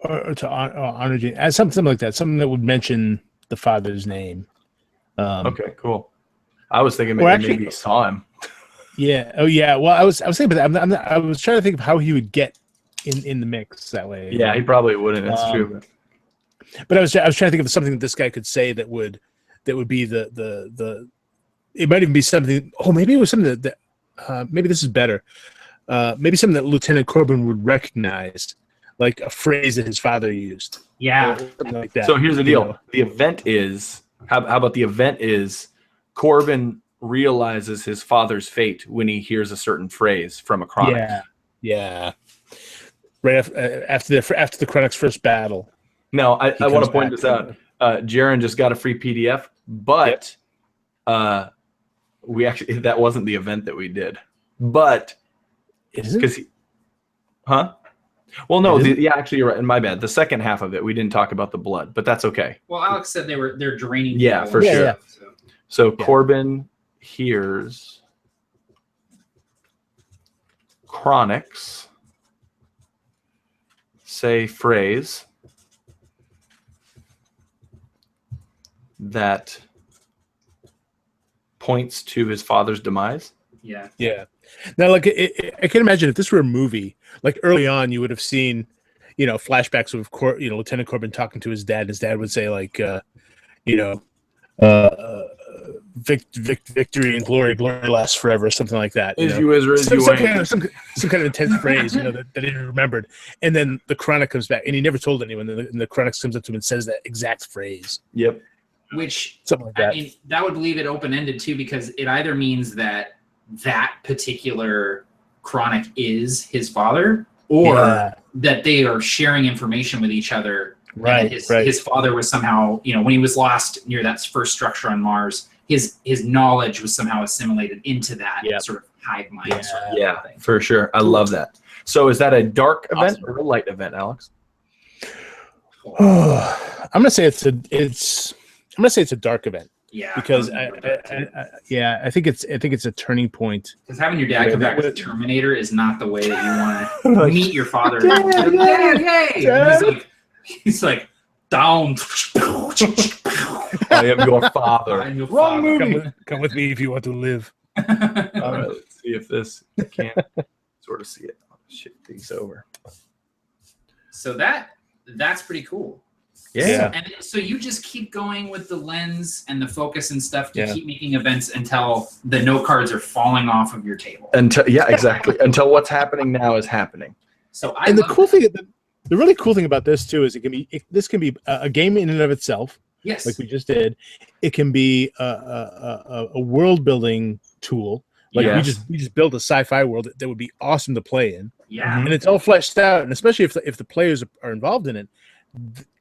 Or to honor Dean. Something like that. Something that would mention the father's name. Okay, cool. I was thinking maybe he saw him. Yeah. Oh, yeah. Well, I was thinking, but I was trying to think of how he would get in the mix that way. Yeah, he probably wouldn't. That's true. But I was trying to think of something that this guy could say that would be the. It might even be something. Oh, maybe it was something that maybe this is better. Maybe something that Lieutenant Corbin would recognize, like a phrase that his father used. Yeah. Something like that. So here's the deal. The event is, how about the event is Corbin realizes his father's fate when he hears a certain phrase from a chronic. Yeah. Right after the chronic's first battle. No, I want to point this out. Jaron just got a free PDF, but we actually, that wasn't the event that we did. But because well, no, actually you're right. My bad. The second half of it, we didn't talk about the blood, but that's okay. Well, Alex said they're draining. Yeah, for sure. Yeah. So Corbin hears chronics say phrase that points to his father's demise. Yeah. Now, like, I can imagine if this were a movie, like early on, you would have seen, flashbacks of Lieutenant Corbin talking to his dad. And his dad would say, like, victory and glory lasts forever, or something like that. Some kind of intense phrase, that he remembered. And then the chronic comes back, and he never told anyone. And the chronic comes up to him and says that exact phrase. Yep. Which, something like that. I mean, that would leave it open-ended too, because it either means that particular chronic is his father, or that they are sharing information with each other. Right. His father was somehow, when he was lost near that first structure on Mars, his knowledge was somehow assimilated into that sort of hive mind. Yeah, for sure. I love that. So is that a dark event or a light event, Alex? I'm gonna say it's a dark event. Yeah. because I think it's a turning point. Because having your dad come back as a Terminator is not the way that you want to meet your father. Dad, Yay! And he's like, down. I am your father. I'm your Wrong father. movie. Come with me if you want to live. All right, let's see if this I can't sort of see it. I'll shift these over. So that's pretty cool. Yeah. And so you just keep going with the lens and the focus and stuff to keep making events until the note cards are falling off of your table. Exactly. Until what's happening now is happening. So the cool thing, the really cool thing about this too, is this can be a game in and of itself. Yes. Like we just did. It can be a world building tool. Like we just built a sci-fi world that would be awesome to play in. Yeah. And it's all fleshed out, and especially if the players are involved in it,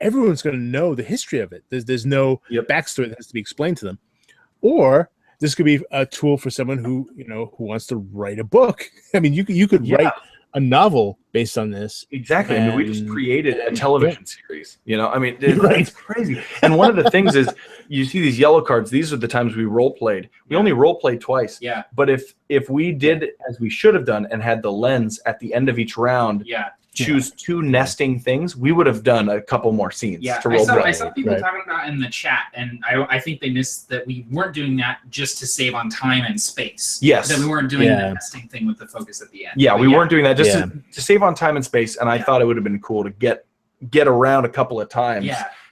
everyone's going to know the history of it. There's no backstory that has to be explained to them. Or this could be a tool for someone who wants to write a book. I mean, you could write a novel based on this. Exactly. I mean, we just created a television series. I mean, it's crazy. And one of the things is, you see these yellow cards. These are the times we role played. We only role played twice. Yeah. But if we did as we should have done and had the lens at the end of each round, choose two nesting things, we would have done a couple more scenes. Yeah, to role play. I saw people talking about in the chat, and I think they missed that we weren't doing that just to save on time and space. Yes. That we weren't doing the nesting thing with the focus at the end. Yeah, we weren't doing that just to save on time and space, and I thought it would have been cool to get around a couple of times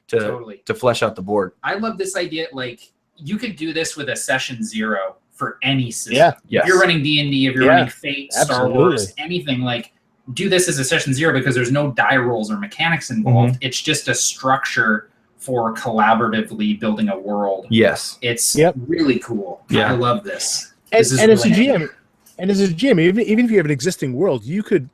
to flesh out the board. I love this idea. Like, you could do this with a session 0 for any system. Yeah. Yes. If you're running D&D, if you're running Fate, Star Wars, anything, like, do this as a session 0 because there's no die rolls or mechanics involved. It's just a structure for collaboratively building a world. Yes. It's really cool. Yeah. I love this. And This is as a brilliant. GM, even if you have an existing world, you could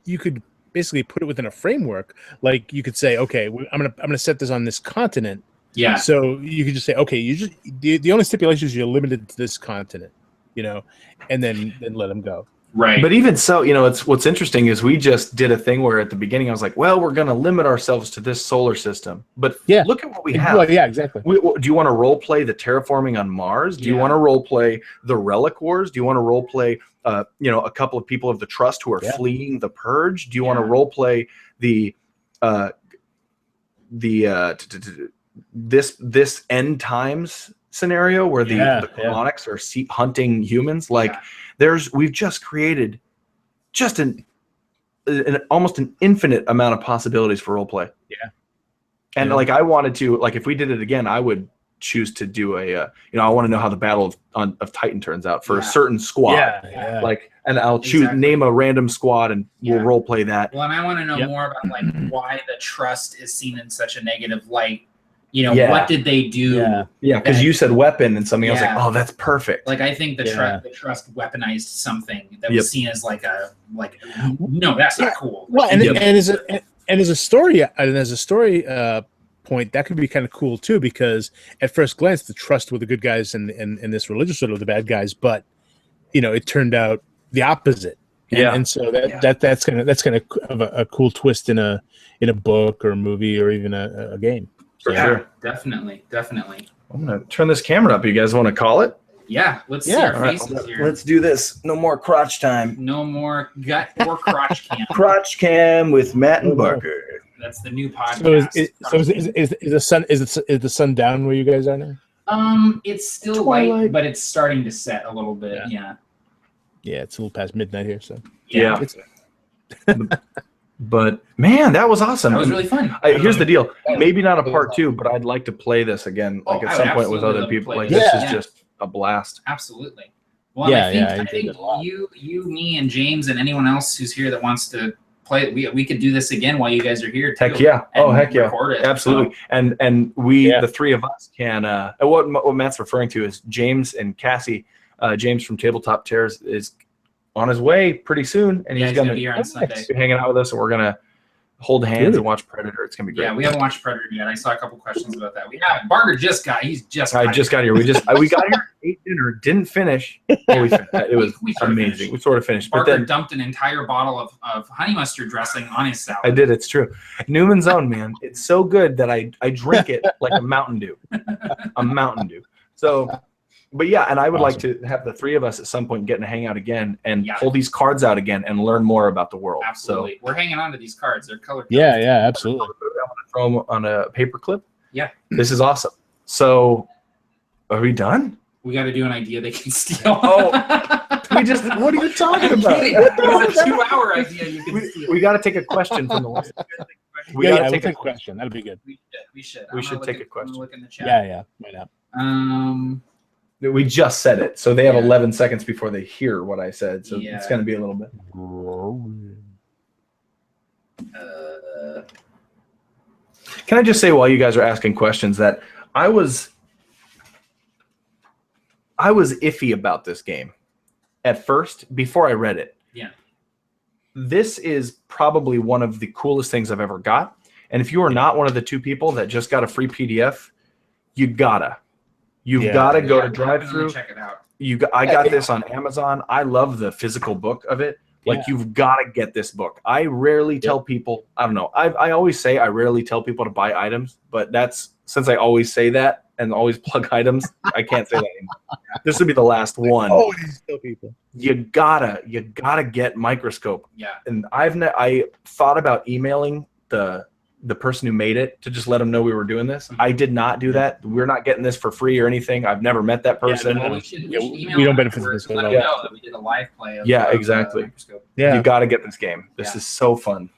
basically put it within a framework. Like, you could say, okay, I'm gonna set this on this continent. Yeah. So you could just say, okay, the only stipulation is you're limited to this continent, and then let them go. Right. But even so, what's interesting is we just did a thing where at the beginning I was like, well, we're going to limit ourselves to this solar system. But look at what we have. Well, yeah, exactly. Do you want to role play the terraforming on Mars? Do you want to role play the Relic Wars? Do you want to role play, a couple of people of the Trust who are fleeing the Purge? Do you want to role play this end times scenario where the colonics are hunting humans? Like, we've just created an almost an infinite amount of possibilities for role play. Yeah. And like, I wanted to, like, if we did it again, I would choose to do I want to know how the Battle of Titan turns out for a certain squad. Yeah. Like, and I'll name a random squad and we'll role play that. Well, and I want to know more about, like, why the Trust is seen in such a negative light. What did they do? Yeah, because you said weapon and something. I was like, oh, that's perfect. Like, I think the Trust weaponized something that was seen as no, that's not cool. Well, and as a story point, that could be kind of cool too, because at first glance, the Trust were the good guys and this religious order were the bad guys, but it turned out the opposite. And so that's kind of a cool twist in a book or a movie or even a game. For sure. Definitely. I'm gonna turn this camera up. You guys want to call it? Yeah, let's see our faces here. Let's do this. No more crotch time. No more gut or crotch cam. Crotch cam with Matt and Barker. That's the new podcast. Is the sun down where you guys are now? It's still light, but it's starting to set a little bit. Yeah, it's a little past midnight here, so yeah. But man, that was awesome. That was really fun. Here's the deal. Maybe not a part 2, but I'd like to play this again, like at some point with other people. Like, this is just a blast. Absolutely. Well, I think you, me, and James, and anyone else who's here that wants to play, we could do this again while you guys are here too. Heck yeah! Heck yeah! Absolutely. So. And we, the three of us, can. What Matt's referring to is James and Cassie. James from Tabletop Terrors is on his way pretty soon, and he's gonna be here on Sunday. Be hanging out with us, and we're gonna hold hands and watch Predator. It's gonna be great. Yeah, we haven't watched Predator yet. I saw a couple questions about that. Barker just got. He's just. I just got here. We got here, ate dinner, didn't finish. It was amazing. We sort of finished, Barker but then dumped an entire bottle of honey mustard dressing on his salad. I did. It's true. Newman's Own, man. It's so good that I drink it like a Mountain Dew. A Mountain Dew. So, but yeah, and I would like to have the three of us at some point get to hang out again and pull these cards out again and learn more about the world. Absolutely. So, we're hanging on to these cards. They're color cards. Yeah, absolutely. I'm going to throw them on a paper clip. Yeah. This is awesome. So, are we done? We got to do an idea they can steal. Oh, what are you talking about? It's a 2-hour idea you can steal. We got to take a question from the list. We'll take a question. That'll be good. We should. We should take a question. Look in the chat. Yeah. Why not? We just said it, so they have 11 seconds before they hear what I said. So it's going to be a little bit. Can I just say, while you guys are asking questions, that I was iffy about this game at first before I read it. Yeah. This is probably one of the coolest things I've ever got. And if you are not one of the 2 people that just got a free PDF, you've got to go to drive-through. Check it out. I got this on Amazon. I love the physical book of it. Like, you've got to get this book. I rarely tell people, I don't know. I always say I rarely tell people to buy items, but since I always say that and always plug items, I can't say that anymore. This would be the last one. Always tell people. You gotta get Microscope. Yeah. And I thought about emailing the person who made it to just let them know we were doing this. I did not do that. We're not getting this for free or anything. I've never met that person. We don't benefit from this. Let them know that we did a live play of exactly. Microscope. Yeah. You got to get this game. This is so fun.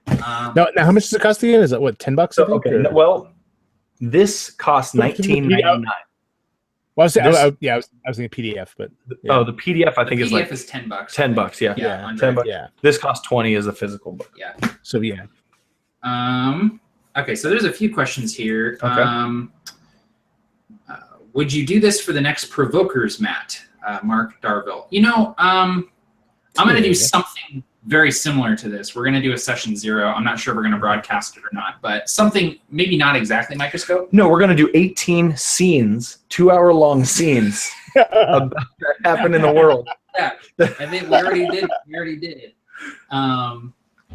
Now, how much does it cost again? Is it what, $10? I think, okay. Well, this costs $19.99. Well, I was thinking PDF, but the PDF I think is like $10. $10. Yeah. Yeah. $10. Yeah. This costs $20 as a physical book. Yeah. So yeah. Okay, so there's a few questions here. Okay. Would you do this for the next Provokers, Matt? Mark Darville. I'm going to do something very similar to this. We're going to do a session 0. I'm not sure if we're going to broadcast it or not, but something maybe not exactly Microscope. No, we're going to do 18 scenes, 2-hour-long scenes about that happen in the world. Yeah, I think we already did it.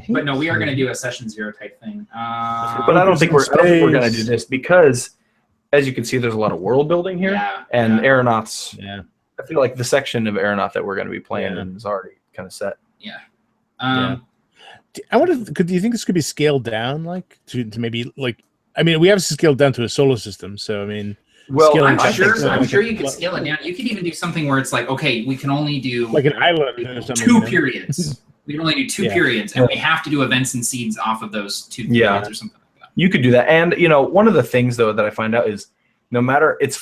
But no, we are going to do a session 0 type thing. But I don't think we're going to do this because, as you can see, there's a lot of world building here, and aeronauts. Yeah. I feel like the section of aeronaut that we're going to be playing is already kind of set. Yeah. I wonder, do you think this could be scaled down, like to maybe like? I mean, we obviously scaled down to a solar system, so I mean. Well, I'm sure you could scale it down. You could even do something where it's like, okay, we can only do like an island or something. 2 periods. We can only do 2 periods, and we have to do events and seeds off of those 2 periods or something like that. You could do that, and one of the things though that I find out is no matter it's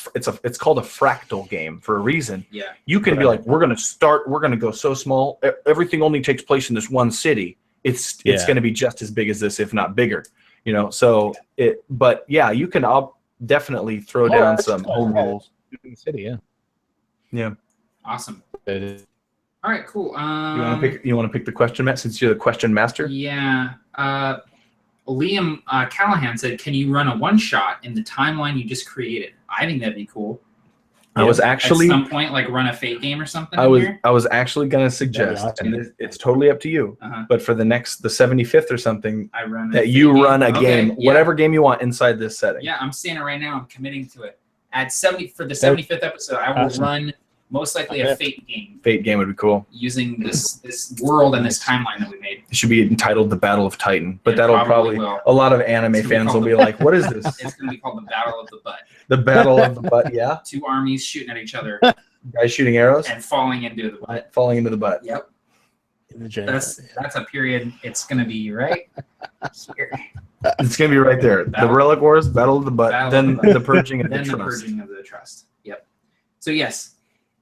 called a fractal game for a reason. Yeah. You can be like, we're gonna go so small. Everything only takes place in this one city. It's gonna be just as big as this, if not bigger. So but yeah, you can definitely throw down some home rules. In the city, yeah. Awesome. All right, cool. You want to pick the question, Matt, since you're the question master? Yeah. Liam Callahan said, "Can you run a one-shot in the timeline you just created?" I think that'd be cool. I was actually at some point like run a fate game or something. I was actually gonna suggest, and it's totally up to you. But for the 75th or something, you run a game, whatever game you want inside this setting. Yeah, I'm saying it right now. I'm committing to it. At 70 for the 75th episode, I will run most likely a fate game. Fate game would be cool. Using this world and this timeline that we made. It should be entitled The Battle of Titan, but that'll probably a lot of anime fans will be like, "What is this?" It's going to be called The Battle of the Butt. The Battle of the Butt, yeah. 2 armies shooting at each other. Guys shooting arrows and falling into the butt. Falling into the butt. Yep. That's a period. It's going to be right here. It's going to be right there. The Relic Wars, Battle of the Butt, then the Purging of the Trust. Then the Purging of the Trust. Yep. So yes,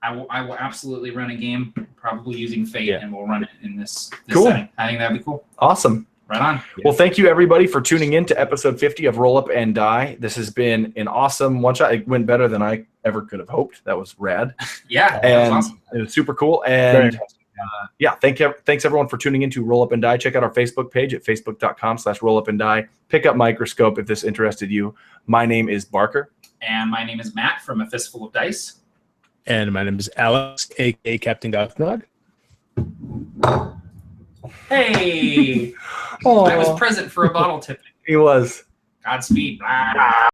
I will absolutely run a game, probably using Fate, and we'll run it in this setting. I think that'd be cool. Awesome. Right on. Well, thank you everybody for tuning in to episode 50 of Roll Up and Die. This has been an awesome one shot. It went better than I ever could have hoped. That was rad. Yeah, and was awesome. It was super cool. And thanks everyone for tuning in to Roll Up and Die. Check out our Facebook page at facebook.com/rollupanddie. Pick up Microscope if this interested you. My name is Barker. And my name is Matt from A Fistful of Dice. And my name is Alex, aka Captain Gothnog. Hey! I was present for a bottle tipping. He was. Godspeed. Blah.